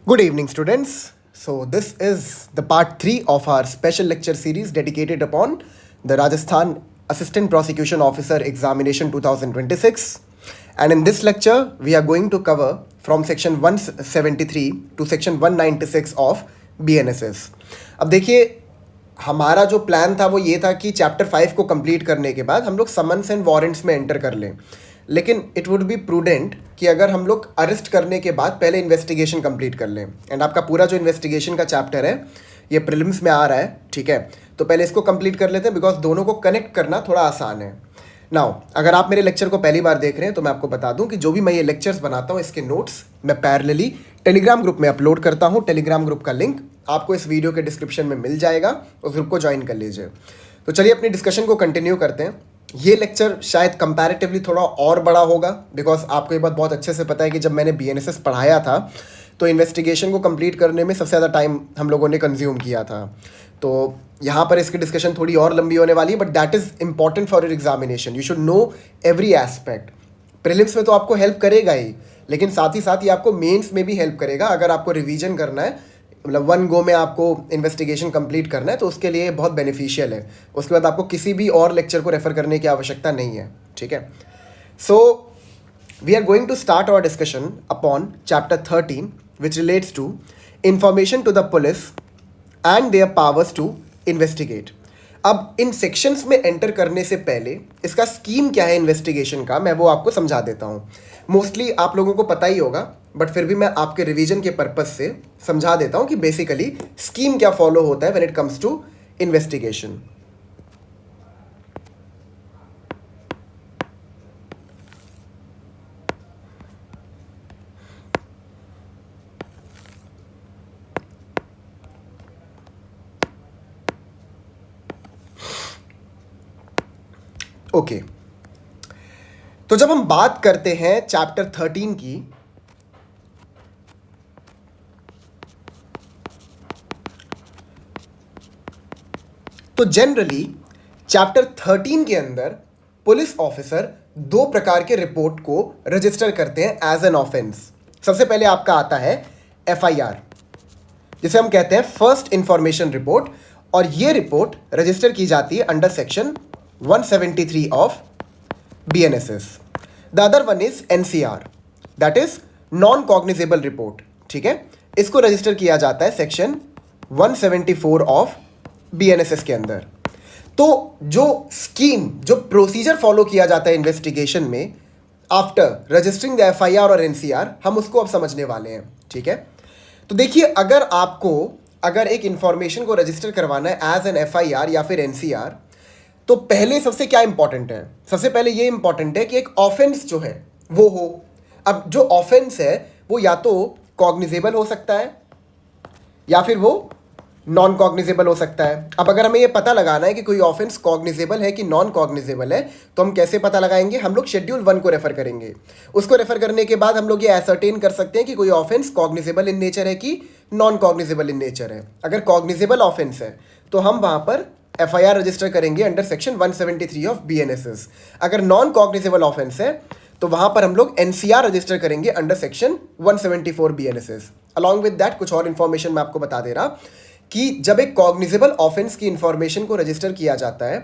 Good evening, students. So, this is the part 3 of our special lecture series dedicated upon the Rajasthan Assistant Prosecution Officer Examination 2026. And in this lecture, we are going to cover from section 173 to section 196 of BNSS. अब देखिए हमारा जो plan था वो ये था कि chapter 5 को कंप्लीट करने के बाद हम लोग समन्स एंड वारंट्स में एंटर कर लें, लेकिन इट वुड बी प्रूडेंट कि अगर हम लोग अरेस्ट करने के बाद पहले इन्वेस्टिगेशन कंप्लीट कर लें। एंड आपका पूरा जो इन्वेस्टिगेशन का चैप्टर है ये प्रीलिम्स में आ रहा है, ठीक है, तो पहले इसको कंप्लीट कर लेते हैं बिकॉज दोनों को कनेक्ट करना थोड़ा आसान है। नाउ अगर आप मेरे लेक्चर को पहली बार देख रहे हैं तो मैं आपको बता दूं कि जो भी मैं ये लेक्चर्स बनाता हूँ इसके नोट्स मैं पैरेलली टेलीग्राम ग्रुप में अपलोड करता हूँ। टेलीग्राम ग्रुप का लिंक आपको इस वीडियो के डिस्क्रिप्शन में मिल जाएगा, उस ग्रुप को ज्वाइन कर लीजिए। तो चलिए अपनी डिस्कशन को कंटिन्यू करते हैं। ये लेक्चर शायद कंपैरेटिवली थोड़ा और बड़ा होगा बिकॉज आपको ये बात बहुत अच्छे से पता है कि जब मैंने BNSS पढ़ाया था तो इन्वेस्टिगेशन को कंप्लीट करने में सबसे ज़्यादा टाइम हम लोगों ने कंज्यूम किया था। तो यहाँ पर इसकी डिस्कशन थोड़ी और लंबी होने वाली है, but that is important for your examination. You should know every aspect. Prelims में तो आपको हेल्प करेगा ही, लेकिन साथ ही आपको मेंस में भी हेल्प करेगा। अगर आपको रिवीजन करना है, मतलब वन गो में आपको इन्वेस्टिगेशन कंप्लीट करना है, तो उसके लिए बहुत बेनिफिशियल है। उसके बाद आपको किसी भी और लेक्चर को रेफर करने की आवश्यकता नहीं है, ठीक है। So we are going to start our discussion upon chapter 13 which relates to information to the police and their powers to investigate. अब इन सेक्शंस में एंटर करने से पहले इसका स्कीम क्या है इन्वेस्टिगेशन का, मैं वो आपको समझा देता हूँ। मोस्टली आप लोगों को पता ही होगा, बट फिर भी मैं आपके रिवीजन के पर्पस से समझा देता हूँ कि बेसिकली स्कीम क्या फॉलो होता है when it comes to investigation. Okay, तो जब हम बात करते हैं चैप्टर 13 की, तो जनरली चैप्टर 13 के अंदर पुलिस ऑफिसर दो प्रकार के रिपोर्ट को रजिस्टर करते हैं एज एन ऑफेंस। सबसे पहले आपका आता है FIR, जिसे हम कहते हैं फर्स्ट इंफॉर्मेशन रिपोर्ट, और ये रिपोर्ट रजिस्टर की जाती है under section 173 of BNSS। The other one is NCR, that is non cognizable report, ठीक है। इसको रजिस्टर किया जाता है सेक्शन 174 ऑफ BNSS के अंदर। तो जो स्कीम, जो प्रोसीजर फॉलो किया जाता है इन्वेस्टिगेशन में आफ्टर रजिस्टरिंग द FIR और NCR, हम उसको अब समझने वाले हैं, ठीक है। तो देखिए, अगर एक इंफॉर्मेशन को रजिस्टर करवाना है एज एन FIR या फिर NCR, तो पहले सबसे क्या इंपॉर्टेंट है? सबसे पहले ये इंपॉर्टेंट है कि एक ऑफेंस जो है वो हो। अब जो ऑफेंस है वो या तो कॉग्निजेबल हो सकता है या फिर वो नॉन कॉग्निजेबल हो सकता है। अब अगर हमें ये पता लगाना है कि कोई ऑफेंस कॉग्निजेबल है कि नॉन कॉग्निजेबल है, तो हम कैसे पता लगाएंगे? हम लोग शेड्यूल 1 को रेफर करेंगे। उसको रेफर करने के बाद हम लोग ये एसर्टेन कर सकते हैं कि कोई ऑफेंस कॉग्निजेबल इन नेचर है कि नॉन कॉग्निजेबल इन नेचर है। अगर कॉग्निजेबल ऑफेंस है तो हम वहाँ पर FIR रजिस्टर करेंगे अंडर सेक्शन 173 ऑफ BNSS। अगर नॉन कॉग्निजेबल ऑफेंस है तो वहाँ पर हम लोग NCR रजिस्टर करेंगे under section 174 BNSS। Along with that कुछ और इन्फॉर्मेशन मैं आपको बता दे रहा कि जब एक कॉग्निजेबल ऑफेंस की इंफॉर्मेशन को रजिस्टर किया जाता है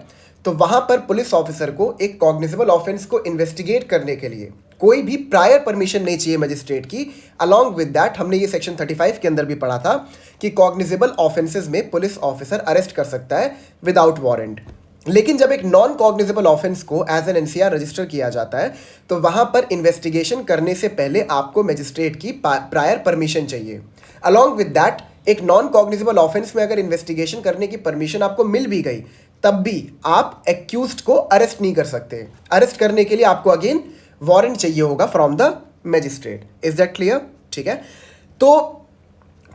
तो वहाँ पर पुलिस ऑफिसर को एक कॉग्निजेबल ऑफेंस को इन्वेस्टिगेट करने के लिए कोई भी प्रायर परमिशन नहीं चाहिए मजिस्ट्रेट की। अलॉन्ग विद दैट हमने ये सेक्शन 35 के अंदर भी पढ़ा था कि कॉग्निजेबल ऑफेंसेस में पुलिस ऑफिसर अरेस्ट कर सकता है विदाउट वारंट। लेकिन जब एक नॉन कॉग्निजेबल ऑफेंस को एज एन NCR रजिस्टर किया जाता है तो वहाँ पर इन्वेस्टिगेशन करने से पहले आपको मजिस्ट्रेट की प्रायर परमिशन चाहिए। अलॉन्ग विद दैट एक नॉन कॉग्निजेबल ऑफेंस में अगर इन्वेस्टिगेशन करने की परमिशन आपको मिल भी गई तब भी आप एक्यूज्ड को अरेस्ट नहीं कर सकते। अरेस्ट करने के लिए आपको अगेन वारंट चाहिए होगा from the magistrate. Is that clear? ठीक है। तो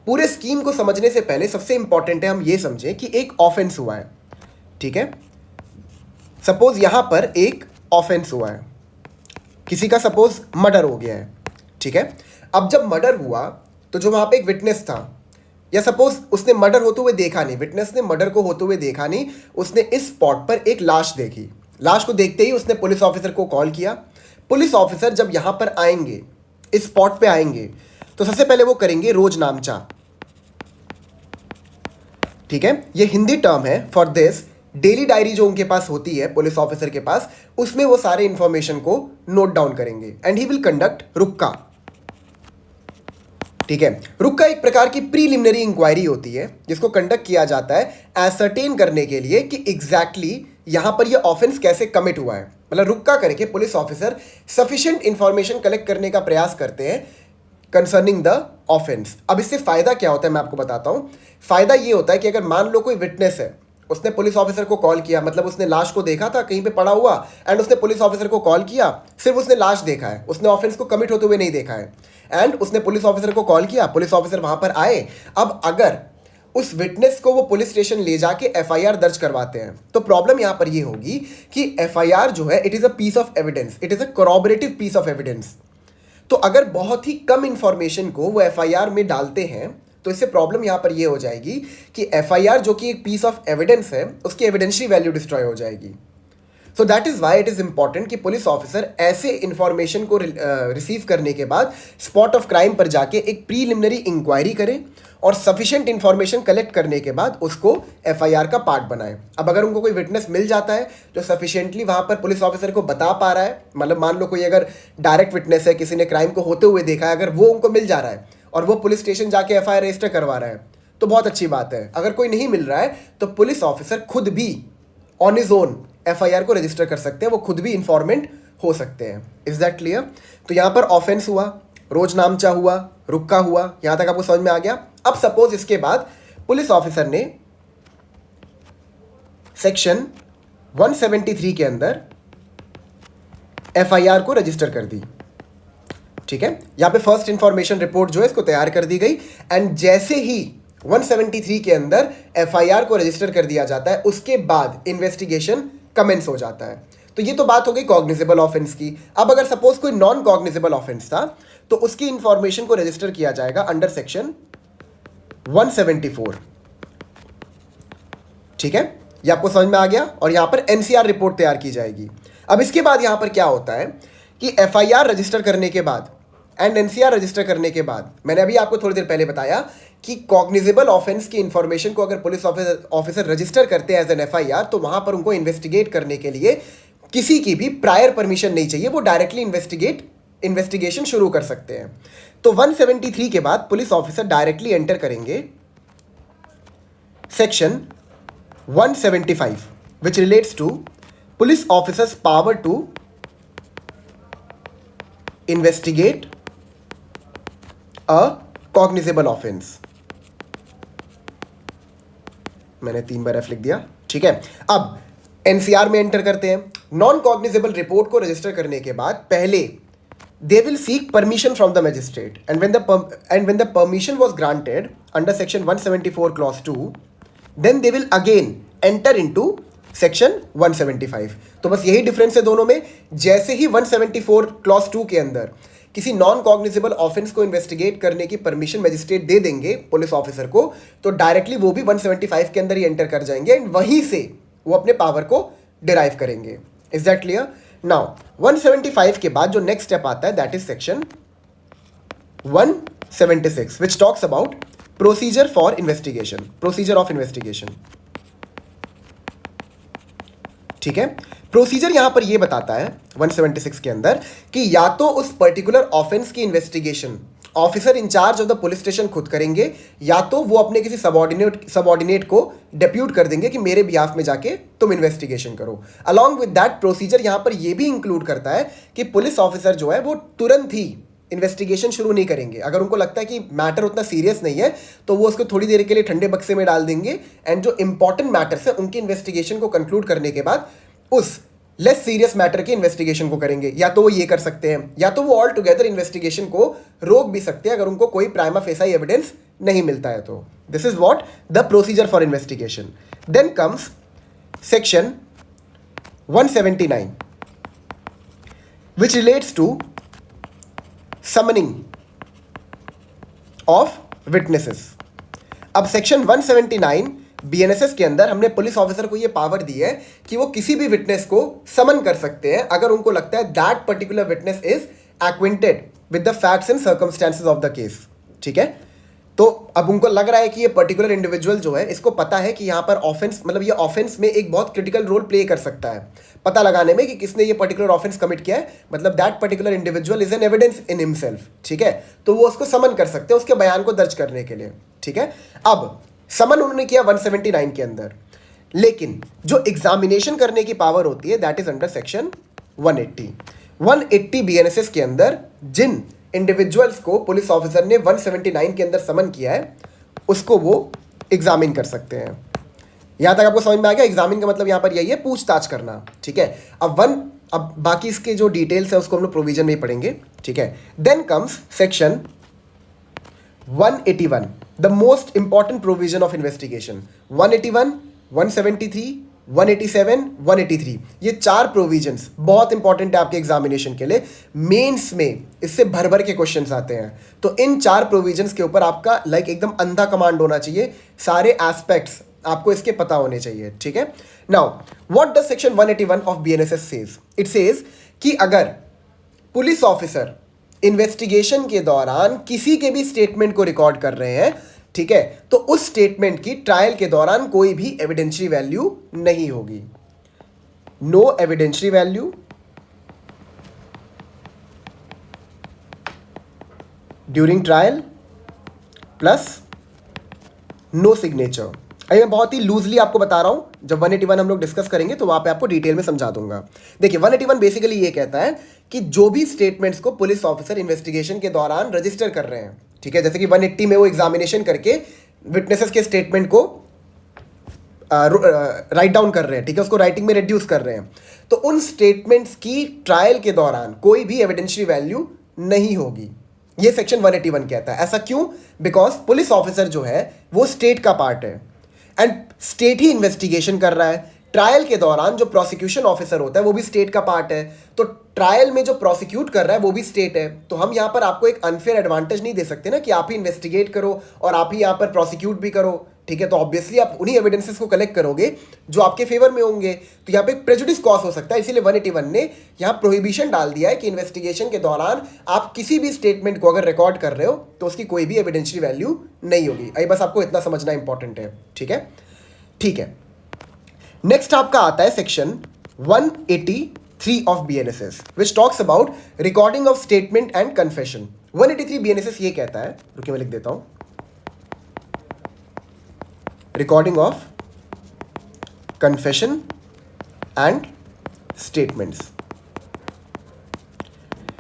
पूरे स्कीम को समझने से पहले सबसे इंपॉर्टेंट है हम ये समझें कि एक ऑफेंस हुआ है, ठीक है। सपोज यहां पर एक ऑफेंस हुआ है, किसी का सपोज मर्डर हो गया है, ठीक है। अब जब मर्डर हुआ तो जो वहां पे एक विटनेस था, या सपोज उसने मर्डर होते हुए देखा नहीं, विटनेस ने मर्डर को होते हुए देखा नहीं, उसने इस स्पॉट पर एक लाश देखी। लाश को देखते ही उसने पुलिस ऑफिसर को कॉल किया। पुलिस ऑफिसर जब यहाँ पर आएंगे, इस स्पॉट पे आएंगे, तो सबसे पहले वो करेंगे रोज नामचा, ठीक है, ये हिंदी टर्म है फॉर दिस। डेली डायरी जो उनके पास होती है पुलिस ऑफिसर के पास, उसमें वो सारे इंफॉर्मेशन को नोट डाउन करेंगे। एंड ही विल कंडक्ट रुक्का, ठीक है। रुक्का एक प्रकार की प्रीलिमिनरी इंक्वायरी होती है जिसको कंडक्ट किया जाता है एसर्टेन करने के लिए कि एग्जैक्टली यहां पर ये ऑफेंस कैसे कमिट हुआ है। मतलब रुक्का करके police officer sufficient information collect करने का प्रयास करते हैं कंसर्निंग द ऑफेंस। अब इससे फायदा क्या होता है मैं आपको बताता हूं। फायदा ये होता है कि अगर मान लो कोई विटनेस है, उसने पुलिस ऑफिसर को कॉल किया, मतलब उसने लाश को देखा था कहीं पे पड़ा हुआ, एंड उसने पुलिस ऑफिसर को कॉल किया, सिर्फ उसने लाश देखा है, उसने ऑफेंस को कमिट होते हुए नहीं देखा है, एंड उसने पुलिस ऑफिसर को कॉल किया, पुलिस ऑफिसर वहां पर आए। अब अगर उस विटनेस को वो पुलिस स्टेशन ले जाके एफआईआर दर्ज करवाते हैं, तो प्रॉब्लम यहां पर ये होगी कि एफआईआर जो है it is a piece of evidence, it is a corroborative piece of evidence. तो अगर बहुत ही कम इंफॉर्मेशन को वो एफआईआर में डालते हैं, तो इससे प्रॉब्लम यहां पर ये हो जाएगी कि एफआईआर जो कि एक पीस ऑफ एविडेंस है, उसकी एविडेंशियरी वैल्यू डिस्ट्रॉय हो जाएगी। So that is why it is important कि पुलिस ऑफिसर ऐसे इंफॉर्मेशन को रिसीव करने के बाद स्पॉट ऑफ क्राइम पर जाके एक प्रीलिमिनरी इंक्वायरी करे और सफिशिएंट इंफॉर्मेशन कलेक्ट करने के बाद उसको एफआईआर का पार्ट बनाए। अब अगर उनको कोई विटनेस मिल जाता है जो सफिशिएंटली वहां पर पुलिस ऑफिसर को बता पा रहा है, मतलब मान लो कोई अगर डायरेक्ट विटनेस है, किसी ने क्राइम को होते हुए देखा है, अगर वो उनको मिल जा रहा है और वो पुलिस स्टेशन जाके एफआईआर रजिस्टर करवा रहा है, तो बहुत अच्छी बात है। अगर कोई नहीं मिल रहा है तो पुलिस ऑफिसर खुद भी ऑन हिज ओन एफआईआर को रजिस्टर कर सकते हैं, वो खुद भी इंफॉर्मेंट हो सकते हैं। Is that clear? तो यहां पर ऑफेंस हुआ, रोज नामचा हुआ, रुक्का हुआ, यहां तक आपको समझ में आ गया। अब सपोज इसके बाद पुलिस ऑफिसर ने सेक्शन 173 के अंदर एफआईआर को रजिस्टर कर दी, ठीक है। यहां पे फर्स्ट इंफॉर्मेशन रिपोर्ट जो है इसको तैयार कर दी गई, एंड जैसे ही 173 के अंदर एफआईआर को रजिस्टर कर दिया जाता है, उसके बाद इन्वेस्टिगेशन कमेंस हो जाता है। तो ये तो बात हो गई कॉग्निजेबल ऑफेंस की। अब अगर सपोज कोई नॉन कॉग्निजेबल ऑफेंस था, तो उसकी इंफॉर्मेशन को रजिस्टर किया जाएगा अंडर सेक्शन 174, ठीक है। ये आपको समझ में आ गया, और यहां पर एनसीआर रिपोर्ट तैयार की जाएगी। अब इसके बाद यहां पर क्या होता है कि एफआईआर रजिस्टर करने के बाद एंड एनसीआर रजिस्टर करने के बाद, मैंने अभी आपको थोड़ी देर पहले बताया कि कॉग्निजेबल ऑफेंस की इंफॉर्मेशन को अगर पुलिस ऑफिसर रजिस्टर करते हैं एज एन एफआईआर, तो वहां पर उनको इन्वेस्टिगेट करने के लिए किसी की भी प्रायर परमिशन नहीं चाहिए, वो डायरेक्टली इन्वेस्टिगेशन शुरू कर सकते हैं। तो 173 के बाद पुलिस ऑफिसर डायरेक्टली एंटर करेंगे section 175 which relates to police officers power to investigate a cognizable offence. मैंने 3 बार एफ लिख दिया, ठीक है। अब एनसीआर में एंटर करते हैं। नॉन कॉग्निजेबल रिपोर्ट को रजिस्टर करने के बाद पहले they will seek permission from the magistrate, and when the permission was granted under section 174 clause 2, then they will again enter into section 175। तो बस यही डिफरेंस है दोनों में। जैसे ही 174 क्लॉज 2 के अंदर किसी नॉन कॉग्निजेबल ऑफेंस को इन्वेस्टिगेट करने की परमिशन मैजिस्ट्रेट दे देंगे पुलिस ऑफिसर को, तो डायरेक्टली वो भी 175 के अंदर ही एंटर कर जाएंगे, एंड वहीं से वो अपने पावर को डिराइव करेंगे। Is that clear? नाउ 175 के बाद जो नेक्स्ट स्टेप आता है that is section 176 which talks about procedure for investigation, procedure of investigation, ठीक है। प्रोसीजर यहां पर यह बताता है 176 के अंदर कि या तो उस पर्टिकुलर ऑफेंस की investigation officer in charge of the police station खुद करेंगे, या तो वो अपने किसी सबऑर्डिनेट को डेप्यूट कर देंगे कि मेरे बिहाफ में जाके तुम इन्वेस्टिगेशन करो। अलॉन्ग विद दैट प्रोसीजर यहां पर यह भी इंक्लूड करता है कि पुलिस ऑफिसर जो है वो तुरंत ही इन्वेस्टिगेशन शुरू नहीं करेंगे। अगर उनको लगता है कि मैटर उतना सीरियस नहीं है, तो वो उसको थोड़ी देर के लिए ठंडे बक्से में डाल देंगे, एंड जो इंपॉर्टेंट मैटर्स है उनकी इन्वेस्टिगेशन को कंक्लूड करने के बाद उस लेस सीरियस मैटर की इन्वेस्टिगेशन को करेंगे। या तो वो ये कर सकते हैं, या तो वो ऑल टुगेदर इन्वेस्टिगेशन को रोक भी सकते हैं अगर उनको कोई प्राइमा फेसाई एविडेंस नहीं मिलता है। तो this is what the procedure for investigation. Then comes section 179 which relates to summoning of witnesses। अब सेक्शन 179 बीएनएसएस के अंदर हमने पुलिस ऑफिसर को यह पावर दी है कि वो किसी भी विटनेस को समन कर सकते हैं अगर उनको लगता है that particular witness is acquainted with the facts and circumstances of the case. ठीक है। तो अब उनको लग रहा है कि ये पर्टिकुलर इंडिविजुअल जो है, इसको पता है कि यहाँ पर ऑफेंस, मतलब ये ऑफेंस में एक बहुत क्रिटिकल रोल प्ले कर सकता है पता लगाने में कि किसने ये पर्टिकुलर ऑफेंस कमिट किया है, मतलब that particular individual is an evidence in himself, ठीक है। तो वो उसको समन कर सकते हैं उसके बयान को दर्ज करने के लिए, ठीक है। अब समन उन्होंने किया 179 के अंदर, लेकिन जो एग्जामिनेशन करने की पावर होती है that is under section 180 BNSS के अंदर जिन इंडिविजुअल्स को पुलिस ऑफिसर ने 179 के अंदर समन किया है उसको वो एग्जामिन कर सकते हैं। यहां तक आपको समझ में आ गया? एग्जामिन का मतलब यहां पर यही है, पूछताछ करना, ठीक है। अब बाकी इसके जो डिटेल्स है उसको हम लोग प्रोविजन में ही पढ़ेंगे, ठीक है। Then comes section 181, the most important provision of investigation. 181, 173, 187, 183, ये 4 प्रोविजंस बहुत इंपॉर्टेंट है आपके एग्जामिनेशन के लिए। मेंस में इससे भर भर के क्वेश्चंस आते हैं, तो इन 4 प्रोविजंस के ऊपर आपका एकदम अंधा कमांड होना चाहिए, सारे एस्पेक्ट्स आपको इसके पता होने चाहिए, ठीक है। Now what does section 181 of BNSS says? It says कि अगर पुलिस ऑफिसर इन्वेस्टिगेशन के दौरान किसी के भी स्टेटमेंट को रिकॉर्ड कर रहे हैं, ठीक है, तो उस स्टेटमेंट की ट्रायल के दौरान कोई भी एविडेंशियरी वैल्यू नहीं होगी। No evidentiary value during trial plus no signature. अभी मैं बहुत ही लूजली आपको बता रहा हूं, जब 181 हम लोग डिस्कस करेंगे तो वहां पे आपको डिटेल में समझा दूंगा। देखिए 181 बेसिकली ये कहता है कि जो भी स्टेटमेंट्स को पुलिस ऑफिसर इन्वेस्टिगेशन के दौरान रजिस्टर कर रहे हैं, ठीक है, जैसे कि 180 में वो एग्जामिनेशन करके विटनेसेस के स्टेटमेंट को राइट डाउन कर रहे हैं, ठीक है, उसको राइटिंग में रिड्यूस कर रहे हैं, तो उन स्टेटमेंट्स की ट्रायल के दौरान कोई भी एविडेंशियरी वैल्यू नहीं होगी। ये सेक्शन 181 कहता है। ऐसा क्यों? बिकॉज पुलिस ऑफिसर जो है वो स्टेट का पार्ट है एंड स्टेट ही इन्वेस्टिगेशन कर रहा है। ट्रायल के दौरान जो प्रोसिक्यूशन ऑफिसर होता है वो भी स्टेट का पार्ट है, तो ट्रायल में जो प्रोसिक्यूट कर रहा है वो भी स्टेट है। तो हम यहाँ पर आपको एक अनफेयर एडवांटेज नहीं दे सकते ना कि आप ही इन्वेस्टिगेट करो और आप ही यहाँ पर प्रोसिक्यूट भी करो, ठीक है। तो ऑब्वियसली आप उन्हीं एविडेंसेस को कलेक्ट करोगे जो आपके फेवर में होंगे, तो यहाँ पे प्रेजुडिस कॉज हो सकता है। इसीलिए 181 ने यहाँ प्रोहिबिशन डाल दिया है कि इन्वेस्टिगेशन के दौरान आप किसी भी स्टेटमेंट को अगर रिकॉर्ड कर रहे हो तो उसकी कोई भी एविडेंशियरी वैल्यू नहीं होगी। अभी बस आपको इतना समझना इंपॉर्टेंट है, ठीक है, ठीक है। नेक्स्ट आपका आता है section 183 of BNSS which talks about recording of statement and confession. 183 BNSS ये कहता है, रुकिए मैं लिख देता हूं, recording of confession and statements.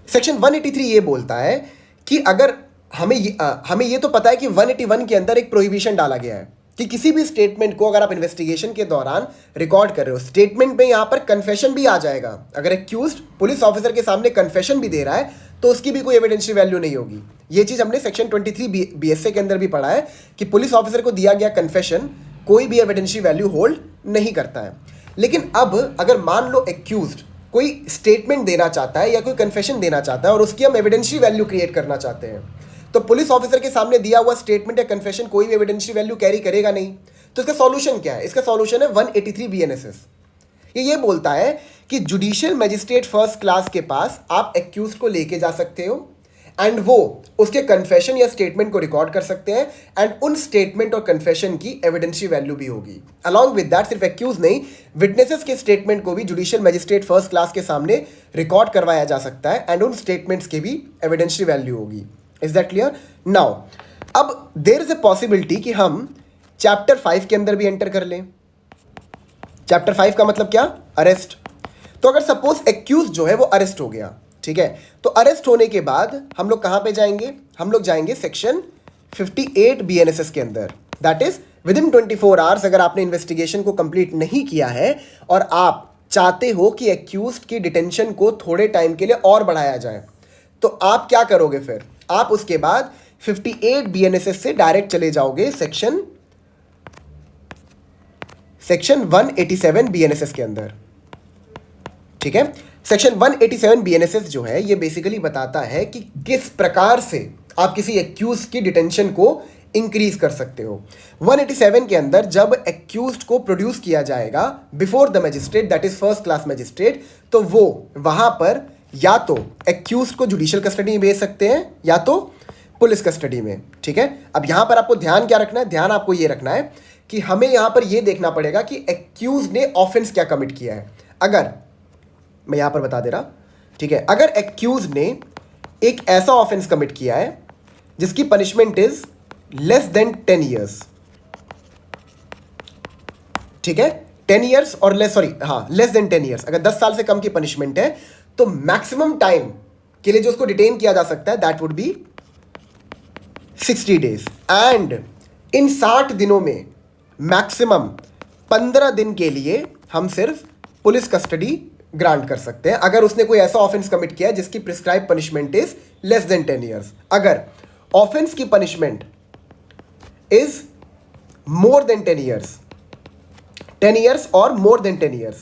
Section 183 ये बोलता है कि अगर हमें ये तो पता है कि 181 के अंदर एक प्रोहिबिशन डाला गया है कि किसी भी स्टेटमेंट को अगर आप इन्वेस्टिगेशन के दौरान रिकॉर्ड कर रहे हो, स्टेटमेंट में यहां पर कन्फेशन भी आ जाएगा। अगर एक्यूज्ड पुलिस ऑफिसर के सामने कन्फेशन भी दे रहा है तो उसकी भी कोई एविडेंशियरी वैल्यू नहीं होगी। ये चीज हमने सेक्शन 23 बीएसए के अंदर भी पढ़ा है कि पुलिस ऑफिसर को दिया गया कन्फेशन कोई भी एविडेंशियरी वैल्यू होल्ड नहीं करता है। लेकिन अब अगर मान लो एक्यूज्ड कोई स्टेटमेंट देना चाहता है या कोई कन्फेशन देना चाहता है और उसकी हम एविडेंशियरी वैल्यू क्रिएट करना चाहते हैं, तो पुलिस ऑफिसर के सामने दिया हुआ स्टेटमेंट या कन्फेशन कोई भी एविडेंशियरी वैल्यू कैरी करेगा नहीं। तो इसका सॉल्यूशन क्या है? इसका सॉल्यूशन है 183 बीएनएसएस। ये बोलता है कि जुडिशियल मजिस्ट्रेट फर्स्ट क्लास के पास आप एक्यूज को लेके जा सकते हो एंड वो उसके कन्फेशन या स्टेटमेंट को रिकॉर्ड कर सकते हैं एंड उन स्टेटमेंट और कन्फेशन की एविडेंशियरी वैल्यू भी होगी। अलॉन्ग विद दैट सिर्फ एक्यूज नहीं, विटनेसेस के स्टेटमेंट को भी जुडिशियल मजिस्ट्रेट फर्स्ट क्लास के सामने रिकॉर्ड करवाया जा सकता है एंड उन स्टेटमेंट्स की भी एविडेंशियरी वैल्यू होगी। Is that clear? नाउ अब देयर इज ए पॉसिबिलिटी कि हम चैप्टर 5 के अंदर भी एंटर कर लें। चैप्टर 5 का मतलब क्या? अरेस्ट। तो अगर सपोज एक्यूज जो है वो अरेस्ट हो गया, ठीक है, तो अरेस्ट होने के बाद हम लोग कहां पे जाएंगे? हम लोग जाएंगे सेक्शन 58 बीएनएसएस के अंदर। That is with in 24 hours अगर आपने इन्वेस्टिगेशन को कंप्लीट नहीं किया है और आप चाहते हो कि एक्यूज की डिटेंशन को थोड़े टाइम के लिए और बढ़ाया जाए, तो आप क्या करोगे? फिर आप उसके बाद 58 बीएनएसएस से डायरेक्ट चले जाओगे सेक्शन 187 बीएनएसएस के अंदर, ठीक है। सेक्शन 187 बीएनएसएस जो है ये बेसिकली बताता है कि किस प्रकार से आप किसी एक्यूज की डिटेंशन को इंक्रीज कर सकते हो। 187 के अंदर जब एक्यूज्ड को प्रोड्यूस किया जाएगा before the magistrate that is first class magistrate, तो वो वहां पर या तो एक्यूज्ड को जुडिशियल कस्टडी में भेज सकते हैं या तो पुलिस कस्टडी में, ठीक है। अब यहां पर आपको ध्यान क्या रखना है, ध्यान आपको ये रखना है कि हमें यहां पर ये देखना पड़ेगा कि एक्यूज ने ऑफेंस क्या कमिट किया है। अगर मैं यहां पर बता दे रहा, ठीक है, अगर एक्यूज ने एक ऐसा ऑफेंस कमिट किया है जिसकी punishment is less than 10 years, ठीक है, 10 ईयर्स और लेस, सॉरी हाँ, लेस देन 10 ईयर्स, अगर 10 साल से कम की पनिशमेंट है तो मैक्सिमम टाइम के लिए जो उसको डिटेन किया जा सकता है that would be 60 days. And in 60 दिनों में मैक्सिमम 15 दिन के लिए हम सिर्फ पुलिस कस्टडी ग्रांट कर सकते हैं अगर उसने कोई ऐसा ऑफेंस कमिट किया है जिसकी prescribe punishment is less than 10 years. अगर ऑफेंस की punishment is more than 10 years, 10 years और मोर देन 10 ईयर्स,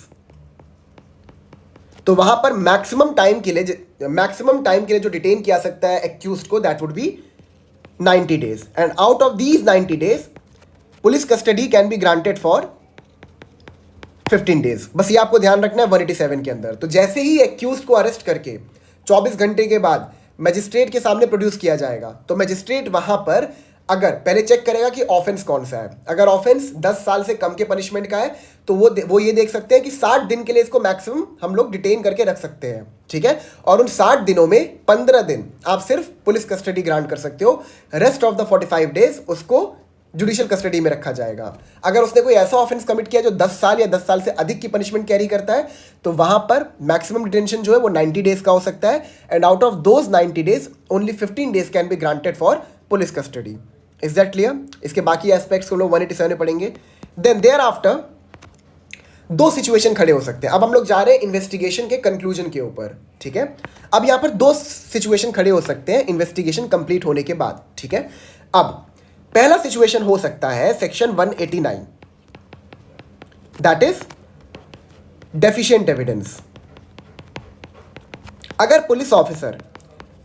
तो वहां पर मैक्सिमम टाइम के लिए जो डिटेन किया सकता है एक्यूज्ड को that would be 90 days. And out of these 90 days police custody can be granted for 15 days. बस ये आपको ध्यान रखना है 187 के अंदर। तो जैसे ही एक्यूज्ड को अरेस्ट करके 24 घंटे के बाद मजिस्ट्रेट के सामने प्रोड्यूस किया जाएगा तो मजिस्ट्रेट वहां पर अगर पहले चेक करेगा कि ऑफेंस कौन सा है। अगर ऑफेंस 10 साल से कम के पनिशमेंट का है तो वो ये देख सकते हैं कि 60 दिन के लिए इसको मैक्सिमम हम लोग डिटेन करके रख सकते हैं, ठीक है। और उन 60 दिनों में 15 दिन आप सिर्फ पुलिस कस्टडी ग्रांट कर सकते हो, रेस्ट ऑफ द 45 डेज उसको जुडिशियल कस्टडी में रखा जाएगा। अगर उसने कोई ऐसा ऑफेंस कमिट किया जो 10 साल या 10 साल से अधिक की पनिशमेंट कैरी करता है तो वहां पर मैक्सिमम डिटेंशन जो है वो 90 डेज का हो सकता है। And out of those 90 days only 15 days can be granted for police custody. Is that clear? इसके बाकी एस्पेक्ट्स को लोग 187 में पढ़ेंगे। देन देयर आफ्टर दो सिचुएशन खड़े हो सकते हैं। अब हम लोग जा रहे हैं इन्वेस्टिगेशन के कंक्लूजन के ऊपर, ठीक है। अब यहां पर दो सिचुएशन खड़े हो सकते हैं इन्वेस्टिगेशन कंप्लीट होने के बाद, ठीक है। अब पहला सिचुएशन हो सकता है section 189, that is deficient evidence. अगर पुलिस ऑफिसर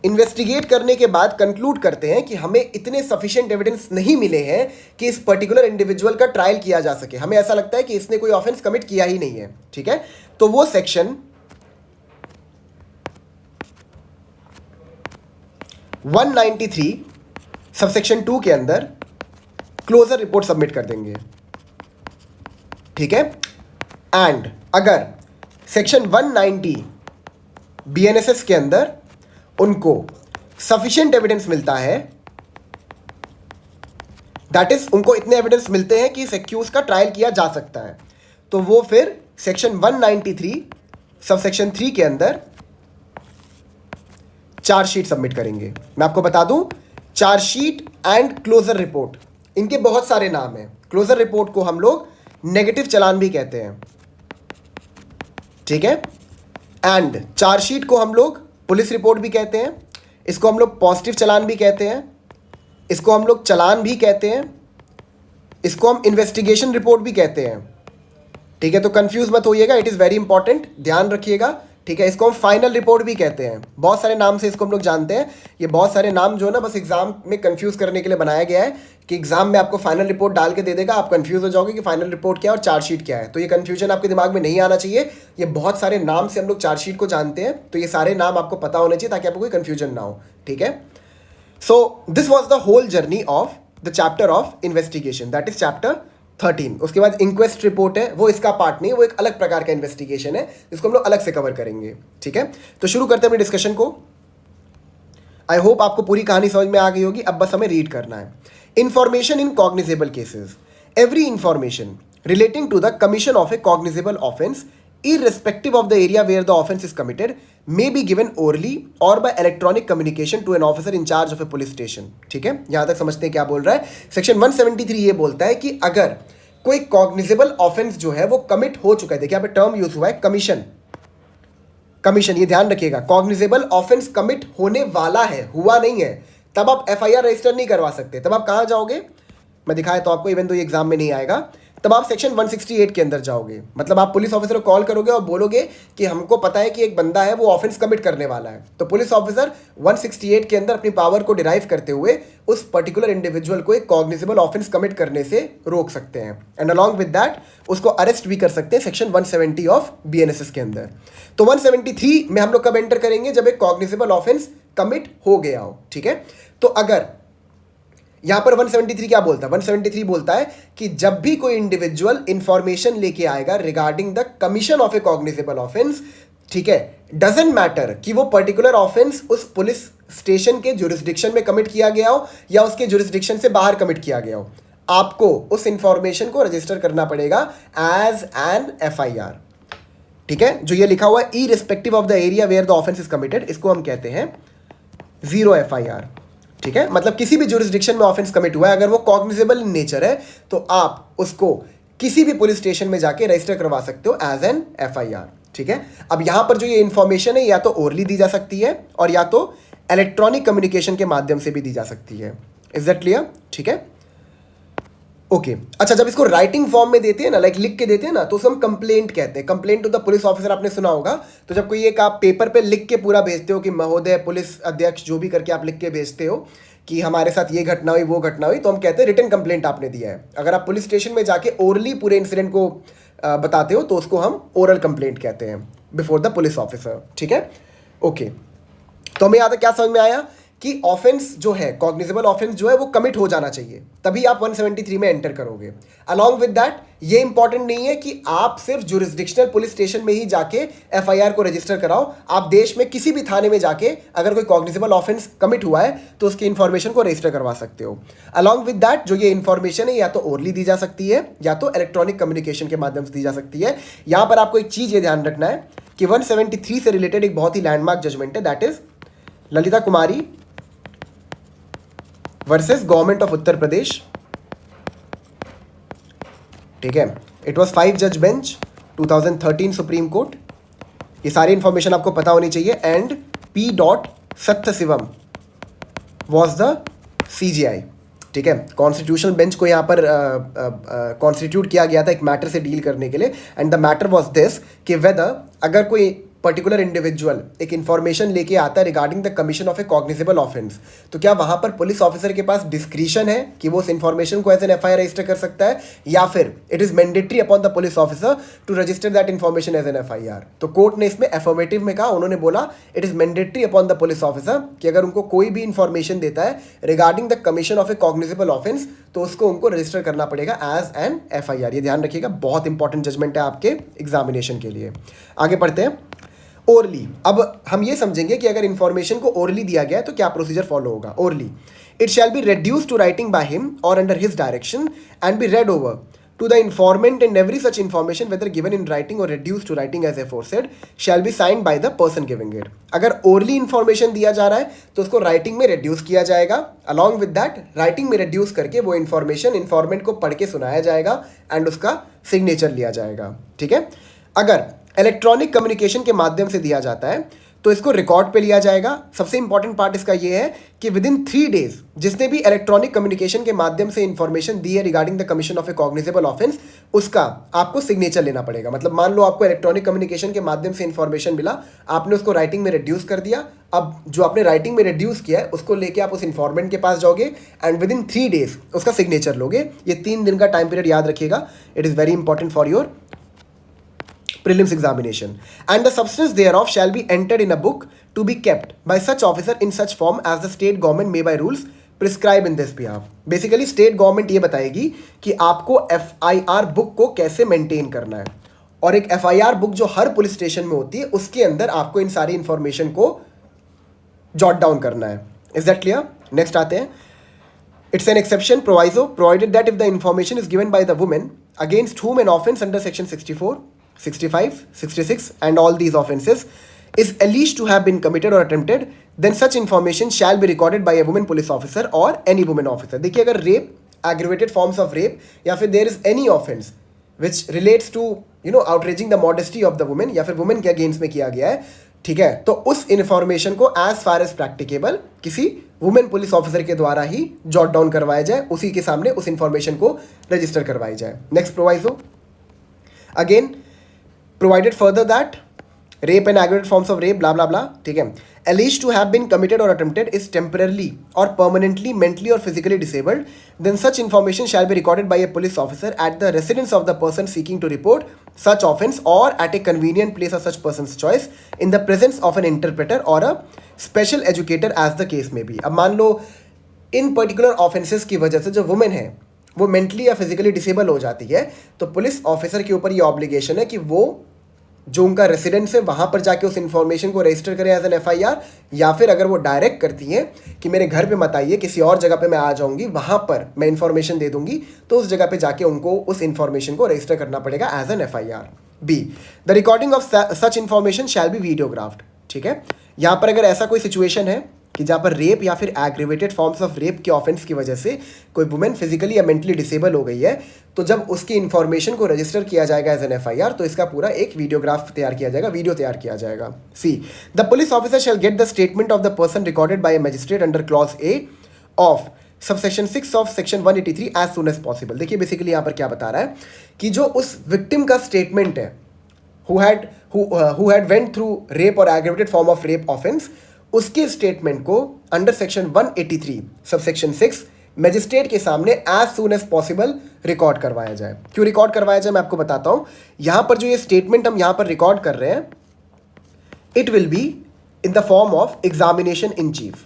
इन्वेस्टिगेट करने के बाद कंक्लूड करते हैं कि हमें इतने सफिशिएंट एविडेंस नहीं मिले हैं कि इस पर्टिकुलर इंडिविजुअल का ट्रायल किया जा सके, हमें ऐसा लगता है कि इसने कोई ऑफेंस कमिट किया ही नहीं है, ठीक है, तो वो सेक्शन 193 सबसेक्शन 2 के अंदर क्लोजर रिपोर्ट सबमिट कर देंगे, ठीक है। एंड अगर सेक्शन 190 बीएनएसएस के अंदर उनको सफिशिएंट एविडेंस मिलता है, दैट इज उनको इतने एविडेंस मिलते हैं कि इस एक्यूज का ट्रायल किया जा सकता है, तो वो फिर सेक्शन 193 सबसेक्शन 3 के अंदर चार्जशीट सबमिट करेंगे। मैं आपको बता दूं, चार्जशीट एंड क्लोजर रिपोर्ट इनके बहुत सारे नाम हैं। क्लोजर रिपोर्ट को हम लोग नेगेटिव चालान भी कहते हैं, ठीक है। एंड चार्जशीट को हम लोग पुलिस रिपोर्ट भी कहते हैं, इसको हम लोग पॉजिटिव चालान भी कहते हैं, इसको हम लोग चालान भी कहते हैं, इसको हम इन्वेस्टिगेशन रिपोर्ट भी कहते हैं, ठीक है। तो कंफ्यूज मत होइएगा, इट इज़ वेरी इंपॉर्टेंट, ध्यान रखिएगा, ठीक है। इसको हम फाइनल रिपोर्ट भी कहते हैं, बहुत सारे नाम से इसको हम लोग जानते हैं। ये बहुत सारे नाम जो है ना बस एग्जाम में कंफ्यूज करने के लिए बनाया गया है कि एग्जाम में आपको फाइनल रिपोर्ट डाल के दे देगा, आप कंफ्यूज हो जाओगे कि फाइनल रिपोर्ट क्या है और चार्जशीट क्या है। तो ये कंफ्यूजन आपके दिमाग में नहीं आना चाहिए। ये बहुत सारे नाम से हम लोग चार्जशीट को जानते हैं, तो ये सारे नाम आपको पता होने चाहिए ताकि आपको कोई कंफ्यूजन ना हो, ठीक है। So this was the whole journey of the chapter of investigation, that is chapter 13। उसके बाद इंक्वेस्ट रिपोर्ट है, वो इसका पार्ट नहीं, वो एक अलग प्रकार का इन्वेस्टिगेशन है जिसको हम लोग अलग से कवर करेंगे, ठीक है। तो शुरू करते हैं अपनी डिस्कशन को। आई होप आपको पूरी कहानी समझ में आ गई होगी, अब बस हमें रीड करना है। Information in cognizable cases, every information relating to the commission of a cognizable offense irrespective of the area where the offense is committed may be given orally or by electronic communication to an officer in charge of a police station। ठीक है, यहां तक समझते हैं क्या बोल रहा है। सेक्शन 173 ये बोलता है कि अगर कोई कॉग्निजेबल ऑफेंस जो है वो कमिट हो चुका है, देखिए यहाँ पे टर्म यूज हुआ है कमीशन, ये ध्यान रखिएगा, कॉग्निजेबल ऑफेंस कमिट होने वाला है, हुआ नहीं है, तब आप एफआईआर रजिस्टर नहीं करवा सकते। तब आप कहां जाओगे, मैं दिखाया तो आपको, इवन तो ये एग्जाम में नहीं आएगा, तब आप सेक्शन 168 के अंदर जाओगे। मतलब आप पुलिस ऑफिसर को कॉल करोगे और बोलोगे कि हमको पता है कि एक बंदा है वो ऑफेंस कमिट करने वाला है, तो पुलिस ऑफिसर 168 के अंदर अपनी पावर को डिराइव करते हुए उस पर्टिकुलर इंडिविजुअल को एक कॉग्निजेबल ऑफेंस कमिट करने से रोक सकते हैं, एंड अलॉन्ग विद दैट उसको अरेस्ट भी कर सकते हैं सेक्शन 170 ऑफ बीएनएसएस के अंदर। तो 173 में हम लोग कब एंटर करेंगे, जब एक कॉग्निजेबल ऑफेंस कमिट हो गया हो, ठीक है। तो अगर यहां पर 173 क्या बोलता है, 173 बोलता है कि जब भी कोई इंडिविजुअल इंफॉर्मेशन लेके आएगा regarding the commission of a cognizable offence, ठीक है, डजेंट मैटर कि वो पर्टिकुलर ऑफेंस उस पुलिस स्टेशन के जुरिस्डिक्शन में कमिट किया गया हो या उसके जुरिस्डिक्शन से बाहर कमिट किया गया हो, आपको उस इंफॉर्मेशन को रजिस्टर करना पड़ेगा एज एन एफआईआर, ठीक है। जो ये लिखा हुआ है irrespective of the area where the offence is committed, इसको हम कहते हैं जीरो एफआईआर, ठीक है। मतलब किसी भी जुरिस्डिक्शन में ऑफेंस कमिट हुआ है, अगर वो कॉग्निजेबल इन नेचर है तो आप उसको किसी भी पुलिस स्टेशन में जाके रजिस्टर करवा सकते हो एज एन एफआईआर, ठीक है। अब यहां पर जो ये इंफॉर्मेशन है या तो ओरली दी जा सकती है और या तो इलेक्ट्रॉनिक कम्युनिकेशन के माध्यम से भी दी जा सकती है। इज दैट क्लियर, ठीक है, ओके। अच्छा, जब इसको राइटिंग फॉर्म में देते हैं ना, लाइक लिख के देते हैं ना, तो उसे हम कंप्लेंट कहते हैं, complaint to the police officer, आपने सुना होगा। तो जब कोई एक आप पेपर पे लिख के पूरा भेजते हो कि महोदय पुलिस अध्यक्ष, जो भी करके आप लिख के भेजते हो कि हमारे साथ ये घटना हुई वो घटना हुई, तो हम कहते हैं रिटन कंप्लेंट आपने दिया है। अगर आप पुलिस स्टेशन में जाके ओरली पूरे इंसिडेंट को बताते हो तो उसको हम ओरल कंप्लेंट कहते हैं बिफोर द पुलिस ऑफिसर, ठीक है, ओके। तो हमें यहाँ तक क्या समझ में आया कि ऑफेंस जो है, कॉग्निजेबल ऑफेंस जो है वो कमिट हो जाना चाहिए, तभी आप 173 में एंटर करोगे। अलॉन्ग विद दैट ये इंपॉर्टेंट नहीं है कि आप सिर्फ जुरिस्डिक्शनल पुलिस स्टेशन में ही जाके एफआईआर को रजिस्टर कराओ, आप देश में किसी भी थाने में जाके अगर कोई कॉग्निजेबल ऑफेंस कमिट हुआ है तो उसकी इंफॉर्मेशन को रजिस्टर करवा सकते हो। अलॉन्ग विद दैट जो ये इंफॉर्मेशन है या तो ओरली दी जा सकती है या तो इलेक्ट्रॉनिक कम्युनिकेशन के माध्यम से दी जा सकती है। यहां पर आपको एक चीज ये ध्यान रखना है कि 173 से रिलेटेड एक बहुत ही लैंडमार्क जजमेंट है, that is Lalita Kumari versus government of Uttar Pradesh, ठीक है। इट वाज 5 जज बेंच, 2013 सुप्रीम कोर्ट। ये सारी इंफॉर्मेशन आपको पता होनी चाहिए। And P dot Sathasivam was the CJI, ठीक है। कॉन्स्टिट्यूशनल बेंच को यहाँ पर कॉन्स्टिट्यूट किया गया था एक मैटर से डील करने के लिए। And the matter was this कि वेदर अगर कोई पर्टिकुलर इंडिविजुअल एक इंफॉर्मेशन लेके आता है regarding the commission of a cognizable offence, तो क्या वहां पर पुलिस ऑफिसर के पास डिस्क्रिशन है कि वो उस इंफॉर्मेशन को एज एन एफआईआर रजिस्टर कर सकता है, या फिर it is mandatory upon the police officer to register that information as an FIR. तो कोर्ट ने इसमें एफर्मेटिव में कहा, उन्होंने बोला it is mandatory upon the police officer कि अगर उनको कोई भी इंफॉर्मेशन देता है regarding the commission of a cognizable offence तो उसको उनको रजिस्टर करना पड़ेगा एज एन एफआईआर। ये ध्यान रखिएगा, बहुत इंपॉर्टेंट जजमेंट है आपके एग्जामिनेशन के लिए। आगे पढ़ते हैं। ओरली, अब हम ये समझेंगे कि अगर इंफॉर्मेशन को ओरली दिया गया है तो क्या प्रोसीजर फॉलो होगा। Orally, it shall be reduced to writing by him और under his direction and be read over to the informant, and every such information whether given in writing or reduced to writing as aforesaid shall be signed by the person giving it। अगर orally information दिया जा रहा है तो उसको writing में reduce किया जाएगा। अलॉन्ग विद दैट राइटिंग में रिड्यूस करके वो इंफॉर्मेशन इंफॉर्मेंट को पढ़ के सुनाया जाएगा एंड उसका सिग्नेचर लिया जाएगा, ठीक है। अगर इलेक्ट्रॉनिक कम्युनिकेशन के माध्यम से दिया जाता है तो इसको रिकॉर्ड पे लिया जाएगा। सबसे इंपॉर्टेंट पार्ट इसका ये है कि विद इन 3 डेज जिसने भी इलेक्ट्रॉनिक कम्युनिकेशन के माध्यम से इंफॉर्मेशन दी है regarding the commission of a cognizable offence, उसका आपको सिग्नेचर लेना पड़ेगा। मतलब मान लो आपको इलेक्ट्रॉनिक कम्युनिकेशन के माध्यम से इंफॉर्मेशन मिला, आपने उसको राइटिंग में रिड्यूस कर दिया। अब जो आपने राइटिंग में रिड्यूस किया है उसको लेके आप उस इंफॉर्मेंट के पास जाओगे एंड विद इन 3 डेज उसका सिग्नेचर लोगे। ये 3 दिन का टाइम पीरियड याद रखिएगा, it is very important for your prelims examination, and the substance thereof shall be entered in a book to be kept by such officer in such form as the state government may by rules prescribe in this behalf। Basically state government ये बताएगी कि आपको FIR book को कैसे maintain करना है, और एक एफआईआर बुक जो हर पुलिस स्टेशन में होती है उसके अंदर आपको इन सारी इंफॉर्मेशन को जॉट डाउन करना है। Is that clear? नेक्स्ट आते हैं। It's an exception proviso provided that if the information is given by the woman against whom an offence under section 64, 65, 66 and all these offences is alleged to have been committed or attempted, then such information shall be recorded by a woman police officer or any woman officer। देखिए, अगर rape, aggravated forms of rape या फिर there is any offence which relates to outraging the modesty of the woman या फिर woman के against में किया गया है, ठीक है, तो उस इंफॉर्मेशन को एज फार एज प्रैक्टिकेबल किसी वुमेन पुलिस ऑफिसर के द्वारा ही जॉट डाउन करवाया जाए, उसी के सामने उस इंफॉर्मेशन को रजिस्टर करवाई जाए। Next proviso, again provided further that rape and aggravated forms of rape blah blah blah, ठीक है, alleged to have been committed or attempted is temporarily or permanently mentally or physically disabled, then such information shall be recorded by a police officer at the residence of the person seeking to report such offence or at a convenient place of such person's choice in the presence of an interpreter or a special educator as the case may be. अब मान लो इन particular offences की वजह से जो women है वो mentally या physically disable हो जाती है, तो पुलिस ऑफिसर के ऊपर ये ऑब्लिगेशन है कि वो जो उनका रेसिडेंस है वहाँ पर जाके उस इन्फॉर्मेशन को रजिस्टर करें एज एन एफआईआर, या फिर अगर वो डायरेक्ट करती हैं कि मेरे घर पे मत आइए, किसी और जगह पे मैं आ जाऊँगी, वहाँ पर मैं इन्फॉर्मेशन दे दूँगी, तो उस जगह पे जाके उनको उस इन्फॉर्मेशन को रजिस्टर करना पड़ेगा as an FIR. B, the recording of such information shall be videographed. ठीक है, यहाँ पर अगर ऐसा कोई सिचुएशन है कि जहाँ पर रेप या फिर एग्रीवेटेड फॉर्म्स ऑफ रेप के ऑफेंस की वजह से कोई वुमेन फिजिकली या मेंटली डिसेबल हो गई है, तो जब उसकी इन्फॉर्मेशन को रजिस्टर किया जाएगा एज एन एफआईआर, तो इसका पूरा एक वीडियोग्राफ तैयार किया जाएगा, वीडियो तैयार किया जाएगा. C, the police officer shall get the statement of the person recorded by a magistrate under clause A of subsection 6 of section 183 as soon as possible. देखिए बेसिकली यहाँ पर क्या बता रहा है कि जो उस विक्टिम का स्टेटमेंट है who had went through rape or aggravated form of rape offense, उसके स्टेटमेंट को अंडर सेक्शन 183 सबसेक्शन 6 मजिस्ट्रेट के सामने as soon as possible record करवाया जाए. क्यों रिकॉर्ड करवाया जाए मैं आपको बताता हूं. यहां पर जो ये स्टेटमेंट हम यहां पर रिकॉर्ड कर रहे हैं, it will be in the form of examination in chief.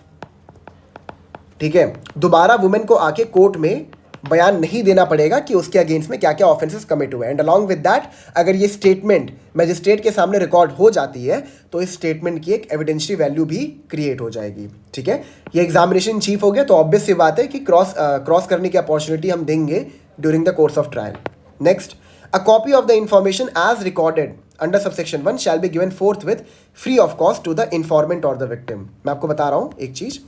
ठीक है, दोबारा वुमेन को आके कोर्ट में बयान नहीं देना पड़ेगा कि उसके अगेंस्ट में क्या क्या ऑफेंसेस कमिट हुए. एंड अलॉन्ग विद दैट, अगर ये स्टेटमेंट मजिस्ट्रेट के सामने रिकॉर्ड हो जाती है तो इस स्टेटमेंट की एक एविडेंशियरी वैल्यू भी क्रिएट हो जाएगी. ठीक है, ये एग्जामिनेशन चीफ हो गया, तो ऑब्वियस सी बात है कि क्रॉस करने की अपॉर्चुनिटी हम देंगे during the course of trial. Next, a copy of the information as recorded under subsection 1 shall be given forthwith free of cost to the informant और द विक्टिम. मैं आपको बता रहा हूँ एक चीज,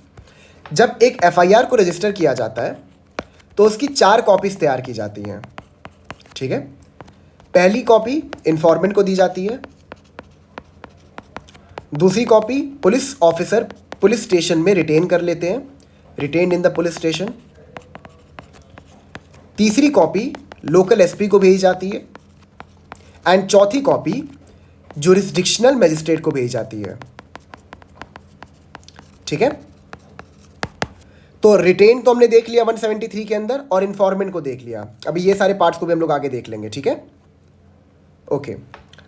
जब एक एफआईआर को रजिस्टर किया जाता है तो उसकी 4 कॉपीज तैयार की जाती हैं. ठीक है, पहली कॉपी इन्फॉर्मेंट को दी जाती है, दूसरी copy police officer police station में रिटेन कर लेते हैं, retained in the police station, तीसरी कॉपी लोकल एसपी को भेजी जाती है, एंड चौथी कॉपी जुरिस्डिक्शनल मजिस्ट्रेट को भेजी जाती है. ठीक है, तो रिटेन तो हमने देख लिया 173 के अंदर और इन्फॉर्मेंट को देख लिया. अभी ये सारे पार्ट्स को भी हम लोग आगे देख लेंगे. ठीक है, okay.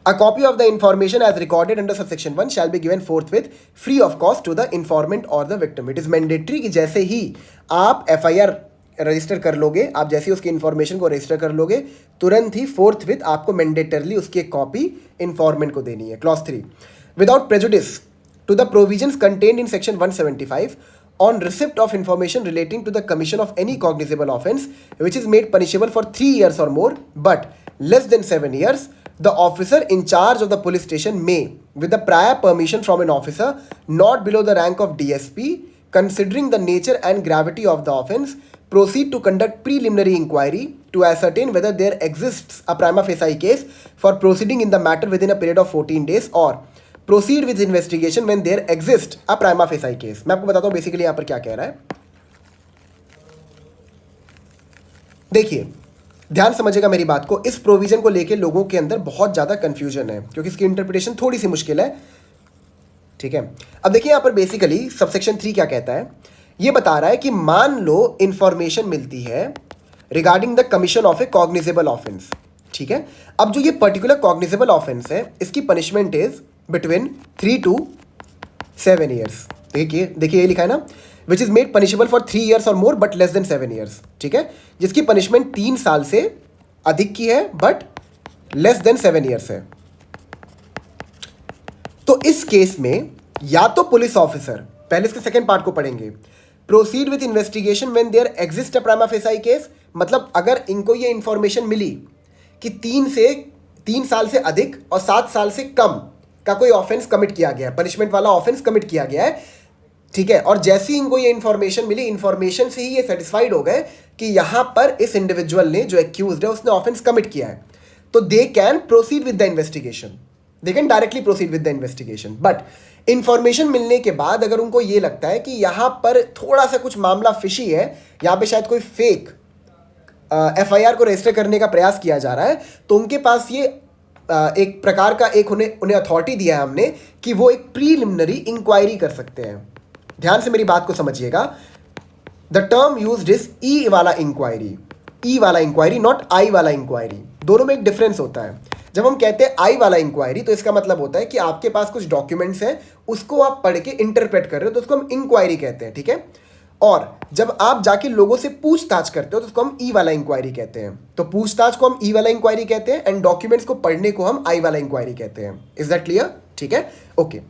A copy of the information as recorded under subsection 1 shall be given forthwith free of cost to the informant और the victim. It is mandatory कि जैसे ही आप एफआईआर रजिस्टर कर लोगे, आप जैसे ही उसकी इन्फॉर्मेशन को रजिस्टर कर लोगे, तुरंत ही फोर्थ विथ आपको मैंडेटरली उसकी एक कॉपी इन्फॉर्मेंट को देनी है. Clause 3, without prejudice to the provisions contained in section 175 on receipt of information relating to the commission of any cognizable offence which is made punishable for 3 years or more but less than 7 years, the officer in charge of the police station may, with the prior permission from an officer not below the rank of DSP, considering the nature and gravity of the offence, proceed to conduct preliminary inquiry to ascertain whether there exists a prima facie case for proceeding in the matter within a period of 14 days or proceed with investigation when there exist a prima facie case. मैं आपको बताता हूं basically यहां पर क्या कह रहा है. देखिए, ध्यान समझिएगा मेरी बात को. इस प्रोविजन को लेके लोगों के अंदर बहुत ज्यादा कंफ्यूजन है क्योंकि इसकी इंटरप्रिटेशन थोड़ी सी मुश्किल है. ठीक है, अब देखिए यहां पर बेसिकली सबसेक्शन 3 क्या कहता है. यह बता रहा है कि मान लो इंफॉर्मेशन मिलती है regarding the commission of a cognizable offence. ठीक है, अब जो ये पर्टिकुलर कॉग्निजेबल ऑफेंस है, इसकी punishment is between 3 to 7 years. देखिए ये लिखा है ना, which is made punishable for 3 years और more but less than 7 years. ठीक है, जिसकी पनिशमेंट 3 साल से अधिक की है बट लेस देन 7 years है. तो इस केस में या तो पुलिस ऑफिसर, पहले इसके सेकेंड पार्ट को पढ़ेंगे, proceed with investigation when there exist a prima facie case. मतलब अगर इनको ये इंफॉर्मेशन मिली कि 3 साल से अधिक और 7 साल से कम का कोई ऑफेंस कमिट किया गया है, पनिशमेंट वाला ऑफेंस कमिट किया गया है. ठीक है, और जैसे ही इनको ये इंफॉर्मेशन मिली, इंफॉर्मेशन से ही ये सेटिस्फाइड हो गए कि यहां पर इस इंडिविजुअल ने जो एक्यूज्ड है उसने ऑफेंस कमिट किया है, तो they can proceed with the investigation. They can directly proceed with the investigation. But information मिलने के बाद अगर उनको ये लगता है कि यहां पर थोड़ा सा कुछ मामला फिशी है, यहां पे शायद कोई फेक एफआईआर को रजिस्टर करने का प्रयास किया जा रहा है, तो उनके पास ये एक प्रकार का एक उन्हें अथॉरिटी दिया है हमने कि वो एक प्रीलिमिनरी इंक्वायरी कर सकते हैं। ध्यान से मेरी बात को समझिएगा। द टर्म यूज्ड इज ई वाला इंक्वायरी, ई वाला इंक्वायरी, नॉट आई वाला इंक्वायरी। दोनों में एक डिफरेंस होता है। जब हम कहते हैं आई वाला इंक्वायरी तो इसका मतलब होता है कि आपके पास कुछ डॉक्यूमेंट्स हैं, उसको आप पढ़ के इंटरप्रेट कर रहे हो, तो उसको हम इंक्वायरी कहते हैं, ठीक है। और जब आप जाके लोगों से पूछताछ करते हो तो उसको हम ई वाला इंक्वायरी कहते हैं। तो पूछताछ को हम ई वाला इंक्वायरी कहते हैं एंड डॉक्यूमेंट्स को पढ़ने को हम आई वाला इंक्वायरी कहते हैं। Is that clear? ठीक है, ओके।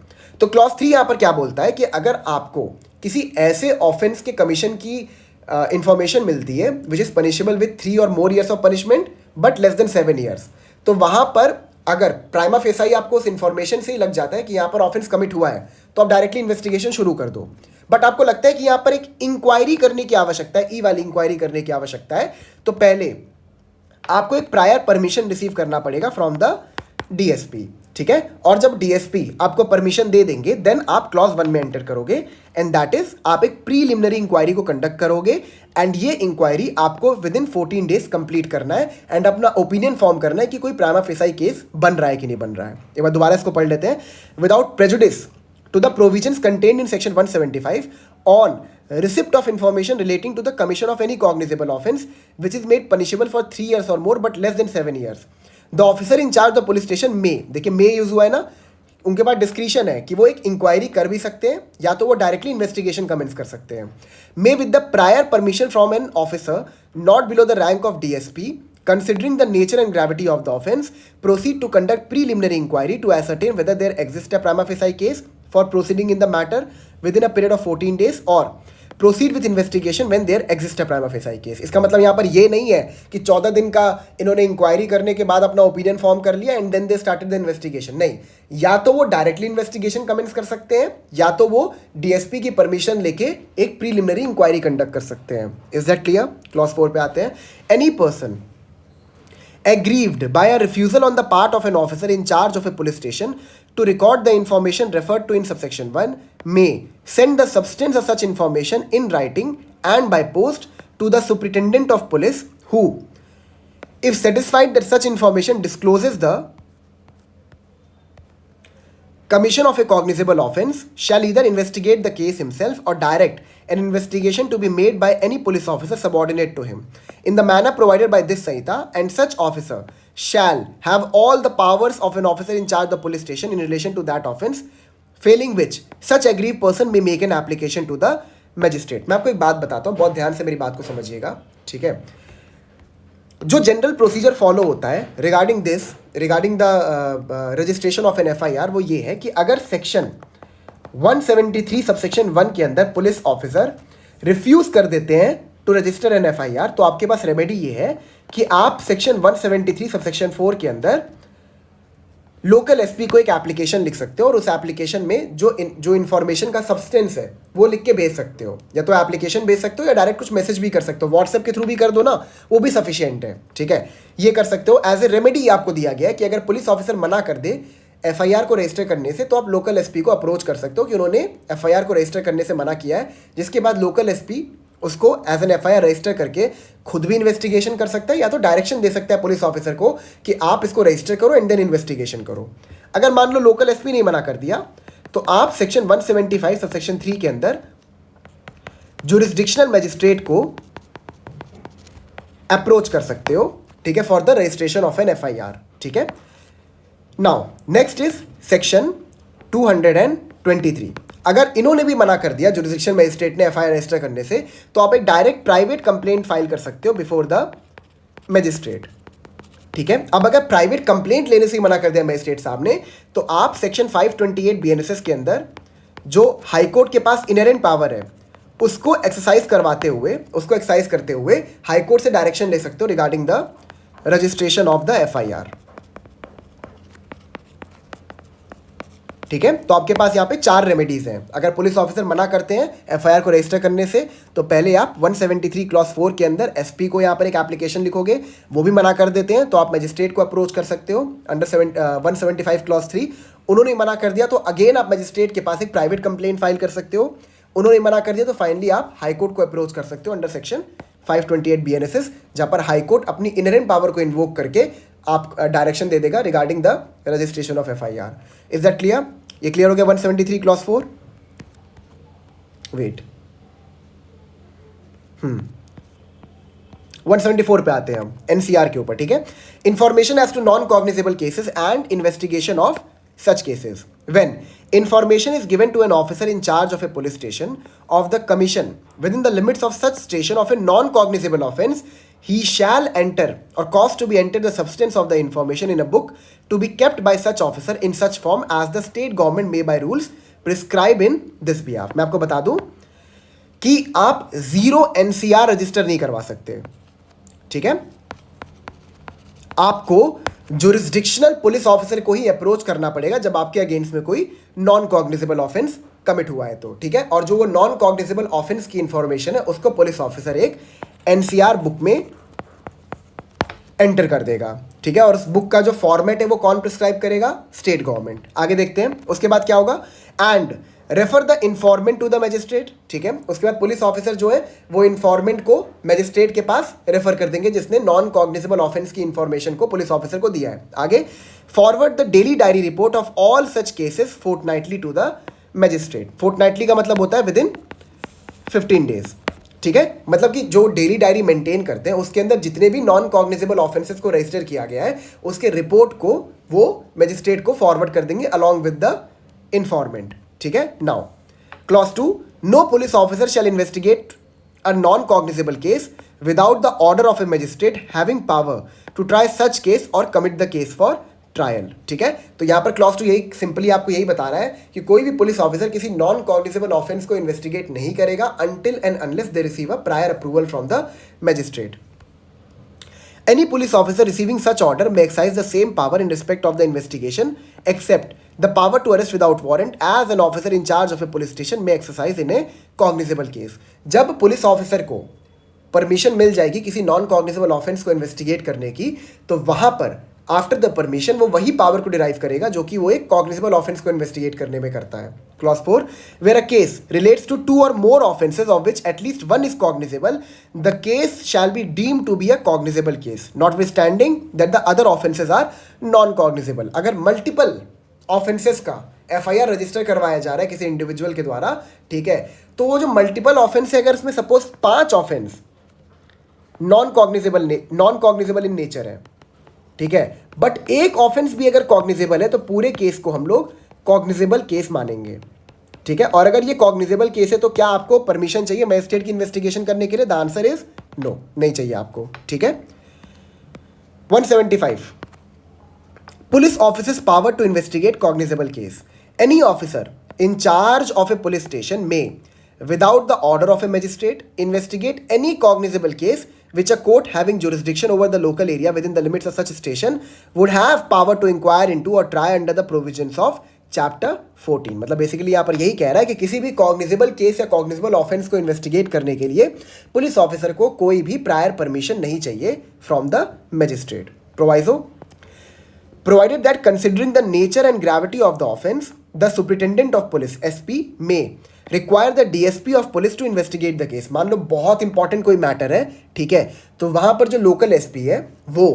तो क्लॉज 3 यहां पर क्या बोलता है कि अगर आपको किसी ऐसे ऑफेंस के कमीशन की इंफॉर्मेशन मिलती है विच इज पनिशेबल विद 3 और more years of punishment but less than 7 years, तो वहां पर अगर प्राइमा फेसाई आपको उस इंफॉर्मेशन से ही लग जाता है कि यहां पर ऑफेंस कमिट हुआ है तो आप डायरेक्टली इन्वेस्टिगेशन शुरू कर दो। बट आपको लगता है कि यहां पर एक इंक्वायरी करने की आवश्यकता है, ई वाली इंक्वायरी करने की आवश्यकता है, तो पहले आपको एक प्रायर परमिशन रिसीव करना पड़ेगा फ्रॉम द डीएसपी, ठीक है। और जब डीएसपी आपको परमिशन दे देंगे देन आप क्लॉज 1 में एंटर करोगे एंड दैट इज आप एक प्रीलिमिनरी इंक्वायरी को कंडक्ट करोगे एंड ये इंक्वायरी आपको विद इन 14 डेज कंप्लीट करना है एंड अपना ओपिनियन फॉर्म करना है कि कोई प्राइमा फेसाई केस बन रहा है कि नहीं बन रहा है। एक बार दोबारा इसको पढ़ लेते हैं। Without prejudice to the provisions contained in section 175 on receipt of information relating to the commission of any cognizable offence which is made punishable for 3 years or more but less than 7 years, the officer in charge of the police station may, देखिए may use हुआ है ना, उनके पास discretion है कि वो एक inquiry कर भी सकते हैं या तो वो डायरेक्टली इन्वेस्टिगेशन कमेंस कर सकते हैं। May with the prior permission from an officer not below the rank of DSP considering the nature and gravity of the offence proceed to conduct preliminary inquiry to ascertain whether there exists a prima facie case for proceeding in the matter within a period of 14 days or proceed with investigation when there exists a prima facie case। इसका मतलब यहाँ पर ये नहीं है कि 14 दिन का इन्होंने इंक्वायरी करने के बाद अपना ओपिनियन फॉर्म कर लिया and then they started the investigation. नहीं, या तो वो डायरेक्टली इन्वेस्टिगेशन कमेंस कर सकते हैं या तो वो डीएसपी की परमिशन लेके एक प्रीलिमिनरी इंक्वायरी कंडक्ट कर सकते हैं। Is that clear? क्लॉज 4 पे आते हैं। Any person aggrieved by a refusal on the part of an officer in charge of a police station to record the information referred to in subsection 1 may send the substance of such information in writing and by post to the superintendent of police who, if satisfied that such information discloses the commission of a cognizable offence, shall either investigate the case himself or direct an investigation to be made by any police officer subordinate to him in the manner provided by this Sanhita, and such officer shall have all the powers of an officer in charge of the police station in relation to that offence, failing which such aggrieved person may make an application to the magistrate। मैं आपको एक बात बताता हूँ, बहुत ध्यान से मेरी बात को समझिएगा, ठीक है। जो जनरल प्रोसीजर फॉलो होता है regarding the registration of an FIR वो ये है कि अगर सेक्शन 173 सबसेक्शन 1 के अंदर पुलिस ऑफिसर रिफ्यूज कर देते हैं टू रजिस्टर एन एफआईआर तो आपके पास रेमेडी ये है कि आप सेक्शन 173 सबसेक्शन 4 के अंदर लोकल एसपी को एक एप्लीकेशन लिख सकते हो और उस एप्लीकेशन में जो इन्फॉर्मेशन का सब्सटेंस है वो लिख के भेज सकते हो। या तो एप्लीकेशन भेज सकते हो या डायरेक्ट कुछ मैसेज भी कर सकते हो, व्हाट्सएप के थ्रू भी कर दो ना, वो भी सफिशिएंट है, ठीक है। ये कर सकते हो। एज ए रेमेडी आपको दिया गया है कि अगर पुलिस ऑफिसर मना कर दे एफआईआर को रजिस्टर करने से तो आप लोकल एसपी को अप्रोच कर सकते हो कि उन्होंने एफआईआर को रजिस्टर करने से मना किया है, जिसके बाद लोकल एसपी उसको एज एन एफआईआर रजिस्टर करके खुद भी इन्वेस्टिगेशन कर सकता है या तो डायरेक्शन दे सकता है पुलिस ऑफिसर को कि आप इसको रजिस्टर करो एंड देन इन्वेस्टिगेशन करो। अगर मान लो लोकल एसपी नहीं मना कर दिया तो आप सेक्शन 175 सबसेक्शन 3 के अंदर जुरिस्डिक्शनल मैजिस्ट्रेट को अप्रोच कर सकते हो, ठीक है, for the registration of an FIR, ठीक है। Now next is section 223। अगर इन्होंने भी मना कर दिया जुरिस्डिक्शनल मैजिस्ट्रेट ने एफआईआर रजिस्टर करने से तो आप एक डायरेक्ट प्राइवेट कंप्लेंट फाइल कर सकते हो बिफोर द मैजिस्ट्रेट, ठीक है। अब अगर प्राइवेट कंप्लेंट लेने से ही मना कर दिया मैजिस्ट्रेट साहब ने तो आप सेक्शन 528 बीएनएसएस के अंदर जो हाईकोर्ट के पास इनहेरेंट पावर है उसको एक्सरसाइज करते हुए हाईकोर्ट से डायरेक्शन ले सकते हो regarding the registration of the FIR, ठीक है। तो आपके पास यहाँ पे 4 रेमेडीज हैं। अगर पुलिस ऑफिसर मना करते हैं एफआईआर को रजिस्टर करने से तो पहले आप 173 क्लॉज 4 के अंदर एसपी को यहाँ पर एक एप्लीकेशन लिखोगे, वो भी मना कर देते हैं तो आप मजिस्ट्रेट को अप्रोच कर सकते हो अंडर 175 क्लॉज 3। उन्होंने मना कर दिया तो अगेन आप मजिस्ट्रेट के पास एक प्राइवेट कंप्लेंट फाइल कर सकते हो। उन्होंने मना कर दिया तो फाइनली आप हाईकोर्ट को अप्रोच कर सकते हो अंडर सेक्शन 528 बीएनएसएस, जहाँ पर हाईकोर्ट अपनी इनहेरेंट पावर को इन्वोक करके आप डायरेक्शन दे देगा regarding the registration of FIR. Is that clear? ये क्लियर हो गया 173 क्लॉज 4? वेट, 174 पे आते हैं हम, एनसीआर के ऊपर, ठीक है। Information as to non cognizable cases and investigation of such cases. When information is given to an officer in charge of a police station of the commission within the limits of such station of a non-cognizable offence, he shall enter or cause to be entered the substance of the information in a book to be kept by such officer in such form as the state government may by rules prescribe in this behalf. मैं आपको बता दूं कि आप zero NCR register नहीं करवा सकते, ठीक है। आपको जुरिस्डिक्शनल पुलिस ऑफिसर को ही अप्रोच करना पड़ेगा जब आपके अगेंस्ट में कोई नॉन कॉग्निजेबल ऑफेंस कमिट हुआ है तो, ठीक है। और जो वो नॉन कॉग्निजेबल ऑफेंस की इंफॉर्मेशन है उसको पुलिस ऑफिसर एक एनसीआर बुक में एंटर कर देगा, ठीक है। और उस बुक का जो फॉर्मेट है वो कौन प्रिस्क्राइब करेगा? State government. आगे देखते हैं उसके बाद क्या होगा। And refer the informant to the magistrate, ठीक है। उसके बाद पुलिस ऑफिसर जो है वो इन्फॉर्मेंट को मैजिस्ट्रेट के पास रेफर कर देंगे जिसने नॉन कॉग्निजेबल ऑफेंस की इंफॉर्मेशन को पुलिस ऑफिसर को दिया है। आगे forward the daily diary report of all such cases fortnightly to the magistrate. Fortnightly का मतलब होता है विद इन 15 डेज, ठीक है। मतलब कि जो डेली डायरी मेंटेन करते हैं उसके अंदर जितने भी नॉन कॉग्निजेबल ऑफेंसेस को रजिस्टर किया गया है उसके रिपोर्ट को वो मैजिस्ट्रेट को फॉरवर्ड कर देंगे अलॉन्ग विद द इन्फॉर्मेंट, ठीक है। Now clause 2, no police officer shall investigate a non cognizable case without the order of a magistrate having power to try such case or commit the case for trial, ठीक है। तो यहां पर clause 2 यही simply आपको यही बता रहा है कि कोई भी पुलिस ऑफिसर किसी नॉन कॉग्निजेबल ऑफेंस को इन्वेस्टिगेट नहीं करेगा until and unless they receive a prior approval from the magistrate. Any police officer receiving such order may exercise the same power in respect of the investigation except the power to arrest without warrant as an officer in charge of a police station may exercise in a cognizable case. जब police officer को permission मिल जाएगी किसी non cognizable offence को investigate करने की तो वहां पर आफ्टर द परमिशन वो वही पावर को डिराइव करेगा जो कि वो एक कॉग्निजेबल ऑफेंस को इन्वेस्टिगेट करने में करता है। Clause 4, where a case relates to 2 or more offenses of which at least one is cognizable, the case shall be deemed to be a cognizable case, notwithstanding that the other offenses are non-cognizable. अगर multiple offences का FIR register करवाया जा रहा है किसी individual के द्वारा, ठीक है, तो वो जो मल्टीपल ऑफेंस है अगर उसमें suppose 5 offence non cognizable in nature है, ठीक है, बट एक ऑफेंस भी अगर कॉग्निजेबल है तो पूरे केस को हम लोग कॉग्निजेबल केस मानेंगे, ठीक है। और अगर ये कॉग्निजेबल केस है तो क्या आपको परमिशन चाहिए मैजिस्ट्रेट की इन्वेस्टिगेशन करने के लिए? द आंसर इज नो, नहीं चाहिए आपको, ठीक है। 175, police officers power to investigate cognizable case. Any officer in charge of a police station में without the order of a magistrate investigate any cognizable case which a court having jurisdiction over the local area within the limits of such station would have power to inquire into or try under the provisions of chapter 14। मतलब basically यहाँ पर यही कह रहा है कि किसी भी कॉग्निजेबल केस या कॉग्निजेबल ऑफेंस को इन्वेस्टिगेट करने के लिए पुलिस ऑफिसर को कोई भी प्रायर परमिशन नहीं चाहिए from the magistrate. Proviso, provided that considering the nature and gravity of the offense, the superintendent of police SP may require the DSP of police to investigate the case। मान लो बहुत important कोई matter है, ठीक है, तो वहां पर जो लोकल एसपी है वो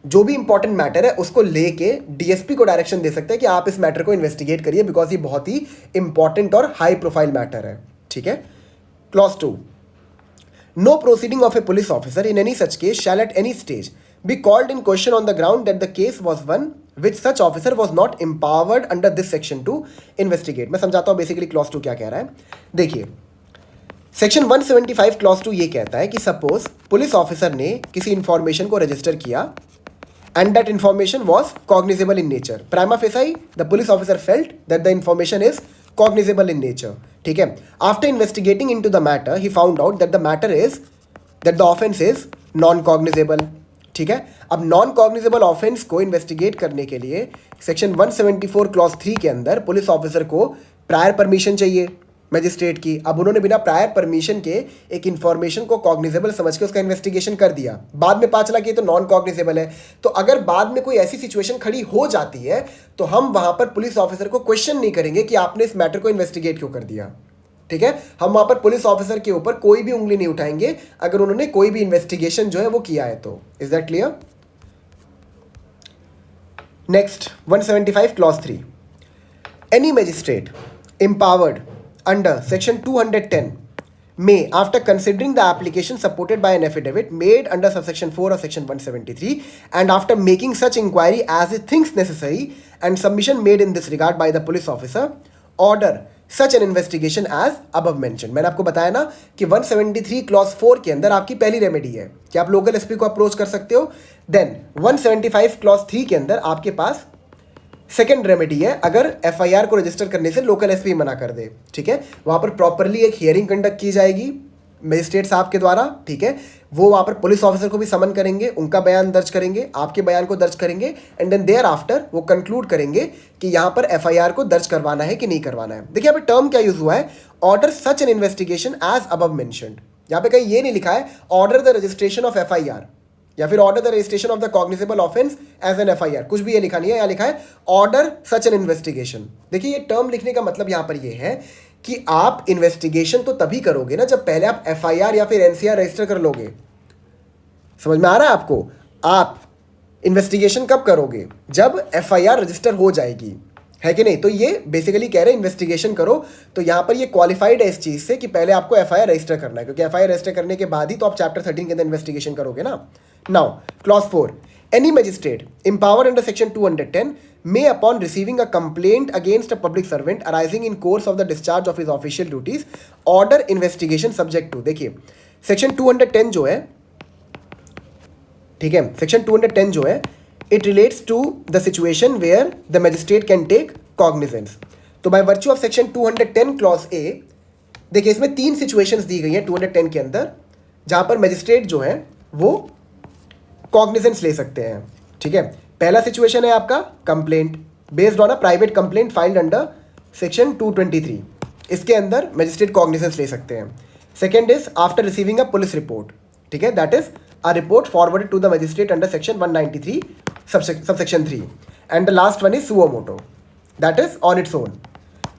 जो भी इंपॉर्टेंट मैटर है उसको लेके डीएसपी को डायरेक्शन दे सकते हैं कि आप इस मैटर को इन्वेस्टिगेट करिए बिकॉज ये बहुत ही इंपॉर्टेंट और हाई प्रोफाइल मैटर है, ठीक है। Clause 2, no proceeding of a police officer in any such case shall at any stage be called in question on the ground that the case was one which such officer was not empowered under this section to investigate। मैं समझाता हूँ basically clause 2 क्या कह रहा है। देखिए section 175 clause 2 ये कहता है कि सपोज पुलिस ऑफिसर ने किसी इंफॉर्मेशन को रजिस्टर किया and that information was cognizable in nature. Prima facie, the police officer felt that the information is cognizable in nature, ठीक है। After investigating into the matter, he found out that the matter is that the offense is non-cognizable, ठीक है। अब non cognizable offence को investigate करने के लिए section 174 clause 3 के अंदर पुलिस ऑफिसर को प्रायर परमिशन चाहिए मैजिस्ट्रेट की। अब उन्होंने बिना प्रायर परमिशन के एक इंफॉर्मेशन को कॉग्निजेबल समझ के उसका इन्वेस्टिगेशन कर दिया, बाद में पता चला कि ये तो नॉन कॉग्निजेबल है। तो अगर बाद में कोई ऐसी सिचुएशन खड़ी हो जाती है तो हम वहां पर पुलिस ऑफिसर को क्वेश्चन नहीं करेंगे कि आपने इस मैटर को इन्वेस्टिगेट क्यों कर दिया, ठीक है। हम वहां पर पुलिस ऑफिसर के ऊपर कोई भी उंगली नहीं उठाएंगे अगर उन्होंने कोई भी इन्वेस्टिगेशन जो है वो किया है तो। Is that clear? Next 175 clause 3, any magistrate empowered under section 210 may, after considering the application supported by an affidavit made under subsection 4 of section 173 and after making such inquiry as it thinks necessary and submission made in this regard by the police officer, order such an investigation as above mentioned. मैंने आपको बताया ना कि 173 clause 4 के अंदर आपकी पहली remedy है कि आप लोकल एसपी को अप्रोच कर सकते हो. देन 175 क्लॉज 3 के अंदर आपके पास सेकेंड रेमेडी है अगर एफआईआर को रजिस्टर करने से लोकल एसपी मना कर दे. ठीक है, वहां पर प्रॉपरली एक हियरिंग कंडक्ट की जाएगी मजिस्ट्रेट साहब के द्वारा. ठीक है, वो वहां पर पुलिस ऑफिसर को भी समन करेंगे, उनका बयान दर्ज करेंगे, आपके बयान को दर्ज करेंगे एंड देन देयर आफ्टर वो कंक्लूड करेंगे कि यहां पर एफआईआर को दर्ज करवाना है कि नहीं करवाना है. देखिए यहाँ पे टर्म क्या यूज हुआ है, order such an investigation as above mentioned. यहाँ पे कहीं ये नहीं लिखा है order the registration of FIR या फिर order the registration of the cognizable offence as an FIR. कुछ भी ये लिखा नहीं है, यहाँ लिखा है ऑर्डर सच एन इन्वेस्टिगेशन. देखिए ये टर्म लिखने का मतलब यहाँ पर ये है कि आप इन्वेस्टिगेशन तो तभी करोगे ना जब पहले आप एफआईआर या फिर एनसीआर रजिस्टर कर लोगे. समझ में आ रहा है आपको? आप इन्वेस्टिगेशन कब करोगे? जब एफआईआर रजिस्टर हो जाएगी, है कि नहीं? तो ये बेसिकली कह रहे हैं इन्वेस्टिगेशन करो. तो यहाँ पर ये क्वालिफाइड है इस चीज़ से कि पहले आपको एफआईआर रजिस्टर करना है, क्योंकि एफआईआर रजिस्टर करने के बाद ही तो आप चैप्टर 13 के अंदर इन्वेस्टिगेशन करोगे ना. Now clause 4, any magistrate empowered under section 210 may, upon receiving a complaint against a public servant arising in course of the discharge of his official duties, order investigation subject to. देखिए section 210 जो है, ठीक है, section 210 जो है it relates to the situation where the magistrate can take cognizance. तो by virtue of section 210 clause A, देखिए इसमें 3 सिचुएशंस दी गई हैं 210 के अंदर जहां पर मैजिस्ट्रेट जो है वो कॉग्निजेंस ले सकते हैं. ठीक है, पहला सिचुएशन है आपका complaint based on a private complaint filed under section 223. इसके अंदर मैजिस्ट्रेट कॉग्निजेंस ले सकते हैं. Second is after receiving a police report. ठीक है, that is a report forwarded to the magistrate under section 193 सबसेक्शन 3. And the last one is suo motu, that is on its own.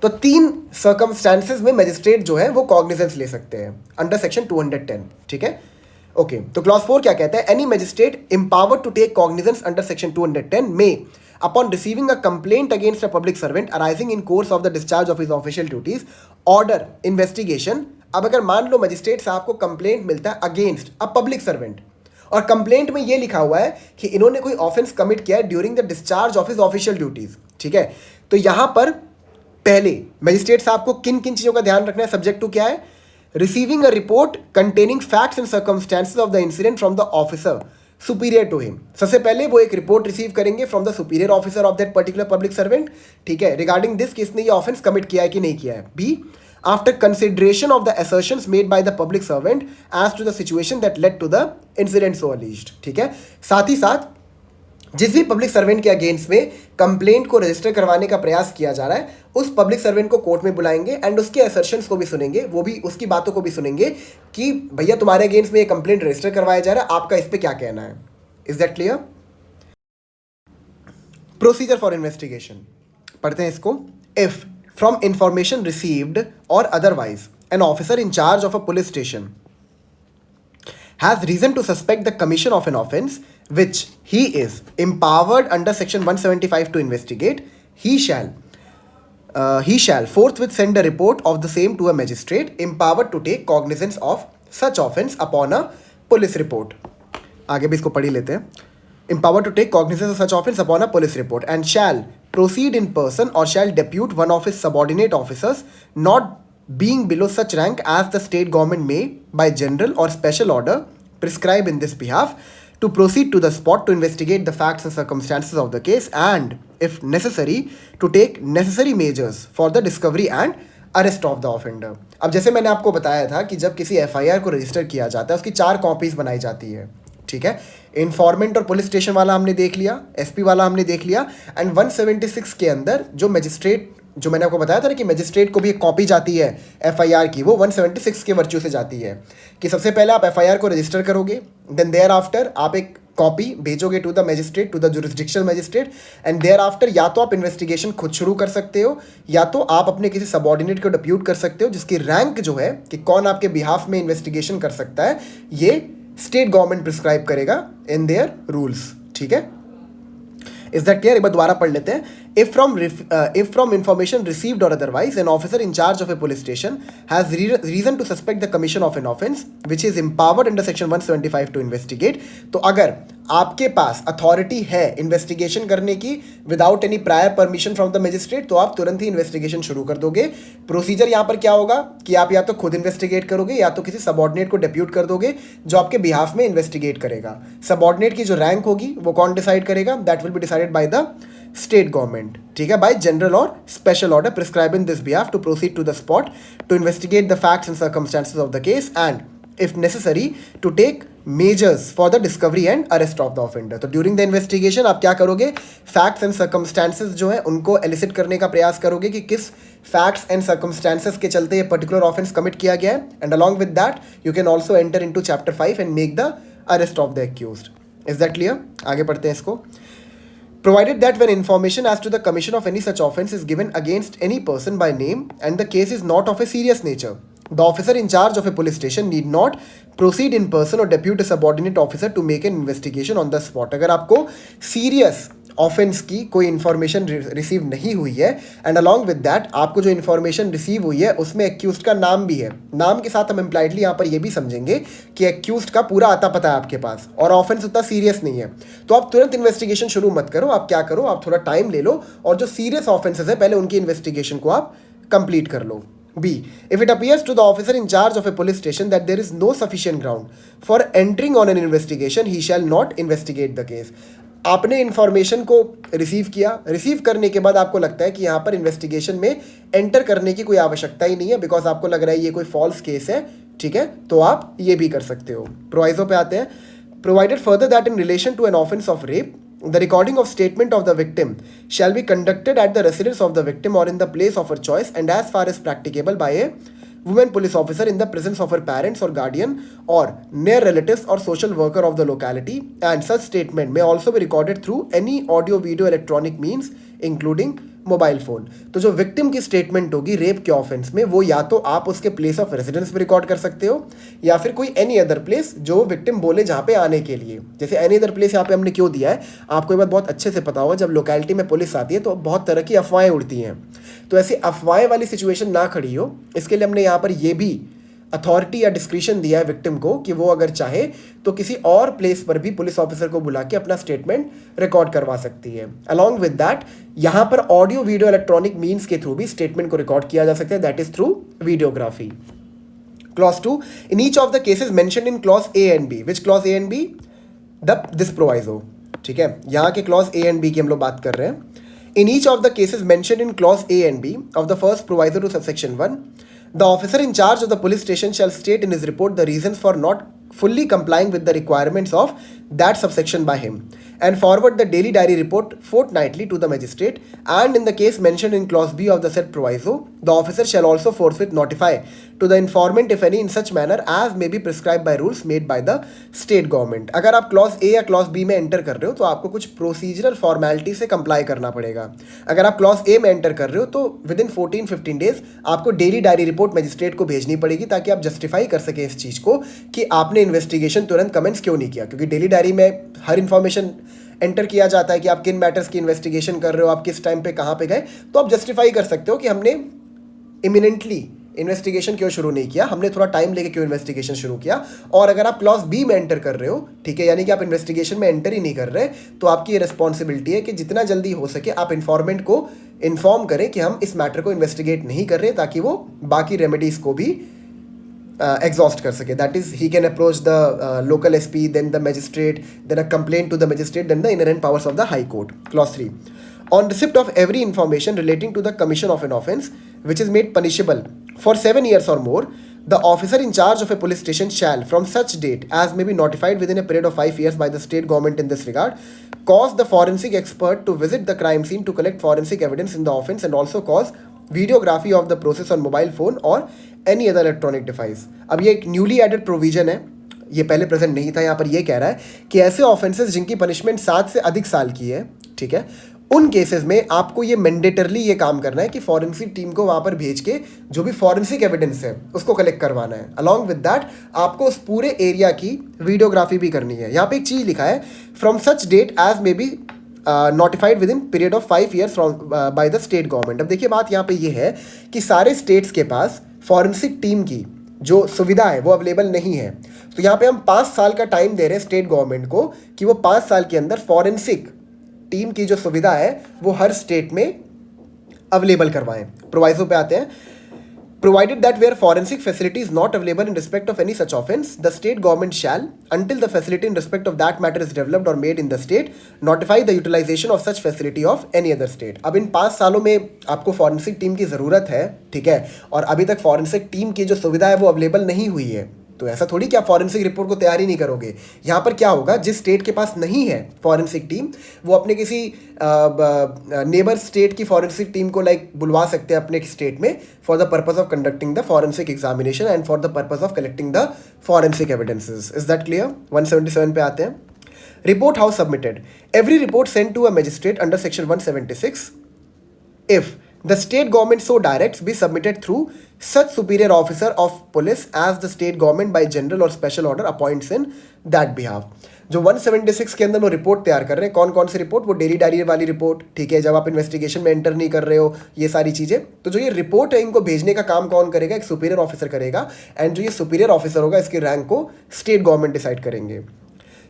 तो 3 circumstances में magistrate जो है वो cognizance ले सकते हैं अंडर सेक्शन 210. ठीक है, ओके. तो क्लॉज 4 क्या कहता है, any magistrate empowered to take cognizance under section 210 may, upon receiving a complaint against a public servant arising in course of the discharge of his official duties, order investigation. अब अगर मान लो magistrate साहब को complaint मिलता है against a public servant और complaint में ये लिखा हुआ है कि इन्होंने कोई ऑफेंस कमिट किया है during the discharge of his official duties. ठीक है, तो यहां पर पहले मैजिस्ट्रेट साहब को किन किन चीजों का ध्यान रखना है. सब्जेक्ट टू क्या है, receiving a report containing facts and circumstances of the incident from the officer superior to him. सबसे पहले वो एक रिपोर्ट रिसीव करेंगे from the superior officer of that particular public servant. ठीक है, रिगार्डिंग दिस कि इसने ये ऑफेंस कमिट किया है कि नहीं किया है. B, after consideration of the assertions made by the public servant as to the situation that led to the incident so alleged. ठीक है, साथ ही साथ जिस भी पब्लिक सर्वेंट के अगेंस्ट में कंप्लेंट को रजिस्टर करवाने का प्रयास किया जा रहा है उस पब्लिक सर्वेंट को कोर्ट में बुलाएंगे एंड उसके असर्शंस को भी सुनेंगे, वो भी उसकी बातों को भी सुनेंगे कि भैया तुम्हारे अगेंस्ट में ये कंप्लेंट रजिस्टर करवाया जा रहा है, आपका इस पे क्या कहना है. Is that clear? Procedure for investigation पढ़ते हैं इसको. इफ फ्रॉम इंफॉर्मेशन रिसीव्ड और otherwise an officer in charge of a police station has reason to suspect the commission of an offence which he is empowered under section 175 to investigate, he shall forthwith send a report of the same to a magistrate empowered to take cognizance of such offence upon a police report. आगे भी इसको पढ़ ही लेते हैं. Empowered to take cognizance of such offence upon a police report and shall proceed in person or shall depute one of his subordinate officers not being below such rank as the state government may by general or special order prescribe in this behalf to proceed to the spot to investigate the facts and circumstances of the case and if necessary to take necessary measures for the discovery and arrest of the offender. अब जैसे मैंने आपको बताया था कि जब किसी FIR को रजिस्टर किया जाता है उसकी 4 कॉपीज बनाई जाती है. ठीक है, इन्फॉर्मेंट और पुलिस स्टेशन वाला हमने देख लिया, एसपी वाला हमने देख लिया एंड 176 के अंदर जो मैजिस्ट्रेट, जो मैंने आपको बताया था ना कि मैजिस्ट्रेट को भी एक कॉपी जाती है एफआईआर की, वो 176 के वर्च्यू से जाती है कि सबसे पहले आप एफआईआर को रजिस्टर करोगे, देन देयर आफ्टर आप एक कॉपी भेजोगे to the magistrate, to the jurisdictional magistrate and thereafter या तो आप इन्वेस्टिगेशन खुद शुरू कर सकते हो या तो आप अपने किसी सबऑर्डिनेट को डिप्यूट कर सकते हो जिसकी रैंक जो है कि कौन आपके बिहाफ में इन्वेस्टिगेशन कर सकता है ये स्टेट गवर्नमेंट प्रिस्क्राइब करेगा इन देयर रूल्स. ठीक है, इज दैट क्लियर? एक बार दोबारा पढ़ लेते हैं. If from information received or otherwise, an officer in charge of a police station has reason to suspect the commission of an offence which is empowered under section 175 to investigate. तो अगर आपके पास authority है investigation करने की without any prior permission from the magistrate, तो आप तुरंत ही investigation शुरू कर दोगे. प्रोसीजर यहाँ पर क्या होगा कि आप या तो खुद इन्वेस्टिगेट करोगे या तो किसी सबऑर्डिनेट को डेप्यूट कर दोगे जो आपके बिहाफ में इन्वेस्टिगेट करेगा. सबऑर्डिनेट की जो रैंक होगी वो कौन डिसाइड करेगा? That will be decided by the state government. ठीक है, बाय जनरल और special order prescribe in this behalf to proceed to the spot to investigate the facts and circumstances of the case and if necessary to take measures for the discovery and arrest of the offender. तो during the investigation आप क्या करोगे? Facts and circumstances जो है उनको elicit करने का प्रयास करोगे कि किस facts and circumstances के चलते ये particular offense commit किया गया है, and along with that you can also enter into chapter 5 and make the arrest of the accused. Is that clear? आगे पढ़ते हैं इसको. Provided that when information as to the commission of any such offence is given against any person by name and the case is not of a serious nature, the officer in charge of a police station need not proceed in person or depute a subordinate officer to make an investigation on the spot. अगर आपको serious offence की कोई information receive नहीं हुई है and along with that आपको जो information receive हुई है उसमें एक्यूज्ड का नाम भी है, नाम के साथ हम इम्प्लाइडली यहाँ पर ये भी समझेंगे कि एक्यूज्ड का पूरा आता पता है आपके पास और ऑफेंस उतना सीरियस नहीं है, तो आप तुरंत इन्वेस्टिगेशन शुरू मत करो. आप क्या करो, आप थोड़ा टाइम ले लो और जो सीरियस ऑफेंसेस है पहले उनकी इन्वेस्टिगेशन को आप कंप्लीट कर लो. B. If it appears to the officer in charge of a police station that there is no sufficient ground for entering on an investigation, he shall not investigate the case. आपने information को receive किया, receive करने के बाद आपको लगता है कि यहाँ पर इन्वेस्टिगेशन में एंटर करने की कोई आवश्यकता ही नहीं है बिकॉज आपको लग रहा है ये कोई फॉल्स केस है, ठीक है, तो आप ये भी कर सकते हो. प्रोवाइजो पे आते हैं. Provided further that in relation to an offence of rape the recording of statement of the victim shall be conducted at the residence of the victim or in the place of her choice and as far as practicable by a woman police officer in the presence of her parents or guardian or near relatives or social worker of the locality, and such statement may also be recorded through any audio video electronic means including mobile phone. तो जो victim की statement होगी rape के offence में वो या तो आप उसके प्लेस ऑफ रेजिडेंस पे रिकॉर्ड कर सकते हो या फिर कोई एनी अदर प्लेस जो विक्टिम बोले जहाँ पे आने के लिए. जैसे एनी अदर प्लेस यहाँ पे हमने क्यों दिया है आपको ये बात बहुत अच्छे से पता होगा. जब लोकेलिटी में पुलिस आती है तो बहुत तरह की अफवाहें उड़ती हैं, तो ऐसी अफवाहें वाली सिचुएशन ना खड़ी हो इसके लिए हमने यहाँ पर ये भी अथॉरिटी या डिस्क्रिशन दिया है विक्टिम को कि वो अगर चाहे तो किसी और प्लेस पर भी पुलिस ऑफिसर को बुला के अपना स्टेटमेंट रिकॉर्ड करवा सकती है. अलॉन्ग विद दैट यहाँ पर ऑडियो वीडियो इलेक्ट्रॉनिक मीन्स के थ्रू भी स्टेटमेंट को रिकॉर्ड किया जा सकता है, that is through videography. Clause 2. In each of the cases mentioned in clause A and B. Which clause A and B? This proviso. ठीक है, यहाँ के clause A and B की हम लोग बात कर रहे हैं. In each of the cases mentioned in clause A and B of the first proviso to subsection 1, the officer in charge of the police station shall state in his report the reasons for not fully complying with the requirements of that subsection by him and forward the daily diary report fortnightly to the magistrate, and in the case mentioned in clause B of the said proviso, the officer shall also forthwith notify to the informant if any in such manner as may be prescribed by rules made by the state government. अगर आप clause A या clause B में enter कर रहे हो तो आपको कुछ प्रोसीजरल फॉर्मेलिटी से कंप्लाई करना पड़ेगा. अगर आप clause A में एंटर कर रहे हो तो विद इन 14-15 डेज आपको डेली डायरी रिपोर्ट मजिस्ट्रेट को भेजनी पड़ेगी ताकि आप जस्टिफाई कर सके इस चीज़ को कि आपने इन्वेस्टिगेशन तुरंत कमेंट्स क्यों नहीं किया, क्योंकि डेली डायरी में हर इन्फॉर्मेशन एंटर किया जाता है कि आप किन मैटर्स की इन्वेस्टिगेशन कर रहे हो, आप किस टाइम पे कहाँ पे गए, तो आप जस्टिफाई कर सकते हो कि हमने इमिनेंटली इन्वेस्टिगेशन क्यों शुरू नहीं किया, हमने थोड़ा टाइम लेके क्यों इन्वेस्टिगेशन शुरू किया. और अगर आप क्लॉज बी में एंटर कर रहे हो, ठीक है, यानी कि आप इन्वेस्टिगेशन में एंटर ही नहीं कर रहे, तो आपकी ये रिस्पॉन्सिबिलिटी है कि जितना जल्दी हो सके आप इन्फॉर्मेंट को इन्फॉर्म करें कि हम इस मैटर को इन्वेस्टिगेट नहीं कर रहे, ताकि वो बाकी रेमेडीज़ को भी exhaust कर सके. That is, he can approach the local SP, then the magistrate, then a complaint to the magistrate, then the inherent powers of the High Court. Clause 3. On receipt of every information relating to the commission of an offence which is made punishable for 7 years or more, the officer in charge of a police station shall, from such date as may be notified within a period of 5 years by the state government in this regard, cause the forensic expert to visit the crime scene to collect forensic evidence in the offence and also cause videography of the process on mobile phone और any other electronic device. अब ये एक newly added provision है, ये पहले present नहीं था. यहाँ पर ये कह रहा है कि ऐसे ऑफेंसेस जिनकी पनिशमेंट 7 से अधिक साल की है, ठीक है, उन केसेस में आपको ये मैंडेटरली ये काम करना है कि फॉरेंसिक टीम को वहाँ पर भेज के जो भी फॉरेंसिक एविडेंस है उसको कलेक्ट करवाना है. अलॉन्ग विद दैट आपको उस पूरे एरिया की वीडियोग्राफी भी करनी है. यहाँ पे एक चीज़ लिखा है, from such date as may be notified within period of 5 years from by the state government. अब देखिए बात यहाँ पे ये है कि सारे स्टेट्स के पास फॉरेंसिक टीम की जो सुविधा है वो अवेलेबल नहीं है। तो यहाँ पे हम 5 साल का टाइम दे रहे हैं स्टेट गवर्नमेंट को कि वो 5 साल के अंदर फॉरेंसिक टीम की जो सुविधा है वो हर स्टेट में अवेलेबल करवाएं। प्रोवाइजो पे आते हैं। Provided that where forensic facility is not available in respect of any such offence, the state government shall, until the facility in respect of that matter is developed or made in the state, notify the utilization of such facility of any other state। अब इन 5 सालों में आपको forensic team की ज़रूरत है, ठीक है, और अभी तक फॉरेंसिक टीम की जो सुविधा है वो अवेलेबल नहीं हुई है, तो ऐसा थोड़ी कि आप फॉरेंसिक रिपोर्ट को तैयार ही नहीं करोगे। यहाँ पर क्या होगा, जिस स्टेट के पास नहीं है फॉरेंसिक टीम, वो अपने किसी नेबर स्टेट की फॉरेंसिक टीम को बुलवा सकते हैं अपने स्टेट में for the purpose of conducting the forensic examination and for the purpose of collecting the forensic evidences. Is that clear? 177 पे आते हैं। Report how submitted. Every report send to a magistrate under section 176 if the state government so directs be submitted through such superior officer of police as the state government by general or special order appoints in that behalf। जो 176 के अंदर वो report तैयार कर रहे हैं, कौन कौन सी रिपोर्ट? वो डेली डायरी वाली रिपोर्ट, ठीक है, जब आप इन्वेस्टिगेशन में एंटर नहीं कर रहे हो, ये सारी चीज़ें। तो जो ये रिपोर्ट है इनको भेजने का काम कौन करेगा? एक सुपीरियर ऑफिसर करेगा, एंड जो ये सुपीरियर ऑफिसर होगा इसकी रैंक को स्टेट गवर्नमेंट डिसाइड करेंगे।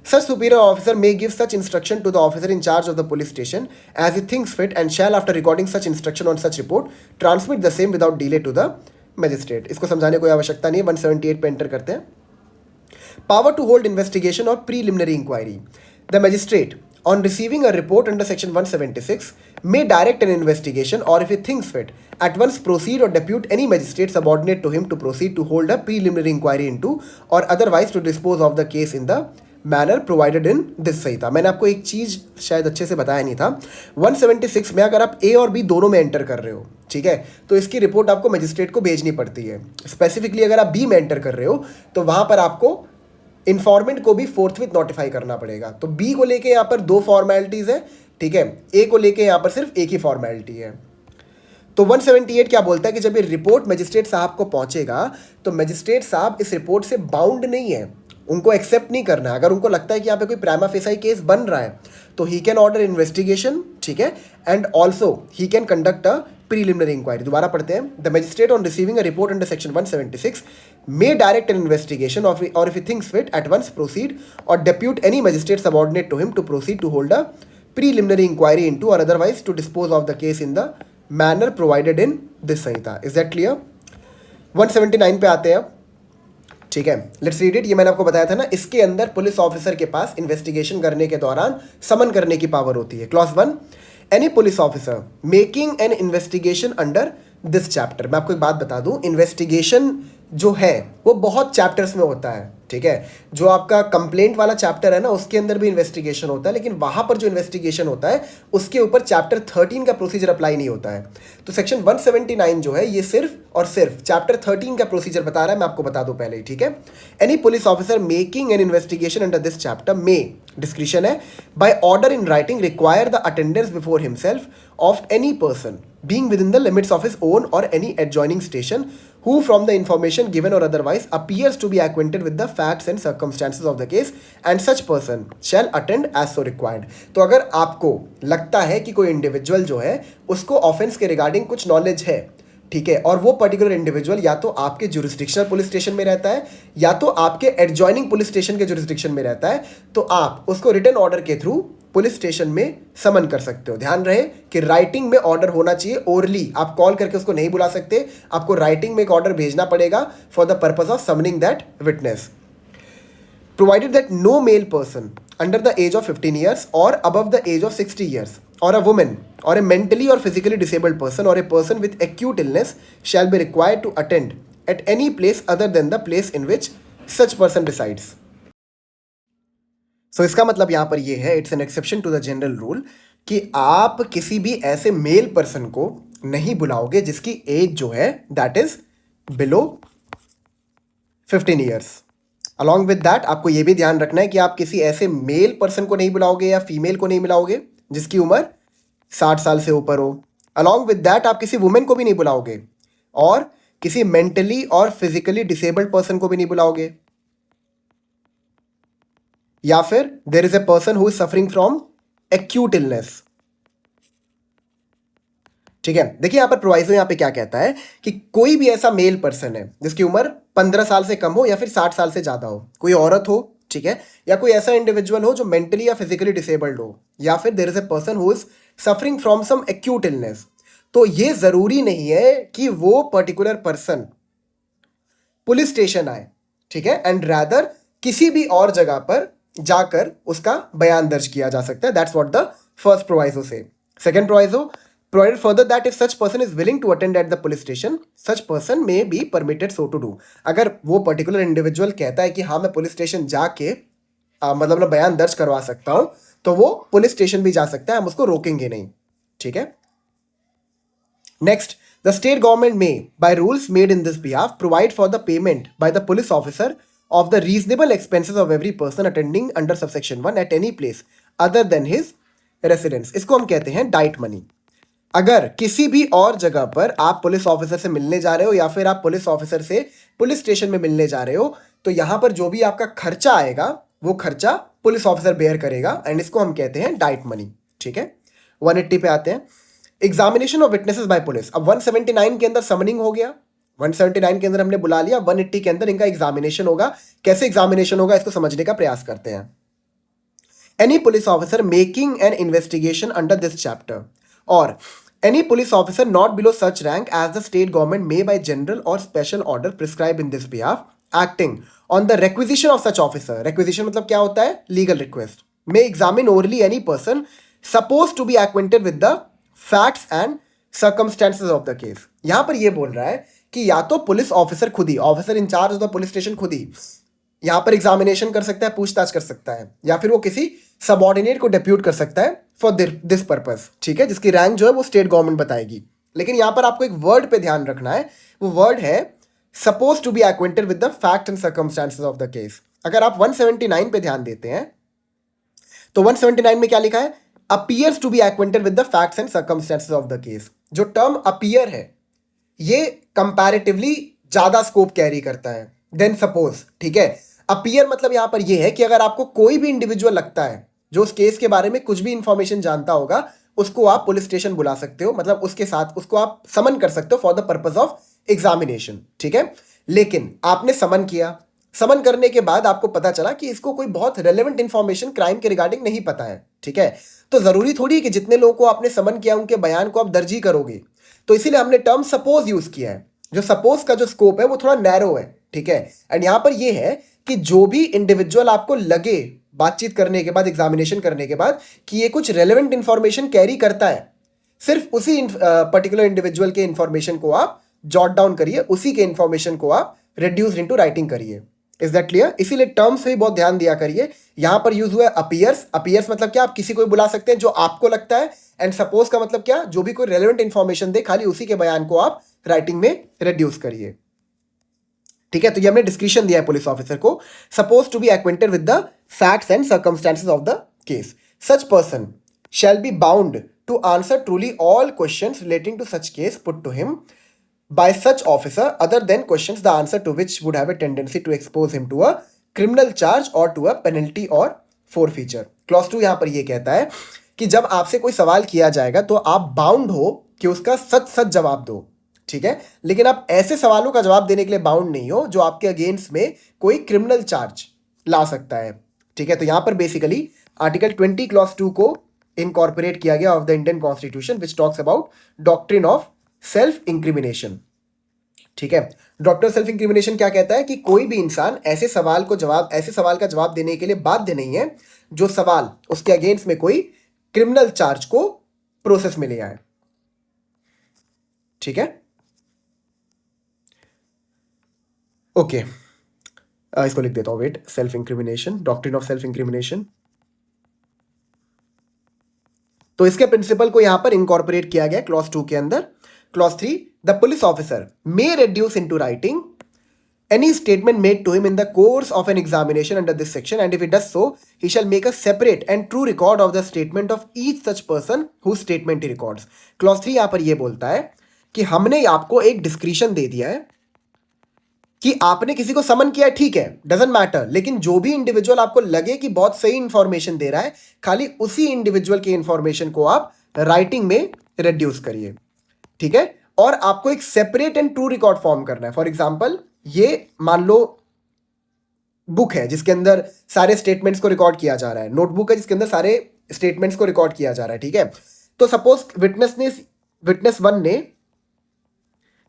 Such superior officer may give such instruction to the officer in charge of the police station as he thinks fit and shall, after recording such instruction on such report, transmit the same without delay to the magistrate। इसको समझाने कोई आवश्यकता नहीं है। 178 पे enter करते हैं। Power to hold investigation or preliminary inquiry। The magistrate, on receiving a report under section 176, may direct an investigation or, if he thinks fit, at once proceed or depute any magistrate subordinate to him to proceed to hold a preliminary inquiry into or otherwise to dispose of the case in the manner provided in this. सही था, मैंने आपको एक चीज़ शायद अच्छे से बताया नहीं था। 176 में अगर आप ए और बी दोनों में एंटर कर रहे हो, ठीक है, तो इसकी रिपोर्ट आपको मजिस्ट्रेट को भेजनी पड़ती है। स्पेसिफिकली अगर आप बी में एंटर कर रहे हो तो वहाँ पर आपको इन्फॉर्मेंट को भी फोर्थविथ नोटिफाई करना पड़ेगा। तो बी को लेके यहाँ पर 2 फॉर्मेलिटीज़ है, ठीक है, ए को लेके यहाँ पर सिर्फ एक ही फॉर्मेलिटी है। तो 178 क्या बोलता है कि जब ये रिपोर्ट मजिस्ट्रेट साहब को पहुँचेगा तो मजिस्ट्रेट साहब इस रिपोर्ट से बाउंड नहीं है, उनको एक्सेप्ट नहीं करना है। अगर उनको लगता है कि यहाँ पे कोई प्राइमा फेसाई केस बन रहा है तो ही कैन ऑर्डर इन्वेस्टिगेशन, ठीक है, and also he can conduct a preliminary inquiry. दोबारा पढ़ते हैं। The magistrate on receiving a report under section 176 may direct an investigation or if he thinks fit at once proceed or depute any magistrate subordinate to him to proceed to hold a preliminary inquiry into or otherwise to dispose of the case in the manner provided in this Sanhita. Is that clear? 179 पे आते हैं अब, ठीक है, let's read it. ये मैंने आपको बताया था ना, इसके अंदर पुलिस ऑफिसर के पास इन्वेस्टिगेशन करने के दौरान समन करने की पावर होती है। Clause 1, any police officer making an investigation under this chapter. मैं आपको एक बात बता दूं, इन्वेस्टिगेशन जो है वो बहुत चैप्टर्स में होता है, ठीक है। जो आपका कंप्लेंट वाला चैप्टर है ना, उसके अंदर भी इन्वेस्टिगेशन होता है, लेकिन वहां पर जो इन्वेस्टिगेशन होता है उसके ऊपर चैप्टर 13 का प्रोसीजर अप्लाई नहीं होता है। तो सेक्शन 179 जो है ये सिर्फ और सिर्फ चैप्टर 13 का प्रोसीजर बता रहा है। मैं आपको बता दूं पहले ही, ठीक है। Any police officer making an investigation under this chapter may, discretion है, by order in writing require the attendance before himself of any person being within the limits of his own or any adjoining station who from the information given or otherwise appears to be acquainted with the facts and circumstances of the case and such person shall attend as so required। तो अगर आपको लगता है कि कोई individual जो है उसको ऑफेंस के रिगार्डिंग कुछ नॉलेज है, ठीक है, और वो पर्टिकुलर इंडिविजुअल या तो आपके जुरिस्डिक्शनल पुलिस स्टेशन में रहता है या तो आपके एडजॉइनिंग पुलिस स्टेशन के जुरिस्डिक्शन में रहता है, तो आप उसको रिटन ऑर्डर के थ्रू पुलिस स्टेशन में समन कर सकते हो। ध्यान रहे कि राइटिंग में ऑर्डर होना चाहिए, ओरली आप कॉल करके उसको नहीं बुला सकते, आपको राइटिंग में एक ऑर्डर भेजना पड़ेगा for the purpose of summoning that witness. Provided that no male person under the age of 15 years or above the age of 60 years or a woman or a mentally or physically disabled person or a person with acute illness shall be required to attend at any place other than the place in which such person resides। So इसका मतलब यहाँ पर ये है, it's an exception to the general rule, कि आप किसी भी ऐसे मेल पर्सन को नहीं बुलाओगे जिसकी एज जो है that is below 15 years। Along with that आपको ये भी ध्यान रखना है कि आप किसी ऐसे मेल पर्सन को नहीं बुलाओगे या फीमेल को नहीं बुलाओगे जिसकी उम्र 60 साल से ऊपर हो। अलॉन्ग विद दैट आप किसी वुमेन को भी नहीं बुलाओगे और किसी मेंटली और फिजिकली डिसेबल्ड पर्सन को भी नहीं बुलाओगे, या फिर there is a person who is suffering from acute illness. ठीक है, देखिए यहां पर प्रोवाइजो यहां पे क्या कहता है कि कोई भी ऐसा मेल पर्सन है जिसकी उम्र 15 साल से कम हो या फिर 60 साल से ज्यादा हो, कोई औरत हो, ठीक है, या कोई ऐसा इंडिविजुअल हो जो मेंटली या फिजिकली डिसेबल्ड हो, या फिर there is a person who is suffering from some acute illness, तो ये जरूरी नहीं है कि वो पर्टिकुलर पर्सन पुलिस स्टेशन आए, ठीक है, एंड रादर किसी भी और जगह पर जाकर उसका बयान दर्ज किया जा सकता है। That's what the first proviso says. Second proviso provided further that if such person is willing to attend at the police station, such person may be permitted so to do। अगर वो पर्टिकुलर इंडिविजुअल कहता है कि हाँ मैं police station जाके मतलब अपना बयान दर्ज करवा सकता हूं, तो वो पुलिस स्टेशन भी जा सकता है, हम उसको रोकेंगे नहीं, ठीक है। नेक्स्ट, द स्टेट गवर्नमेंट में by rules made in this behalf provide for the payment by the police officer of the reasonable expenses of every person attending under subsection 1 at any place other than his residence. इसको हम कहते हैं diet money. अगर किसी भी और जगह पर आप पुलिस ऑफिसर से मिलने जा रहे हो या फिर आप पुलिस ऑफिसर से पुलिस स्टेशन में मिलने जा रहे हो, तो यहां पर जो भी आपका खर्चा आएगा वो खर्चा पुलिस ऑफिसर बेयर करेगा, एंड इसको हम कहते हैं डाइट मनी, ठीक है। 180 पे आते हैं, examination of witnesses by police. अब 179 के अंदर समनिंग हो गया, 179 के अंदर हमने बुला लिया, 180 के अंदर इनका एग्जामिनेशन होगा। कैसे एग्जामिनेशन होगा इसको समझने का प्रयास करते हैं। Any police officer making an investigation under this chapter और any police officer not below such rank as the state government may by general or special order prescribe in this behalf acting on the requisition of such officer। requisition मतलब क्या होता है? legal request। may examine orally any person supposed to be acquainted with the facts and circumstances of the case। यहां पर ये बोल रहा है कि या तो पुलिस ऑफिसर खुद ही, officer in charge of the police station खुद ही यहां पर एग्जामिनेशन कर सकता है, पूछताछ कर सकता है, या फिर वो किसी सबऑर्डिनेट को डेप्यूट कर सकता है फॉर दिस पर्पस, ठीक है, जिसकी रैंक जो है वो स्टेट गवर्नमेंट बताएगी। लेकिन यहां पर आपको एक वर्ड पे ध्यान रखना है, वो वर्ड है suppose to be acquainted with the fact and circumstances of the case. अगर आप 179 पे ध्यान देते हैं तो 179 में क्या लिखा है? Appears to be acquainted with the facts and circumstances of the case. जो टर्म अपीयर है ये कंपैरेटिवली ज्यादा स्कोप कैरी करता है देन सपोज, ठीक है। अपीयर मतलब यहां पर यह है कि अगर आपको कोई भी इंडिविजुअल लगता है जो उस केस के बारे में कुछ भी इंफॉर्मेशन जानता होगा, उसको आप पुलिस स्टेशन बुला सकते हो, मतलब उसके साथ उसको आप समन कर सकते हो for the purpose of examination, ठीक है। लेकिन आपने समन किया, समन करने के बाद आपको पता चला कि इसको कोई बहुत रेलेवेंट इंफॉर्मेशन क्राइम के रिगार्डिंग नहीं पता है, ठीक है, तो जरूरी थोड़ी कि जितने लोगों को आपने समन किया उनके बयान को आप दर्ज ही करोगे। तो इसीलिए हमने टर्म सपोज यूज किया है। जो सपोज का जो स्कोप है वो थोड़ा नैरो है, ठीक है। एंड यहां पर ये है कि जो भी इंडिविजुअल आपको लगे बातचीत करने के बाद, एग्जामिनेशन करने के बाद, कि ये कुछ रेलेवेंट इंफॉर्मेशन कैरी करता है, सिर्फ उसी पर्टिकुलर इंडिविजुअल के इंफॉर्मेशन को आप जॉट डाउन करिए, उसी के इंफॉर्मेशन को आप रिड्यूस इनटू राइटिंग करिए। Is that clear? इसीलिए टर्म्स पे भी बहुत ध्यान दिया करिए। यहां पर यूज हुआ है अपीयर्स। अपीयर्स मतलब क्या? आप किसी को बुला सकते हैं जो आपको लगता है, एंड सपोज का मतलब क्या? जो भी कोई रेलेवेंट इंफॉर्मेशन दे, खाली उसी के बयान को आप राइटिंग में रिड्यूस करिए, ठीक है। तो ये हमने डिस्क्रिप्शन दिया है पुलिस ऑफिसर को, suppose to be acquainted with the facts and circumstances of the case. Such person shall be bound to answer truly all questions relating to such case put to him by such officer other than questions the answer to which would have a tendency to expose him to a criminal charge or to a penalty or forfeiture। Clause 2 यहां पर यह कहता है कि जब आपसे कोई सवाल किया जाएगा तो आप बाउंड हो कि उसका सच सच जवाब दो, ठीक है, लेकिन आप ऐसे सवालों का जवाब देने के लिए बाउंड नहीं हो जो आपके अगेंस्ट में कोई क्रिमिनल चार्ज ला सकता है, ठीक है। तो यहां पर बेसिकली आर्टिकल 20 क्लॉज 2 को इनकॉर्पोरेट किया गया of the Indian constitution which talks about doctrine of self incrimination, ठीक है। डॉक्टर सेल्फ इंक्रिमिनेशन क्या कहता है कि कोई भी इंसान ऐसे सवाल का जवाब देने के लिए बाध्य नहीं है जो सवाल उसके अगेंस्ट में कोई क्रिमिनल चार्ज को प्रोसेस में ले आए, ठीक है। ओके, इसको लिख देता हूं, wait, self incrimination, doctrine of self incrimination. तो इसके प्रिंसिपल को यहां पर इनकॉर्पोरेट किया गया क्लॉज 2 के अंदर। Clause 3, the police officer may reduce into writing any statement made to him in the course of an examination under this section, and if he does so, he shall make a separate and true record of the statement of each such person whose statement he records। Clause 3 यहां पर यह बोलता है कि हमने आपको एक discretion दे दिया है कि आपने किसी को समन किया, ठीक है, डजेंट मैटर, लेकिन जो भी इंडिविजुअल आपको लगे कि बहुत सही इंफॉर्मेशन दे रहा है, खाली उसी इंडिविजुअल की इंफॉर्मेशन को आप राइटिंग में रिड्यूस करिए, ठीक है। और आपको एक separate and true record form करना है। फॉर एग्जाम्पल, ये मान लो बुक है जिसके अंदर सारे स्टेटमेंट्स को रिकॉर्ड किया जा रहा है, नोटबुक है जिसके अंदर सारे स्टेटमेंट्स को रिकॉर्ड किया जा रहा है, ठीक है। तो सपोज विटनेस वन ने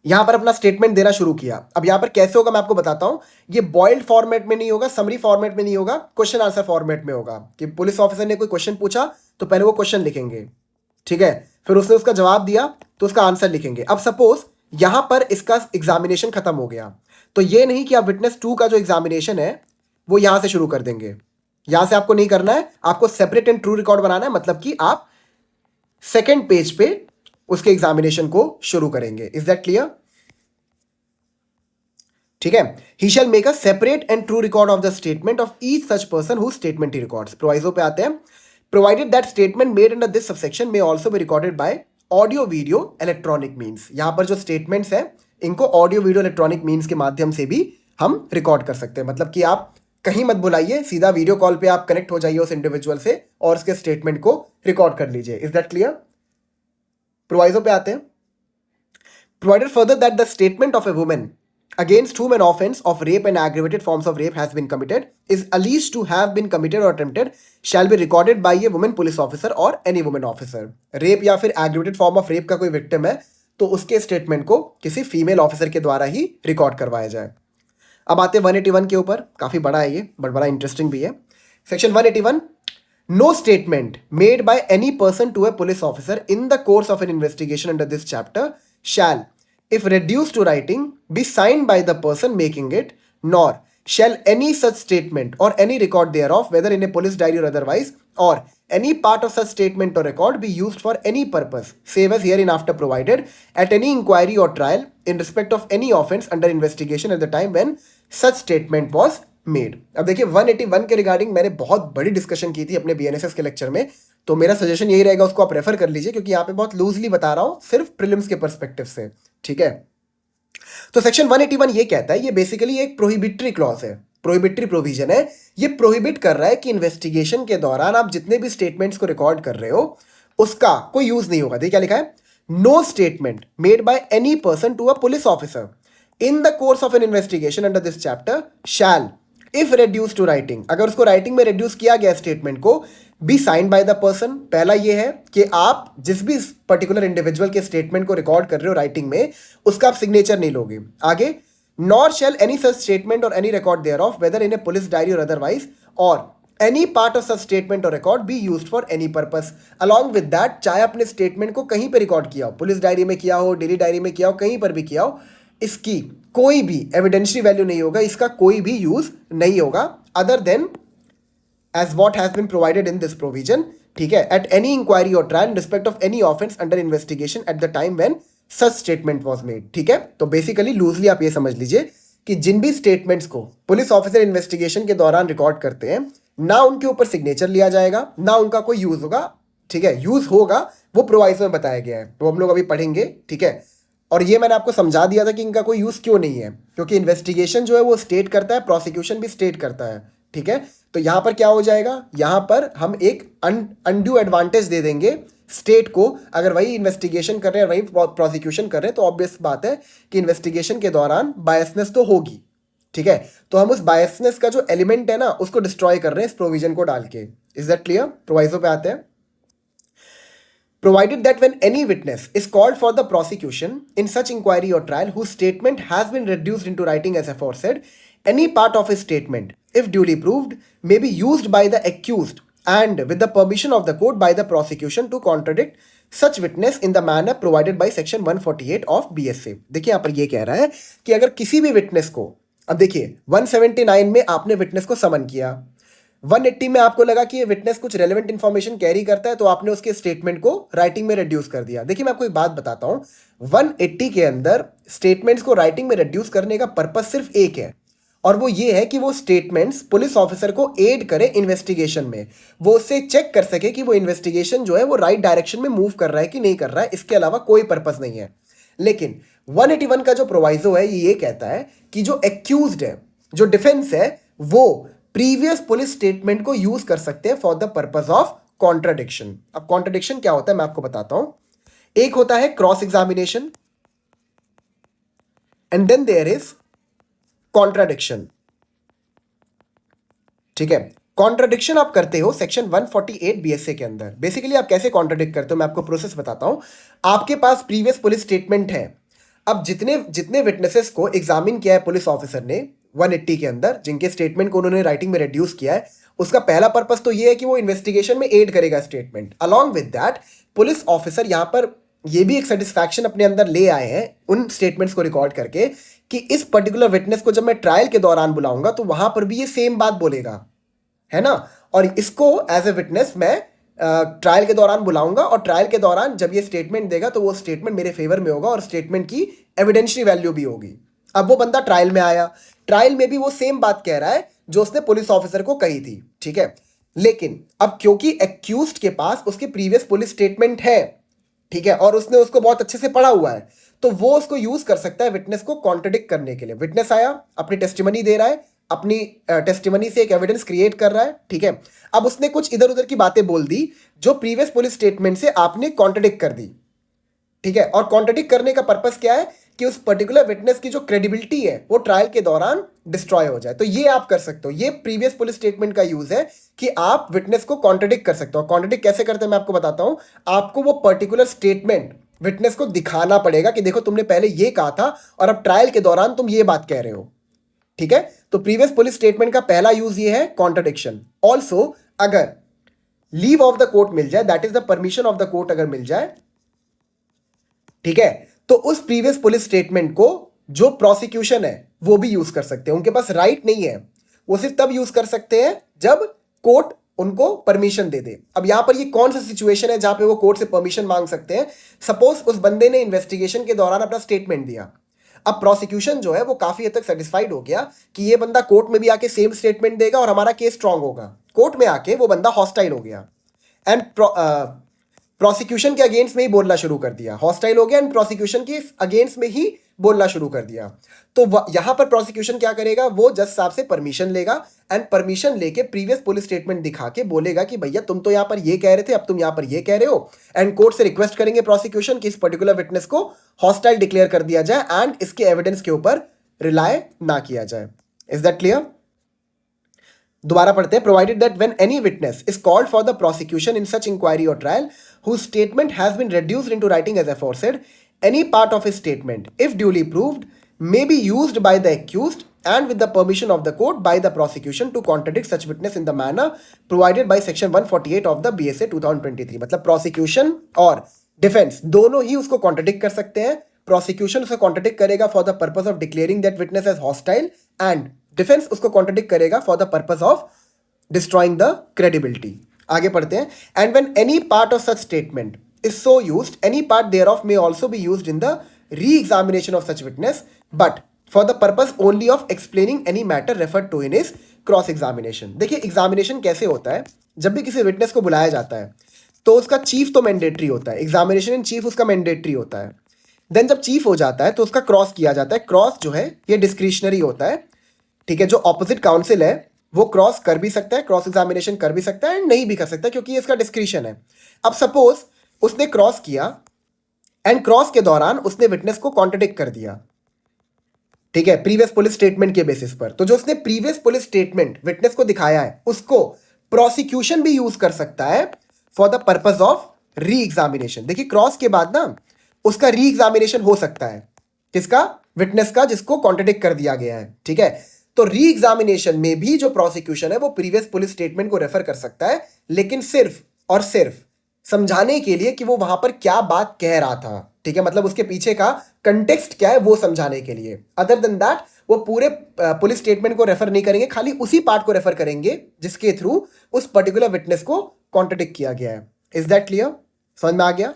यहां पर अपना स्टेटमेंट देना शुरू किया। अब यहां पर कैसे होगा मैं आपको बताता हूं। ये बॉइल्ड फॉर्मेट में नहीं होगा, समरी फॉर्मेट में नहीं होगा, क्वेश्चन आंसर फॉर्मेट में होगा कि पुलिस ऑफिसर ने कोई क्वेश्चन पूछा तो पहले वो क्वेश्चन लिखेंगे, ठीक है, फिर उसने उसका जवाब दिया तो उसका आंसर लिखेंगे। अब सपोज यहां पर इसका एग्जामिनेशन खत्म हो गया, तो ये नहीं कि आप विटनेस 2 का जो एग्जामिनेशन है वो यहां से शुरू कर देंगे। यहां से आपको नहीं करना है, आपको सेपरेट एंड ट्रू रिकॉर्ड बनाना है, मतलब कि आप सेकेंड पेज पे उसके एग्जामिनेशन को शुरू करेंगे। Is that clear? ठीक है। He shall make a separate and true record of the statement of each such person who statement he records. Proviso पे आते हैं। Provided that statement made under this subsection may also be recorded by audio video electronic means. यहां पर जो statements हैं इनको audio video electronic means के माध्यम से भी हम रिकॉर्ड कर सकते हैं। मतलब कि आप कहीं मत बुलाइए, सीधा वीडियो कॉल पे आप कनेक्ट हो जाइए उस इंडिविजुअल से और उसके स्टेटमेंट को रिकॉर्ड कर लीजिए। Is that clear? प्रोवाइजो पे आते हैं। Provided further that the statement of a woman against whom an offense of rape and aggravated forms of rape has been committed is alleged to have been committed or attempted shall be recorded by a woman police officer or any woman officer. Rape या फिर aggravated form of rape का कोई victim है तो उसके statement को किसी female officer के द्वारा ही रिकॉर्ड करवाया जाए। अब आते हैं 181 के ऊपर। काफी बड़ा है ये, बट बड़ा इंटरेस्टिंग भी है। Section 181, no statement made by any person to a police officer in the course of an investigation under this chapter shall, if reduced to writing, be signed by the person making it, nor shall any such statement or any record thereof, whether in a police diary or otherwise, or any part of such statement or record be used for any purpose, save as hereinafter provided, at any inquiry or trial in respect of any offence under investigation at the time when such statement was made. अब देखिए 181 के regarding मैंने बहुत बड़ी discussion की थी अपने BNSS के लेक्चर में, तो मेरा सजेशन यही रहेगा उसको आप रेफर कर लीजिए, क्योंकि यहाँ पे बहुत लूजली बता रहा हूँ सिर्फ प्रीलिम्स के पर्सपेक्टिव से, ठीक है। तो सेक्शन 181 ये कहता है, ये बेसिकली एक प्रोहिबिटरी क्लॉज है, प्रोहिबिटरी प्रोविजन है। ये प्रोहिबिट कर रहा है कि इन्वेस्टिगेशन के दौरान आप जितने भी स्टेटमेंट्स को रिकॉर्ड कर रहे हो उसका कोई यूज नहीं होगा। देखिए क्या लिखा है, no statement made by any person to a police officer in the course of an investigation under this chapter shall, if reduce to writing, अगर उसको राइटिंग में रेड्यूस किया गया स्टेटमेंट को, be signed by the person. पहला ये है कि आप जिस भी पर्टिकुलर इंडिविजुअल के स्टेटमेंट को रिकॉर्ड कर रहे हो राइटिंग में, उसका आप सिग्नेचर नहीं लोगे। आगे, nor shall any such statement or any record thereof, whether in a police diary or otherwise, or any part of such statement or record be used for any purpose. Along with that, चाहे अपने statement को कहीं पर record किया हो, police diary में किया हो, डेली डायरी में किया हो, कहीं पर भी किया हो, इसकी कोई भी एविडेंशियरी वैल्यू नहीं होगा, इसका कोई भी यूज नहीं होगा other than as what has been provided in this provision, ठीक है, एट एनी इंक्वायरी और trial in respect of any offence under investigation at the time when such statement was made, ठीक है। तो बेसिकली लूजली आप ये समझ लीजिए कि जिन भी स्टेटमेंट्स को पुलिस ऑफिसर इन्वेस्टिगेशन के दौरान रिकॉर्ड करते हैं, ना उनके ऊपर सिग्नेचर लिया जाएगा, ना उनका कोई यूज होगा, ठीक है। यूज होगा वो प्रोवाइजो में बताया गया है, तो हम लोग अभी पढ़ेंगे, ठीक है। और ये मैंने आपको समझा दिया था कि इनका कोई यूज क्यों नहीं है, क्योंकि इन्वेस्टिगेशन जो है वो स्टेट करता है, प्रोसिक्यूशन भी स्टेट करता है, ठीक है। तो यहां पर क्या हो जाएगा, यहां पर हम एक अनड्यू एडवांटेज दे देंगे स्टेट को। अगर वही इन्वेस्टिगेशन कर रहे हैं, वही प्रोसिक्यूशन कर रहे हैं, तो ऑब्वियस बात है कि इन्वेस्टिगेशन के दौरान बायसनेस तो होगी, ठीक है। तो हम उस बायसनेस का जो एलिमेंट है ना, उसको डिस्ट्रॉय कर रहे हैं इस प्रोविजन को डाल के। Is that clear? प्रोवाइजो पे आते हैं। Provided that when any witness is called for the prosecution in such inquiry or trial whose statement has been reduced into writing as aforesaid, any part of his statement, if duly proved, may be used by the accused and with the permission of the court by the prosecution to contradict such witness in the manner provided by section 148 of BSA। देखिए यहाँ पर ये कह रहा है कि अगर किसी भी विटनेस को, अब देखिए 179 में आपने विटनेस को समन किया, 180 में आपको लगा कि ये विटनेस कुछ रेलेवेंट इंफॉर्मेशन कैरी करता है, तो आपने उसके स्टेटमेंट को राइटिंग में रिड्यूस कर दिया। देखिए मैं आपको एक बात बताता हूं, 180 के अंदर स्टेटमेंट्स को राइटिंग में रिड्यूस करने का पर्पस सिर्फ एक है, और वो ये है कि वो स्टेटमेंट्स पुलिस ऑफिसर को एड करे इन्वेस्टिगेशन में, वो उससे चेक कर सके कि वो इन्वेस्टिगेशन जो है वो राइट डायरेक्शन में मूव कर रहा है कि नहीं कर रहा है। इसके अलावा कोई पर्पस नहीं है। लेकिन 181 का जो प्रोवाइजो है ये कहता है कि जो एक्यूज्ड है, जो डिफेंस है, वो प्रीवियस पुलिस स्टेटमेंट को यूज कर सकते हैं for the purpose of contradiction. अब कॉन्ट्राडिक्शन क्या होता है मैं आपको बताता हूं। एक होता है cross examination and then there is contradiction. ठीक है, कॉन्ट्राडिक्शन आप करते हो सेक्शन 148 बीएसए के अंदर। बेसिकली आप कैसे कॉन्ट्राडिक्ट करते हो मैं आपको प्रोसेस बताता हूं। आपके पास प्रीवियस पुलिस स्टेटमेंट है। अब जितने जितने विटनेसेस को एग्जामिन किया है पुलिस ऑफिसर ने 180 के अंदर, जिनके स्टेटमेंट को उन्होंने राइटिंग में रिड्यूस किया है, उसका पहला पर्पस तो ये है कि वो इन्वेस्टिगेशन में एड करेगा statement. Along with that police officer यहां पर ये भी एक सेटिस्फैक्शन अपने अंदर ले आए हैं उन स्टेटमेंट्स को रिकॉर्ड करके कि इस पर्टिकुलर विटनेस को जब मैं ट्रायल के दौरान बुलाऊंगा तो वहां पर भी ये सेम बात बोलेगा, है ना। और इसको एज ए विटनेस मैं ट्रायल के दौरान बुलाऊंगा और ट्रायल के दौरान जब ये स्टेटमेंट देगा तो वो स्टेटमेंट मेरे फेवर में होगा और स्टेटमेंट की एविडेंशियरी वैल्यू भी होगी। अब वो बंदा ट्रायल में आया, ट्रायल में भी वो सेम बात कह रहा है जो उसने पुलिस ऑफिसर को कही थी, ठीक है। लेकिन अब क्योंकि एक्यूज्ड के पास उसके प्रीवियस पुलिस स्टेटमेंट है, ठीक है, और उसने उसको बहुत अच्छे से पढ़ा हुआ है, तो वो उसको यूज कर सकता है विटनेस को कॉन्ट्रडिक्ट करने के लिए। विटनेस आया, अपनी टेस्टिमनी दे रहा है, अपनी टेस्टिमनी से एक एविडेंस क्रिएट कर रहा है, ठीक है। अब उसने कुछ इधर उधर की बातें बोल दी जो प्रीवियस पुलिस स्टेटमेंट से आपने कॉन्ट्रडिक्ट कर दी, ठीक है। और कॉन्ट्रडिक्ट करने का पर्पस क्या है कि उस पर्टिकुलर विटनेस की जो क्रेडिबिलिटी है वो ट्रायल के दौरान डिस्ट्रॉय हो जाए। तो ये आप कर सकते हो, ये प्रीवियस पुलिस स्टेटमेंट का यूज है कि आप विटनेस को कॉन्ट्रडिक्ट कर सकते हो। कॉन्ट्रडिक्ट कैसे करते हैं मैं आपको बताता हूं। आपको वो पर्टिकुलर स्टेटमेंट विटनेस को दिखाना पड़ेगा कि देखो तुमने पहले ये कहा था और अब ट्रायल के दौरान तुम ये बात कह रहे हो, ठीक है। तो प्रीवियस पुलिस स्टेटमेंट का पहला यूज ये है कॉन्ट्रडिक्शन। ऑल्सो अगर लीव ऑफ द कोर्ट मिल जाए, that is the permission of the court अगर मिल जाए, ठीक है, तो उस प्रीवियस पुलिस स्टेटमेंट को जो प्रोसिक्यूशन है वो भी यूज कर सकते हैं। उनके पास राइट नहीं है, वो सिर्फ तब यूज कर सकते हैं जब कोर्ट उनको परमिशन दे दे। अब यहां पर ये कौन सा सिचुएशन है जहां पे वो कोर्ट से परमिशन मांग सकते हैं। सपोज उस बंदे ने इन्वेस्टिगेशन के दौरान अपना स्टेटमेंट दिया, अब प्रोसिक्यूशन जो है वो काफी हद तक सेटिस्फाइड हो गया कि ये बंदा कोर्ट में भी आके सेम स्टेटमेंट देगा और हमारा केस स्ट्रांग होगा। कोर्ट में आके वो बंदा हॉस्टाइल हो गया एंड प्रोसिक्यूशन के अगेंस्ट में ही बोलना शुरू कर दिया, हॉस्टाइल हो गया एंड प्रोसिक्यूशन के अगेंस्ट में ही बोलना शुरू कर दिया। तो यहां पर प्रोसिक्यूशन क्या करेगा, वो जज साहब से परमिशन लेगा एंड परमिशन लेके प्रीवियस पुलिस स्टेटमेंट दिखा के बोलेगा कि भैया तुम तो यहां पर ये कह रहे थे, अब तुम यहां पर ये कह रहे हो। एंड कोर्ट से रिक्वेस्ट करेंगे प्रोसिक्यूशन कि इस पर्टिकुलर विटनेस को हॉस्टाइल डिक्लेयर कर दिया जाए एंड इसके एविडेंस के ऊपर रिलाय ना किया जाए। Is that clear? दोबारा पढ़ते हैं। Provided that when any witness is called for the prosecution in such inquiry और trial whose statement has been reduced into writing as aforesaid, any part of his statement, if duly proved, may be used by the accused and with the permission of the court by the prosecution to contradict such witness in the manner provided by section 148 of the BSA 2023। मतलब prosecution और defense दोनों ही उसको contradict कर सकते हैं। prosecution उसे contradict करेगा for the purpose of declaring that witness as hostile and defense उसको contradict करेगा for the purpose of destroying the credibility। आगे पढ़ते हैं। And when any part of such statement is so used, any part thereof may also be used in the re-examination of such witness but for the purpose only of explaining any matter referred to in his cross examination. देखिए examination कैसे होता है, जब भी किसी witness को बुलाया जाता है तो उसका चीफ तो मैंडेटरी होता है, एग्जामिनेशन इन चीफ उसका मैंडेटरी होता है। देन जब चीफ हो जाता है तो उसका क्रॉस किया जाता है। क्रॉस जो है ये डिस्क्रिशनरी होता है, ठीक है। जो ऑपोजिट काउंसिल है वो क्रॉस कर भी सकता है, क्रॉस एग्जामिनेशन कर भी सकता है एंड नहीं भी कर सकता क्योंकि ये इसका डिस्क्रिशन है। अब सपोज उसने क्रॉस किया एंड क्रॉस के दौरान उसने विटनेस को कॉन्ट्रडिक्ट कर दिया, ठीक है, प्रीवियस पुलिस स्टेटमेंट के बेसिस पर। तो जो उसने प्रीवियस पुलिस स्टेटमेंट विटनेस को दिखाया है उसको प्रोसिक्यूशन भी यूज कर सकता है for the purpose of re examination. देखिए क्रॉस के बाद ना उसका री एग्जामिनेशन हो सकता है, किसका, विटनेस का, जिसको कॉन्ट्रडिक्ट कर दिया गया है, ठीक है। तो री एग्जामिनेशन में भी जो प्रोसिक्यूशन है वो प्रीवियस पुलिस स्टेटमेंट को रेफर कर सकता है, लेकिन सिर्फ और सिर्फ समझाने के लिए कि वो वहां पर क्या बात कह रहा था, ठीक है। मतलब उसके पीछे का कंटेक्स्ट क्या है वो समझाने के लिए। अदर देन दैट वो पूरे पुलिस स्टेटमेंट को रेफर नहीं करेंगे, खाली उसी पार्ट को रेफर करेंगे जिसके थ्रू उस पर्टिकुलर विटनेस को कॉन्ट्रडिक्ट किया गया है। Is that clear? समझ में आ गया?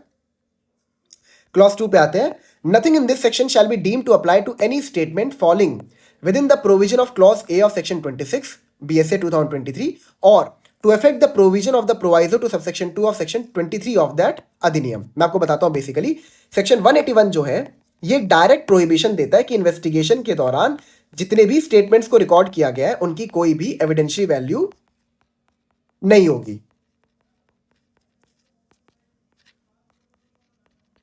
क्लॉज 2 पे आते हैं। Nothing in this section shall be deemed to apply to any statement falling within the provision of clause A of section 26 BSA 2023 or to affect the provision of the proviso to subsection 2 of section 23 of that अधिनियम। मैं आपको बताता हूं basically section 181 जो है ये direct prohibition देता है कि इन्वेस्टिगेशन के दौरान जितने भी स्टेटमेंट्स को रिकॉर्ड किया गया है उनकी कोई भी एविडेंशियरी वैल्यू नहीं होगी।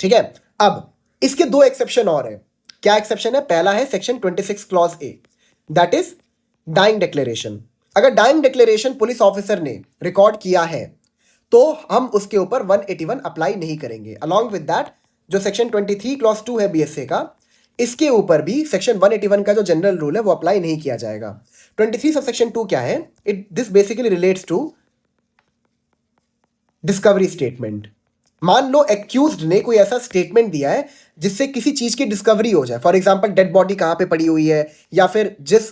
ठीक है, अब इसके दो एक्सेप्शन और है। क्या एक्सेप्शन है? पहला है section 26 clause A, that is dying declaration. अगर डाइंग डिक्लेरेशन पुलिस ऑफिसर ने रिकॉर्ड किया है तो हम उसके ऊपर 181 अप्लाई नहीं करेंगे। अलॉन्ग विद दैट जो सेक्शन 23 क्लॉज 2 है बीएसए का, इसके ऊपर भी सेक्शन 181 का जो जनरल रूल है वो अप्लाई नहीं किया जाएगा। 23 सब सेक्शन 2 क्या है? This basically relates to discovery statement. मान लो एक्यूज्ड ने कोई ऐसा स्टेटमेंट दिया है जिससे किसी चीज की डिस्कवरी हो जाए। फॉर एग्जांपल डेड बॉडी कहां पे पड़ी हुई है, या फिर जिस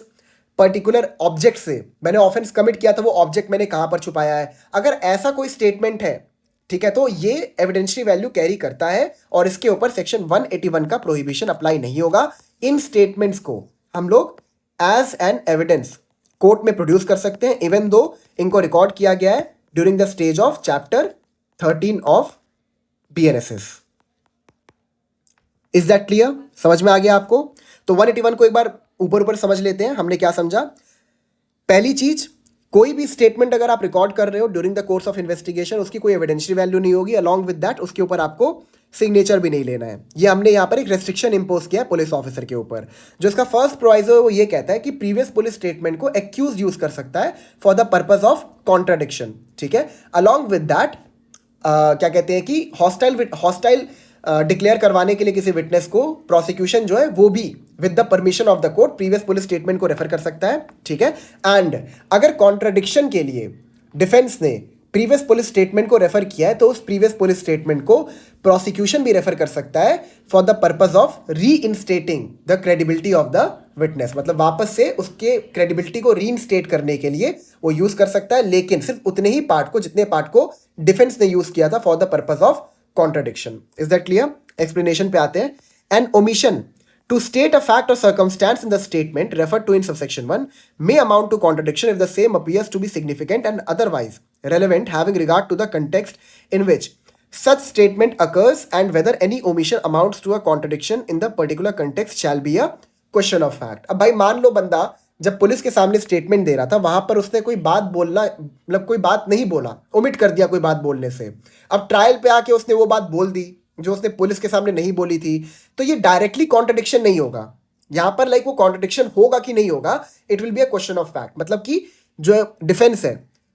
पर्टिकुलर ऑब्जेक्ट से मैंने ऑफेंस कमिट किया था वो ऑब्जेक्ट मैंने कहां पर छुपाया है। अगर ऐसा कोई स्टेटमेंट है, ठीक है, तो ये एविडेंशियरी वैल्यू कैरी करता है और इसके ऊपर सेक्शन 181 का प्रोहिबिशन अप्लाई नहीं होगा। इन स्टेटमेंट्स को हम लोग एज एन एविडेंस कोर्ट में प्रोड्यूस कर सकते हैं, इवन दो इनको रिकॉर्ड किया गया है during the stage of chapter 13 of BNSS। Is that clear? समझ में आ गया आपको? तो 181 को एक बार ऊपर ऊपर समझ लेते हैं। हमने क्या समझा? पहली चीज, कोई भी स्टेटमेंट अगर आप रिकॉर्ड कर रहे हो during the course of investigation उसकी कोई एविडेंशियरी वैल्यू नहीं होगी। अलॉन्ग विद दैट उसके ऊपर आपको सिग्नेचर भी नहीं लेना है। ये हमने यहाँ पर एक रेस्ट्रिक्शन इंपोज किया है पुलिस ऑफिसर के ऊपर। जो इसका फर्स्ट प्रोवाइजो है वो ये कहता है कि प्रीवियस पुलिस स्टेटमेंट को एक्यूज यूज कर सकता है for the purpose of contradiction. ठीक है, अलॉन्ग विद दैट क्या कहते हैं कि हॉस्टाइल डिक्लेयर करवाने के लिए किसी विटनेस को प्रोसिक्यूशन जो है वो भी with the permission of the court previous police statement को रेफर कर सकता है। ठीक है, एंड अगर कॉन्ट्राडिक्शन के लिए डिफेंस ने प्रीवियस पुलिस स्टेटमेंट को रेफर किया है तो उस प्रीवियस पुलिस स्टेटमेंट को प्रोसिक्यूशन भी रेफर कर सकता है for the purpose of reinstating the credibility of the witness. मतलब वापस से उसके क्रेडिबिलिटी को री इंस्टेट करने के लिए वो यूज कर सकता है, लेकिन सिर्फ उतने ही पार्ट को जितने पार्ट को डिफेंस ने यूज किया था for the purpose of contradiction. Is that clear? Explanation पे आते हैं। An omission to state a fact or circumstance in the statement referred to in subsection 1 may amount to contradiction if the same appears to be significant and otherwise relevant having regard to the context in which such statement occurs and whether any omission amounts to a contradiction in the particular context shall be a question of fact। अब भाई मान लो बंदा जब police के सामने statement दे रहा था वहां पर उसने कोई बात बोलना मतलब कोई बात नहीं बोला, ओमिट कर दिया कोई बात बोलने से। अब ट्रायल पे आके उसने वो बात बोल दी जो उसने पुलिस के सामने नहीं बोली थी, तो ये डायरेक्टली कॉन्ट्रडिक्शन नहीं होगा। यहां पर लाइक वो कॉन्ट्रडिक्शन होगा कि नहीं होगा, it will be a question of fact. मतलब कि जो डिफेंस है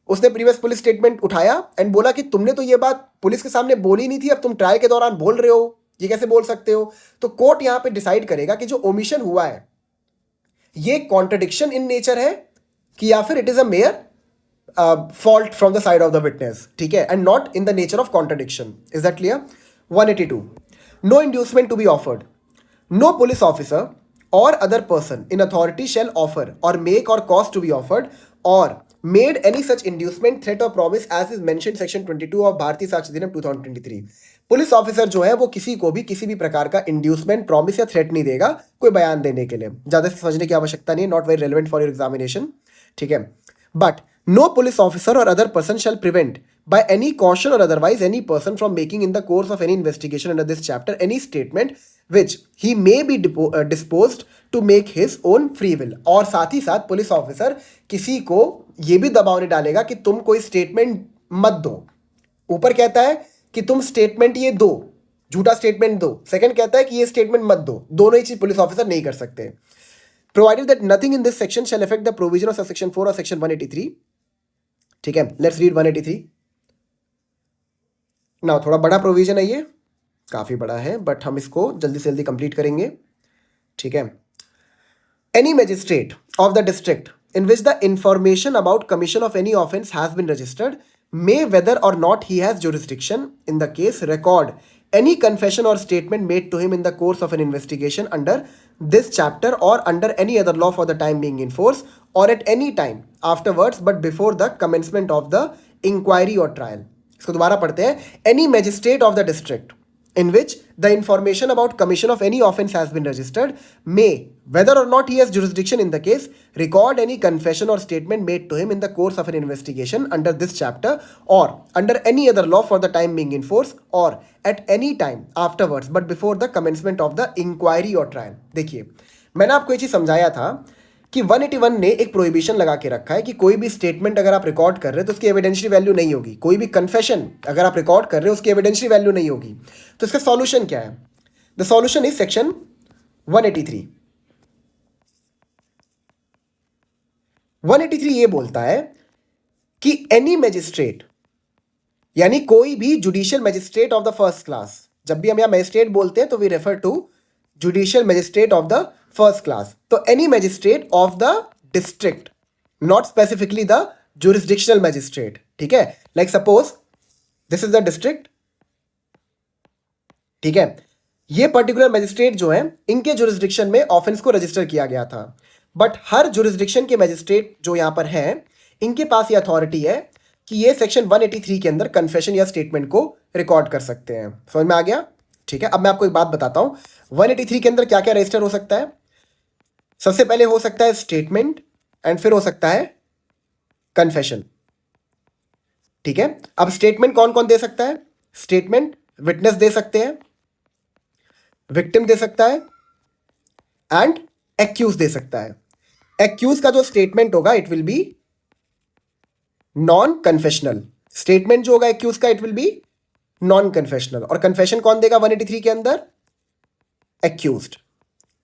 उसने प्रीवियस पुलिस स्टेटमेंट उठाया एंड बोला कि तुमने तो ये बात पुलिस के सामने बोली नहीं थी, अब तुम ट्रायल के दौरान बोल रहे हो, ये कैसे बोल सकते हो? तो कोर्ट यहां पे डिसाइड करेगा कि जो ओमिशन हुआ है ये कॉन्ट्रडिक्शन इन नेचर है कि या फिर it is a mayor fault from the side of the witness। ठीक है, and not in the nature of contradiction। is that clear? 182, no inducement to be offered, no police officer or other person in authority shall offer or make or cause to be offered or made any such inducement, threat or promise as is mentioned section 22 of भारतीय साक्ष्य अधिनियम 2023। Police officer जो है वो किसी को भी किसी भी प्रकार का इंड्यूसमेंट, प्रॉमिस या थ्रेट नहीं देगा कोई बयान देने के लिए। ज्यादा समझने की आवश्यकता नहीं है, not very relevant for your examination. ठीक है, but no police officer or other person shall prevent by any caution or otherwise any person from making in the course of any investigation under this chapter any statement which he may be disposed to make his own free will। और साथ ही साथ police officer किसी को यह भी दबाव नहीं डालेगा कि तुम कोई स्टेटमेंट मत दो। ऊपर कहता है कि तुम स्टेटमेंट ये दो, झूठा स्टेटमेंट दो, सेकंड कहता है कि ये स्टेटमेंट मत दो। दोनों ही चीज पुलिस ऑफिसर नहीं कर सकते। Provided that nothing in this section shall affect the provision of section 4 or section 183। ठीक है, लेट्स रीड 183 नाउ। थोड़ा बड़ा प्रोविजन है ये, काफी बड़ा है, बट हम इसको जल्दी से जल्दी कंप्लीट करेंगे। ठीक है, any magistrate of the district in which the information about commission of any offence has been registered may, whether or not he has jurisdiction in the case, record any confession or statement made to him in the course of an investigation under this chapter or under any other law for the time being in force or at any time afterwards but before the commencement of the inquiry or trial। इसको दोबारा पढ़ते हैं। Any magistrate of the district in which the information about commission of any offense has been registered, may, whether or not he has jurisdiction in the case, record any confession or statement made to him in the course of an investigation under this chapter or under any other law for the time being in force or at any time afterwards but before the commencement of the inquiry or trial. देखिए, मैंने आपको ये चीज़ समझाया था कि 181 ने एक prohibition लगा के रखा है कि कोई भी स्टेटमेंट अगर आप रिकॉर्ड कर रहे हो तो उसकी एविडेंशियरी वैल्यू नहीं होगी, कोई भी कन्फेशन अगर आप रिकॉर्ड कर रहे हो उसकी एविडेंशियरी वैल्यू नहीं होगी। तो इसका सॉल्यूशन क्या है? The solution is section 183। 183 ये बोलता है कि एनी मैजिस्ट्रेट, यानी कोई भी judicial magistrate of the first class, जब भी हम यहां मैजिस्ट्रेट बोलते हैं तो we refer to judicial magistrate of the first class, तो any magistrate of the district, not specifically the jurisdictional magistrate, ठीक है। Like suppose this is the district, ठीक है, ये पर्टिकुलर मैजिस्ट्रेट जो है इनके जुरिस्डिक्शन में ऑफेंस को रजिस्टर किया गया था, बट हर जुरिस्डिक्शन के मैजिस्ट्रेट जो यहां पर हैं इनके पास ये अथॉरिटी है कि ये सेक्शन 183 के अंदर कन्फेशन या स्टेटमेंट को रिकॉर्ड कर सकते हैं। समझ में आ गया? ठीक है, अब मैं आपको एक बात बताता हूं 183 के अंदर क्या क्या रजिस्टर हो सकता है। सबसे पहले हो सकता है स्टेटमेंट एंड फिर हो सकता है कन्फेशन, ठीक है। अब स्टेटमेंट कौन कौन दे सकता है? स्टेटमेंट विटनेस दे सकते हैं, विक्टिम दे सकता है एंड एक्यूज दे सकता है। एक्यूज का जो स्टेटमेंट होगा it will be non confessional, statement जो होगा एक्यूज का it will be non confessional, और कन्फेशन कौन देगा 183 के अंदर? एक्यूज्ड,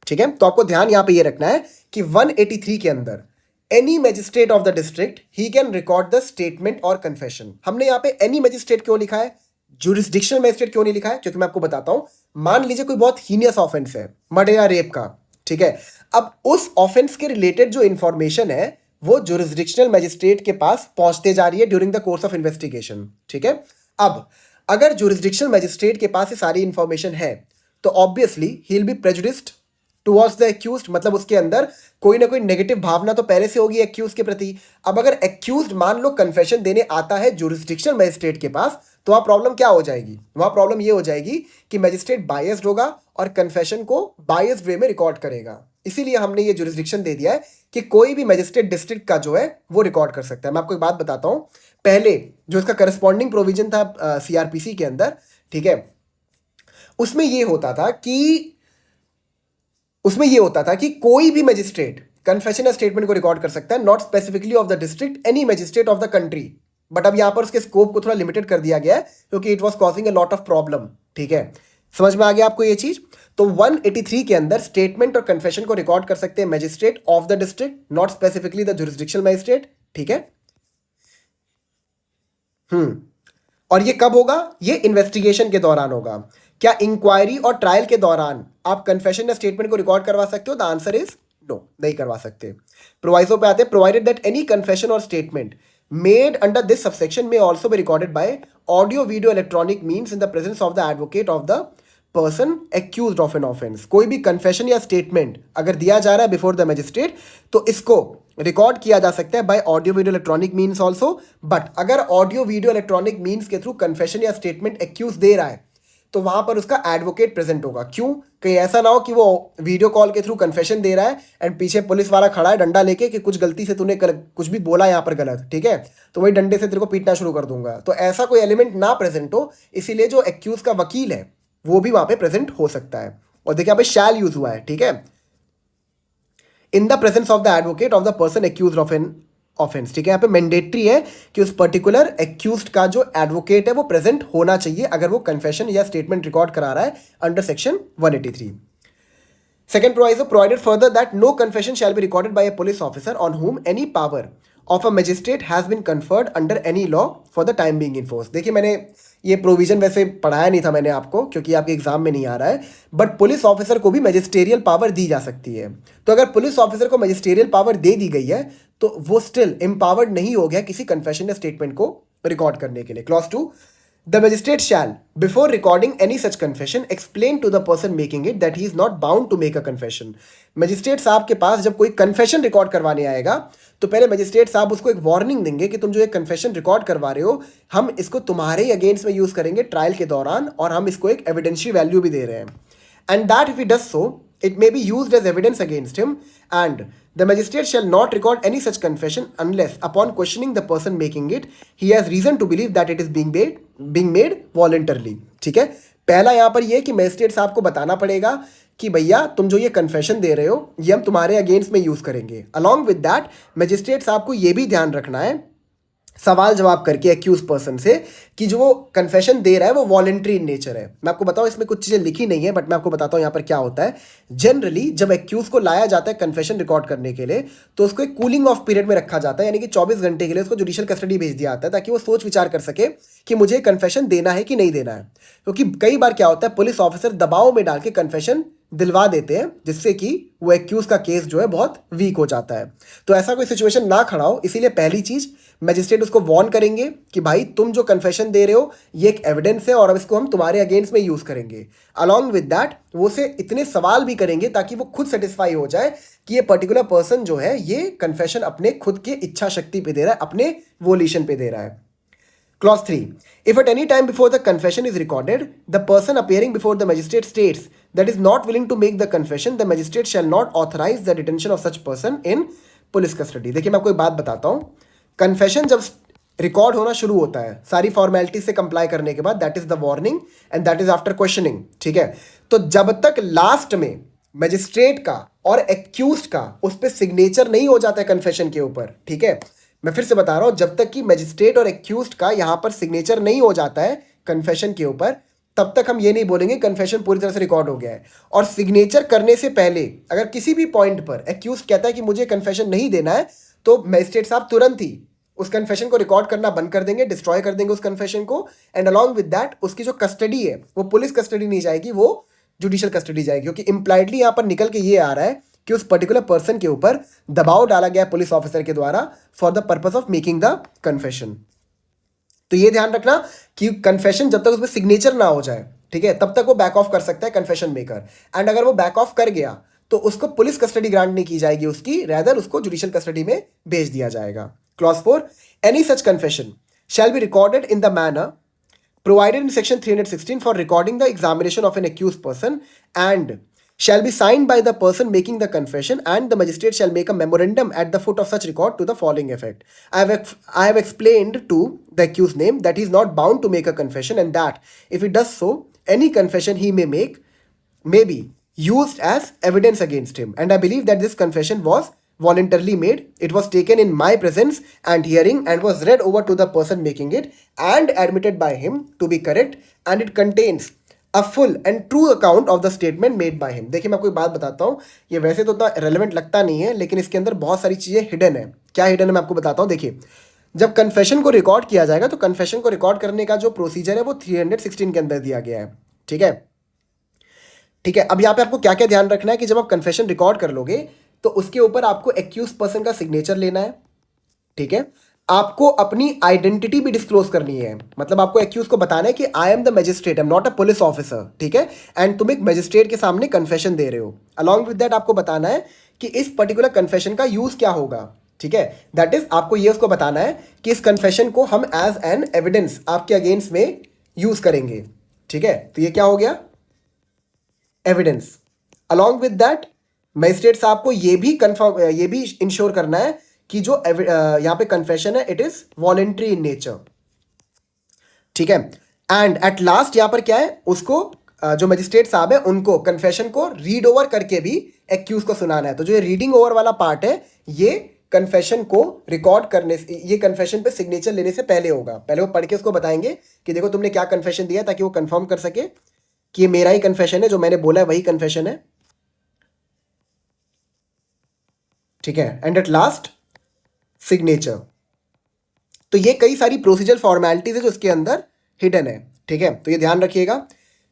ठीक है। तो आपको ध्यान यहां पे ये रखना है कि 183 के अंदर any magistrate of the district he can record the statement और कन्फेशन। हमने यहां पे एनी मैजिस्ट्रेट क्यों लिखा है, जुरिस्डिक्शनल मैजिस्ट्रेट क्यों नहीं लिखा है? क्योंकि मैं आपको बताता हूं, मान लीजिए कोई बहुत हीनियस ऑफेंस है, मर्डर या रेप का, ठीक है। अब उस ऑफेंस के रिलेटेड जो इंफॉर्मेशन है वो जुरिस्डिक्शनल मैजिस्ट्रेट के पास पहुंचते जा रही है during the course of investigation, ठीक है। अब अगर जुरिस्डिक्शनल मैजिस्ट्रेट के पास ये सारी इंफॉर्मेशन है तो obviously he will be prejudiced towards the accused, मतलब उसके अंदर कोई ना कोई नेगेटिव भावना तो पहले से होगी एक्यूज के प्रति। अब अगर एक्यूज्ड मान लो कन्फेशन देने आता है जुरिस्डिक्शनल मैजिस्ट्रेट के पास, तो वहां प्रॉब्लम क्या हो जाएगी? वहां प्रॉब्लम ये हो जाएगी कि मैजिस्ट्रेट बायस्ड होगा और कन्फेशन को बायस्ड वे में रिकॉर्ड करेगा। इसीलिए हमने ये जुरिस्डिक्शन दे दिया है कि कोई भी मैजिस्ट्रेट डिस्ट्रिक्ट का जो है वो रिकॉर्ड कर सकता है। मैं आपको एक बात बताता हूं, पहले जो इसका करस्पॉन्डिंग प्रोविजन था सीआरपीसी के अंदर, ठीक है, उसमें ये होता था कि कोई भी मैजिस्ट्रेट कन्फेशन या स्टेटमेंट को रिकॉर्ड कर सकता है, not specifically of the district, any magistrate of the country. But अब यहां पर उसके स्कोप को थोड़ा लिमिटेड कर दिया गया है क्योंकि it was causing a lot of problem, ठीक है। समझ में आ गया आपको ये चीज? तो 183 के अंदर स्टेटमेंट और कन्फेशन को रिकॉर्ड कर सकते हैं magistrate of the district, not specifically the jurisdictional magistrate, ठीक है। और ये कब होगा? ये इन्वेस्टिगेशन के दौरान होगा। क्या इंक्वायरी और ट्रायल के दौरान आप कन्फेशन या स्टेटमेंट को रिकॉर्ड करवा सकते हो? द आंसर इज नो, नहीं करवा सकते। प्रोवाइजो पे आते हैं, प्रोवाइडेड दैट एनी कन्फेशन और statement made under this subsection may also be recorded by audio video electronic means in the presence of the advocate of the person accused of an offence. कोई भी confession या statement अगर दिया जा रहा है before the magistrate तो इसको रिकॉर्ड किया जा सकता है by audio video electronic means also. But अगर ऑडियो वीडियो इलेक्ट्रॉनिक मीन्स के थ्रू कन्फेशन या स्टेटमेंट एक्यूज दे रहा है तो वहां पर उसका एडवोकेट प्रेजेंट होगा। क्यों? कहीं ऐसा ना हो कि वो वीडियो कॉल के थ्रू कन्फेशन दे रहा है एंड पीछे पुलिस वाला खड़ा है डंडा लेके कि कुछ गलती से तूने कुछ भी बोला यहाँ पर गलत, ठीक है, तो वही डंडे से तेरे को पीटना शुरू कर दूंगा। तो ऐसा कोई एलिमेंट ना प्रेजेंट हो, इसीलिए जो एक्यूज का वकील है वो भी वहां पे प्रेजेंट हो सकता है। और देखिए यहाँ पे शैल यूज हुआ है, ठीक है, इन the presence of the advocate of the person accused of an offence, ठीक है। यहाँ पे मैंडेटरी है कि उस पर्टिकुलर एक्यूज्ड का जो एडवोकेट है वो प्रेजेंट होना चाहिए अगर वो कन्फेशन या स्टेटमेंट रिकॉर्ड करा रहा है under section 183। Second proviso provided further that no confession shall be recorded by a police officer on whom any power of a magistrate has been conferred under any law for the time being in force। देखिए मैंने ये provision वैसे पढ़ाया नहीं था मैंने आपको क्योंकि आपके एग्जाम में नहीं आ रहा है, बट पुलिस ऑफिसर को भी मैजिस्टेरियल पावर दी जा सकती है। तो अगर पुलिस ऑफिसर को मैजिस्टेरियल पावर दे दी गई है तो वो स्टिल एम्पावर्ड नहीं हो गया किसी कन्फेशन या स्टेटमेंट को रिकॉर्ड करने के लिए। Clause 2, The magistrate shall, before recording any such confession, explain to the person making it that he is not bound to make a confession. Magistrate साहब के पास जब कोई कन्फेशन रिकॉर्ड करवाने आएगा तो पहले मजिस्ट्रेट साहब उसको एक वार्निंग देंगे कि तुम जो एक कन्फेशन रिकॉर्ड करवा रहे हो हम इसको तुम्हारे ही अगेंस्ट में यूज़ करेंगे ट्रायल के दौरान और हम इसको एक एविडेंशियल वैल्यू भी दे रहे हैं. And that if he does so, it may be used as evidence against him, and the magistrate shall not record any such confession unless, upon questioning the person making it, he has reason to believe that it is being made voluntarily. ठीक है, पहला यहाँ पर ये कि magistrate साहब को बताना पड़ेगा कि भैया तुम जो ये कन्फेशन दे रहे हो ये हम तुम्हारे अगेंस्ट में यूज़ करेंगे. अलॉन्ग विद दैट मैजिस्ट्रेट साहब को ये भी ध्यान रखना है सवाल जवाब करके एक्यूज पर्सन से कि जो वो कन्फेशन दे रहा है वो वॉलेंट्री इन नेचर है. मैं आपको बताऊं इसमें कुछ चीज़ें लिखी नहीं है बट मैं आपको बताता हूं यहाँ पर क्या होता है. जनरली जब एक्यूज को लाया जाता है कन्फेशन रिकॉर्ड करने के लिए तो उसको एक कूलिंग ऑफ पीरियड में रखा जाता है, यानी कि 24 घंटे के लिए उसको जुडिशियल कस्टडी भेज दिया जाता है ताकि वो सोच विचार कर सके कि मुझे कन्फेशन देना है कि नहीं देना है. क्योंकि कई बार क्या होता है पुलिस ऑफिसर दबाव में डाल के कन्फेशन दिलवा देते हैं जिससे कि वो एक्यूज का केस जो है बहुत वीक हो जाता है. तो ऐसा कोई सिचुएशन ना खड़ा हो इसीलिए पहली चीज़ मैजिस्ट्रेट उसको वार्न करेंगे कि भाई तुम जो कन्फेशन दे रहे हो ये एक एविडेंस है और अब इसको हम तुम्हारे अगेंस्ट में यूज़ करेंगे. अलॉन्ग विद दैट वो उसे इतने सवाल भी करेंगे ताकि वो खुद सेटिस्फाई हो जाए कि ये पर्टिकुलर पर्सन जो है ये कन्फेशन अपने खुद के इच्छा शक्ति पे दे रहा है, अपने वोल्यूशन पे दे रहा है. Clause 3. If at any time before the confession is recorded, the person appearing before the magistrate states that is not willing to make the confession, the magistrate shall not authorize the detention of such person in police custody. देखिए मैं आपको एक बात बताता हूँ. Confession जब record होना शुरू होता है सारी फॉर्मेलिटी से कंप्लाई करने के बाद, that is the warning and that is after questioning. ठीक है, तो जब तक लास्ट में मैजिस्ट्रेट का और एक्यूज्ड का उस पर सिग्नेचर नहीं हो जाता है कन्फेशन के ऊपर, ठीक है, मैं फिर से बता रहा हूं, जब तक कि मैजिस्ट्रेट और एक्यूज्ड का यहां पर सिग्नेचर नहीं हो जाता है कन्फेशन के ऊपर तब तक हम ये नहीं बोलेंगे कन्फेशन पूरी तरह से रिकॉर्ड हो गया है. और सिग्नेचर करने से पहले अगर किसी भी पॉइंट पर एक्यूज्ड कहता है कि मुझे कन्फेशन नहीं देना है तो मैजिस्ट्रेट साहब तुरंत ही उस कन्फेशन को रिकॉर्ड करना बंद कर देंगे, डिस्ट्रॉय कर देंगे उस कन्फेशन को. एंड अलॉन्ग विद दैट उसकी जो कस्टडी है वो पुलिस कस्टडी नहीं जाएगी, वो जुडिशियल कस्टडी जाएगी. क्योंकि इम्प्लाइडली यहाँ पर निकल के ये आ रहा है कि उस पर्टिकुलर पर्सन के ऊपर दबाव डाला गया पुलिस ऑफिसर के द्वारा for the purpose of making the confession. तो ये ध्यान रखना कि कन्फेशन जब तक उसमें सिग्नेचर ना हो जाए, ठीक है, तब तक वो बैक ऑफ कर सकता है कन्फेशन मेकर. एंड अगर वो बैक ऑफ कर गया तो उसको पुलिस कस्टडी ग्रांट नहीं की जाएगी उसकी, रैदर उसको जुडिशियल कस्टडी में भेज दिया जाएगा. Clause 4. Any such confession shall be recorded in the manner provided in section 316 for recording the examination of an accused person and shall be signed by the person making the confession, and the magistrate shall make a memorandum at the foot of such record to the following effect. I have explained to the accused name that he is not bound to make a confession and that if he does so, any confession he may make may be used as evidence against him, and I believe that this confession was voluntarily made. It was taken in my presence and hearing and was read over to the person making it and admitted by him to be correct, and it contains a full and true account of the statement made by him. देखिए मैं आपको एक बात बताता हूँ, ये वैसे तो उतना रेलेवेंट लगता नहीं है लेकिन इसके अंदर बहुत सारी चीज़ें हिडन है. क्या हिडन है मैं आपको बताता हूँ. देखिए जब कन्फेशन को रिकॉर्ड किया जाएगा तो कन्फेशन को रिकॉर्ड करने का जो प्रोसीजर है वो 316 के अंदर दिया गया है. ठीक है, ठीक है. अब यहाँ पे आपको क्या क्या ध्यान रखना है कि जब आप कन्फेशन रिकॉर्ड कर लोगे तो उसके ऊपर आपको एक्यूज पर्सन का सिग्नेचर लेना है. ठीक है, आपको अपनी आइडेंटिटी भी डिस्क्लोज करनी है. मतलब आपको एक्यूज को बताना है कि I am the magistrate, I am not a police officer. ठीक है, एंड तुम एक मैजिस्ट्रेट के सामने कन्फेशन दे रहे हो. अलॉन्ग विद दैट आपको बताना है कि इस पर्टिकुलर कन्फेशन का यूज क्या होगा. ठीक है, दैट इज आपको ये उसको बताना है कि इस कन्फेशन को हम एज एन एविडेंस आपके अगेंस्ट में यूज करेंगे. ठीक है, तो ये क्या हो गया, evidence. Along with that magistrate साहब को ये भी इंश्योर करना है कि जो यहाँ पे कन्फेशन है it is voluntary in nature. ठीक है, एंड एट लास्ट यहाँ पर क्या है, उसको जो मैजिस्ट्रेट साहब है उनको कन्फेशन को रीड ओवर करके भी एक्यूज को सुनाना है. तो जो ये रीडिंग ओवर वाला पार्ट है ये कन्फेशन को रिकॉर्ड करने से, ये कन्फेशन पे सिग्नेचर लेने से पहले होगा. पहले वो पढ़ के उसको बताएंगे कि देखो तुमने क्या कन्फेशन दिया, ताकि वो कंफर्म कर सके कि ये मेरा ही कन्फेशन है, जो मैंने बोला है वही कन्फेशन है. ठीक है, एंड एट लास्ट सिग्नेचर. तो ये कई सारी प्रोसीजर फॉर्मेलिटीज है जो इसके अंदर हिडन है. ठीक है, तो ये ध्यान रखिएगा.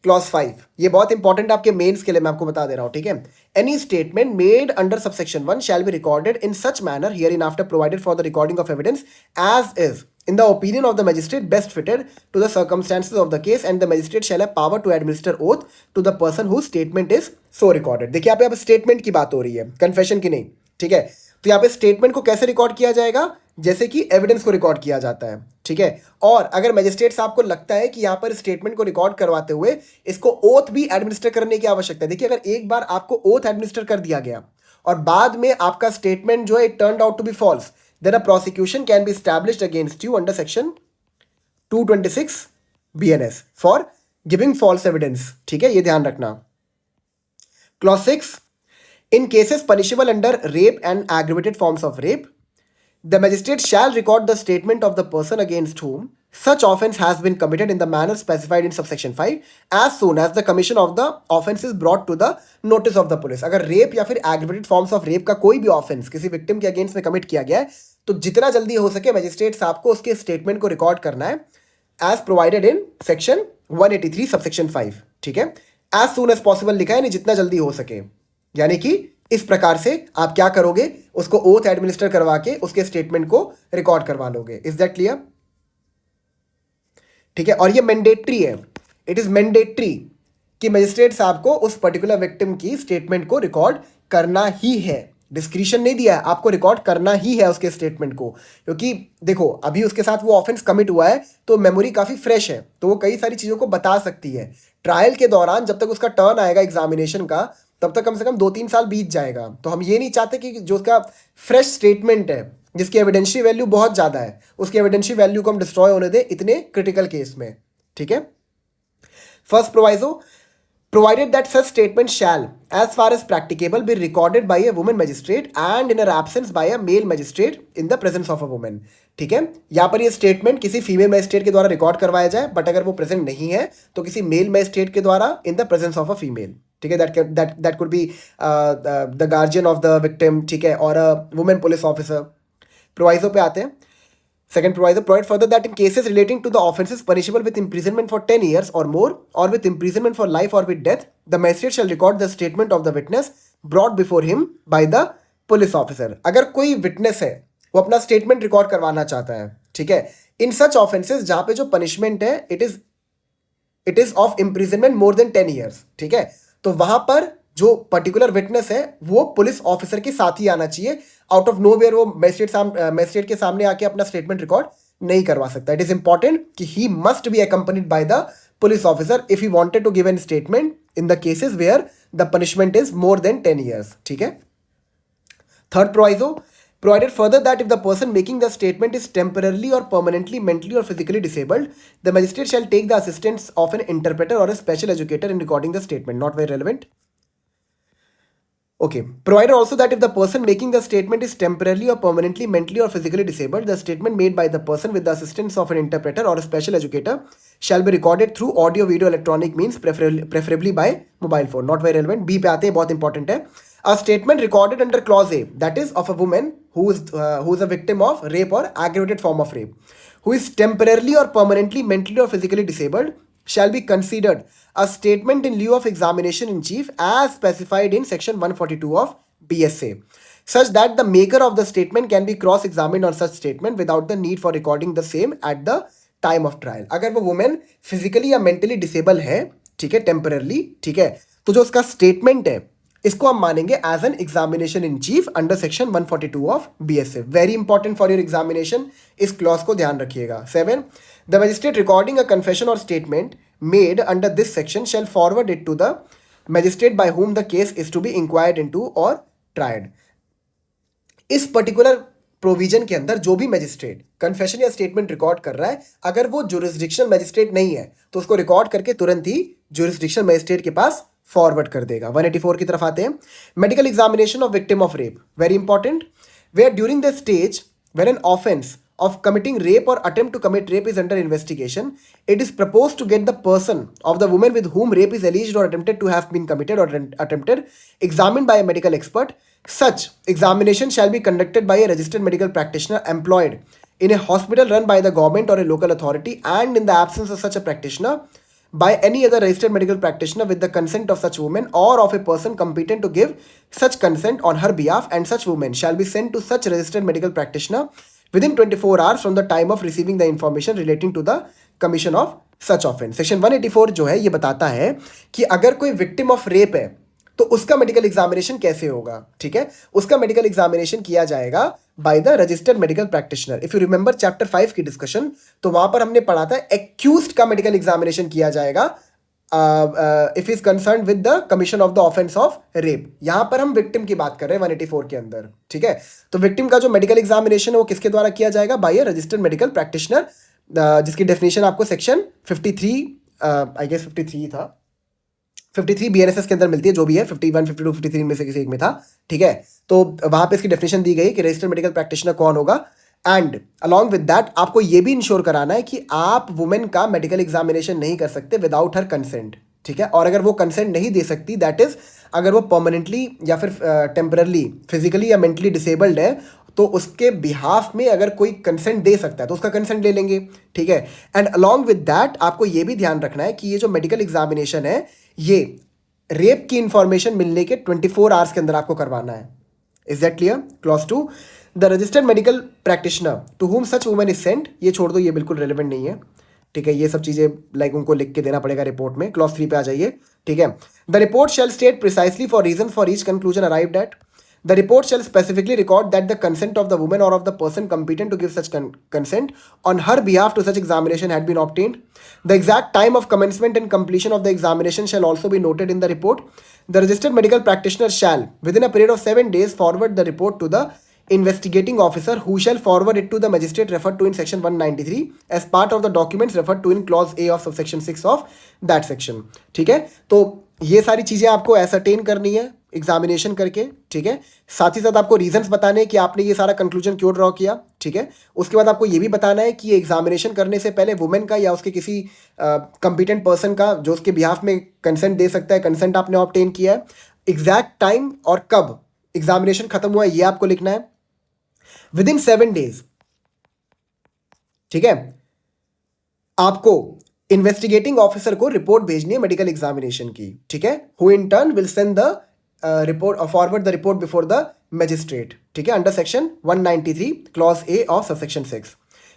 क्लॉज 5 ये बहुत इंपॉर्टेंट आपके मेंस के लिए मैं आपको बता दे रहा हूं. ठीक है, any statement made under subsection 1 shall be recorded in such manner hereinafter provided for the recording of evidence as is in the opinion of the magistrate best fitted to the circumstances of the case, and the magistrate shall have power to administer oath to the person whose statement is so recorded. देखिए यहाँ पे statement की बात हो रही है, confession की नहीं, ठीक है। तो यहाँ पे स्टेटमेंट को कैसे रिकॉर्ड किया जाएगा, जैसे कि एविडेंस को रिकॉर्ड किया जाता है, ठीक है। और अगर मैजिस्ट्रेट साहब को लगता है कि यहाँ पर स्टेटमेंट को रिकॉर्ड करवाते हुए इसको ओथ भी एडमिनिस्टर करने की आवश्यकता है, देखिए अगर एक बार आपको ओथ एडमिनिस्टर कर दिया गया और बाद में आपका स्टेटमेंट जो है it turned out to be false, then a prosecution can be established against you under section 226 BNS for giving false evidence, ठीक है, ये ध्यान रखना। Clause 6, in cases punishable under rape and aggravated forms of rape, the magistrate shall record the statement of the person against whom such offense has been committed in the manner specified in subsection 5 as soon as the commission of the offense is brought to the notice of the police। अगर rape या फिर aggravated forms of rape का कोई भी offence किसी victim के against में commit किया गया है तो जितना जल्दी हो सके मैजिस्ट्रेट साहब को उसके स्टेटमेंट को रिकॉर्ड करना है as provided in section 183 subsection 5, ठीक है। एज सून एज पॉसिबल लिखा है, नहीं जितना जल्दी हो सके, यानी कि इस प्रकार से आप क्या करोगे, उसको ओथ एडमिनिस्टर करवा के उसके स्टेटमेंट को रिकॉर्ड करवा लोगे। इज दैट क्लियर, ठीक है। और ये मैंडेटरी है, इट इज मैंडेटरी कि मजिस्ट्रेट साहब को उस पर्टिकुलर विक्टिम की स्टेटमेंट को रिकॉर्ड करना ही है, डिस्क्रिशन नहीं दिया है, आपको रिकॉर्ड करना ही है उसके स्टेटमेंट को। क्योंकि देखो अभी उसके साथ वो ऑफेंस कमिट हुआ है तो मेमोरी काफ़ी फ्रेश है, तो वो कई सारी चीज़ों को बता सकती है। ट्रायल के दौरान जब तक उसका टर्न आएगा एग्जामिनेशन का तब तक कम से कम 2-3 साल बीत जाएगा। तो हम ये नहीं चाहते कि जो उसका फ्रेश स्टेटमेंट है जिसकी एविडेंशियल वैल्यू बहुत ज़्यादा है उसकी एविडेंशियल वैल्यू को हम डिस्ट्रॉय होने दें इतने क्रिटिकल केस में, ठीक है। First proviso, provided that such statement shall, as far as practicable, be recorded by a woman magistrate and in her absence by a male magistrate in the presence of a woman, ठीक है। यहाँ पर ये statement किसी female magistrate के द्वारा record करवाया जाए, बट अगर वो प्रेजेंट नहीं है तो किसी मेल मैजिस्ट्रेट के द्वारा इन the presence of a female, ठीक है। That could be the guardian of the victim, ठीक है, और a women police officer. Proviso पे आते हैं। Second proviso, provide further that in cases relating to the offences punishable with imprisonment for 10 years or more or with imprisonment for life or with death, the magistrate shall record the statement of the witness brought before him by the police officer। अगर कोई witness है वो अपना statement record करवाना चाहता है, ठीक है, इन such offences जहाँ पे जो punishment है it is of imprisonment more than 10 years, ठीक है, तो वहाँ पर जो पर्टिकुलर विटनेस है वो पुलिस ऑफिसर के साथ ही आना चाहिए। आउट ऑफ नो वेयर वो मैजिस्ट्रेट के सामने आके अपना स्टेटमेंट रिकॉर्ड नहीं करवा सकता। इट इज इंपॉर्टेंट कि he must be accompanied by the police officer if he wanted to give an statement in the cases where the punishment is more than 10 years, ठीक है। Third proviso, provided further that if the person making the statement is temporarily or permanently mentally or physically disabled, the magistrate shall take the assistance of an interpreter or a special educator in recording the statement. Not very relevant. Okay. Provided also that if the person making the statement is temporarily or permanently mentally or physically disabled, the statement made by the person with the assistance of an interpreter or a special educator shall be recorded through audio, video, electronic means, preferably by mobile phone. Not very relevant. B पे आते हैं, बहुत important है. A statement recorded under clause A, that is of a woman who is a victim of rape or aggravated form of rape, who is temporarily or permanently mentally or physically disabled, shall be considered a statement in lieu of examination in chief as specified in section 142 of BSA, such that the maker of the statement can be cross-examined on such statement without the need for recording the same at the time of trial। अगर वो women physically या mentally disable है, ठीक है, temporarily, ठीक है, तो जो उसका स्टेटमेंट है इसको हम मानेंगे as an examination in chief under section 142 of BSA। Very important for your examination, इस क्लॉज को ध्यान रखिएगा। 7, the magistrate recording a confession और statement made under this section shall forward it to the magistrate by whom the case is to be inquired into or tried। इस particular provision के अंदर जो भी मैजिस्ट्रेट कन्फेशन या statement record कर रहा है, अगर वो जुरिस्डिक्शनल मैजिस्ट्रेट नहीं है तो उसको रिकॉर्ड करके तुरंत ही जुरिस्डिक्शनल मैजिस्ट्रेट के पास फॉरवर्ड कर देगा। 184 की तरफ आते हैं। Medical examination of victim of rape, very important, where during the stage when an offense of committing rape or attempt to commit rape is under investigation, it is proposed to get the person of the woman with whom rape is alleged or attempted to have been committed or attempted examined by a medical expert. Such examination shall be conducted by a registered medical practitioner employed in a hospital run by the government or a local authority, and in the absence of such a practitioner, by any other registered medical practitioner with the consent of such woman or of a person competent to give such consent on her behalf, and such woman shall be sent to such registered medical practitioner within 24 hours from the time of receiving the information relating to the commission of such offense. Section 184 जो है ये बताता है कि अगर कोई victim of rape है तो उसका मेडिकल एग्जामिनेशन कैसे होगा. ठीक है, उसका मेडिकल एग्जामिनेशन किया जाएगा by the registered medical practitioner. If you remember chapter 5 की डिस्कशन, तो वहां पर हमने पढ़ा था एक्यूज्ड का मेडिकल एग्जामिनेशन किया जाएगा if is concern with the commission of the offence of rape. यहां पर हम विक्टिम की बात कर रहे हैं 184 के अंदर. ठीक है, तो विक्टिम का जो मेडिकल एग्जामिनेशन है वो किसके द्वारा किया जाएगा? By a registered medical practitioner, जिसकी डेफिनेशन आपको सेक्शन 53 आई गेस 53 था, 53 BNSS के अंदर मिलती है, जो भी है 51, 52, 53 में से किसी एक में था. ठीक है, तो वहां पे इसकी डेफिनेशन दी गई कि रजिस्टर्ड मेडिकल प्रैक्टिशनर कौन होगा. एंड अलॉन्ग विद दैट आपको ये भी इंश्योर कराना है कि आप वुमेन का मेडिकल एग्जामिनेशन नहीं कर सकते विदाउट हर कंसेंट. ठीक है, और अगर वो कंसेंट नहीं दे सकती, दैट इज अगर वो परमानेंटली या फिर टेम्परली फिजिकली या मेंटली डिसेबल्ड है, तो उसके बिहाफ में अगर कोई कंसेंट दे सकता है तो उसका कंसेंट ले लेंगे. ठीक है, एंड अलॉन्ग विद दैट आपको ये भी ध्यान रखना है कि ये जो मेडिकल एग्जामिनेशन है ये रेप की इंफॉर्मेशन मिलने के 24 आवर्स के अंदर आपको करवाना है. Is that clear? Clause 2, the registered medical practitioner to whom such woman is sent. ये छोड़ दो, ये बिल्कुल रेलिवेंट नहीं है. ठीक है, ये सब चीज़ें लाइक उनको लिख के देना पड़ेगा रिपोर्ट में. क्लॉज 3 पे आ जाइए. ठीक है, the report shall state precisely for reason for each conclusion arrived at. The report shall specifically record that the consent of the woman or of the person competent to give such consent on her behalf to such examination had been obtained. The exact time of commencement and completion of the examination shall also be noted in the report. The registered medical practitioner shall, within a period of 7 days, forward the report to the investigating officer, who shall forward it to the magistrate referred to in section 193 as part of the documents referred to in clause A of subsection 6 of that section. ठीक है, तो ये सारी चीज़ें आपको ascertain करनी है examination करके. ठीक है, साथ ही साथ आपको रीजंस बताने हैं कि आपने ये सारा कंक्लूजन क्यों ड्रॉ किया. ठीक है, उसके बाद आपको ये भी बताना है कि ये एग्जामिनेशन करने से पहले वुमेन का या उसके किसी कंपिटेंट पर्सन का जो उसके बिहाफ में कंसेंट दे सकता है, कंसेंट आपने ऑब्टेन किया है. एग्जैक्ट टाइम और कब एग्जामिनेशन खत्म हुआ है ये आपको लिखना है विदिन 7 डेज. ठीक है, आपको इन्वेस्टिगेटिंग ऑफिसर को रिपोर्ट भेजनी है मेडिकल एग्जामिनेशन की. ठीक है, who in turn will send the report forward the report before the magistrate. ठीक है, under section 193 clause A of subsection 6.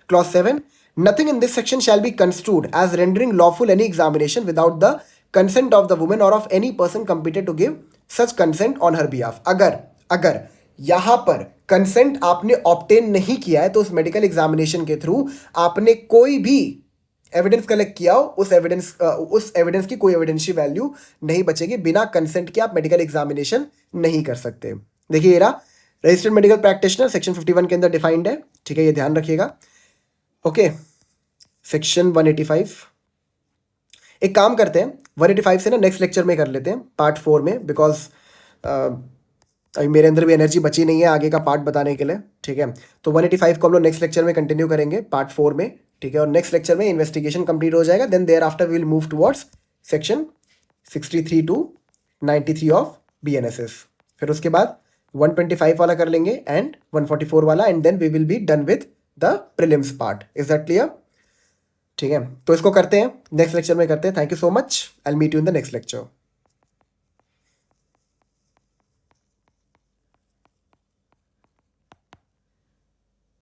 Clause 7, nothing in this section shall be construed as rendering lawful any examination without the consent of the women or of any person competent to give such consent on her behalf. अगर यहां पर consent आपने obtain नहीं किया है तो उस medical examination के थ्रू आपने कोई भी एविडेंस कलेक्ट किया हो, उस एविडेंस की कोई एविडेंशियल वैल्यू नहीं बचेगी. बिना कंसेंट के आप मेडिकल एग्जामिनेशन नहीं कर सकते. देखिए ये रहा रजिस्टर्ड मेडिकल प्रैक्टिशनर सेक्शन 51 के अंदर डिफाइंड है. ठीक है, ये ध्यान रखिएगा. Okay, section 185. एक काम करते हैं 185 से ना नेक्स्ट लेक्चर में कर लेते हैं पार्ट 4 में, बिकॉज अभी मेरे अंदर भी एनर्जी बची नहीं है आगे का पार्ट बताने के लिए. ठीक है, तो 185 को हम लोग नेक्स्ट लेक्चर में कंटिन्यू करेंगे पार्ट 4 में. ठीक है, और नेक्स्ट लेक्चर में इन्वेस्टिगेशन कंप्लीट हो जाएगा. Then thereafter we will move towards section 63 to 93 of BNSS. फिर उसके बाद 125 वाला कर लेंगे एंड 144 वाला, and then we will be done with the prelims part. Is that clear? ठीक है, तो इसको करते हैं नेक्स्ट लेक्चर में करते हैं. Thank you so much. I will meet you in the next lecture.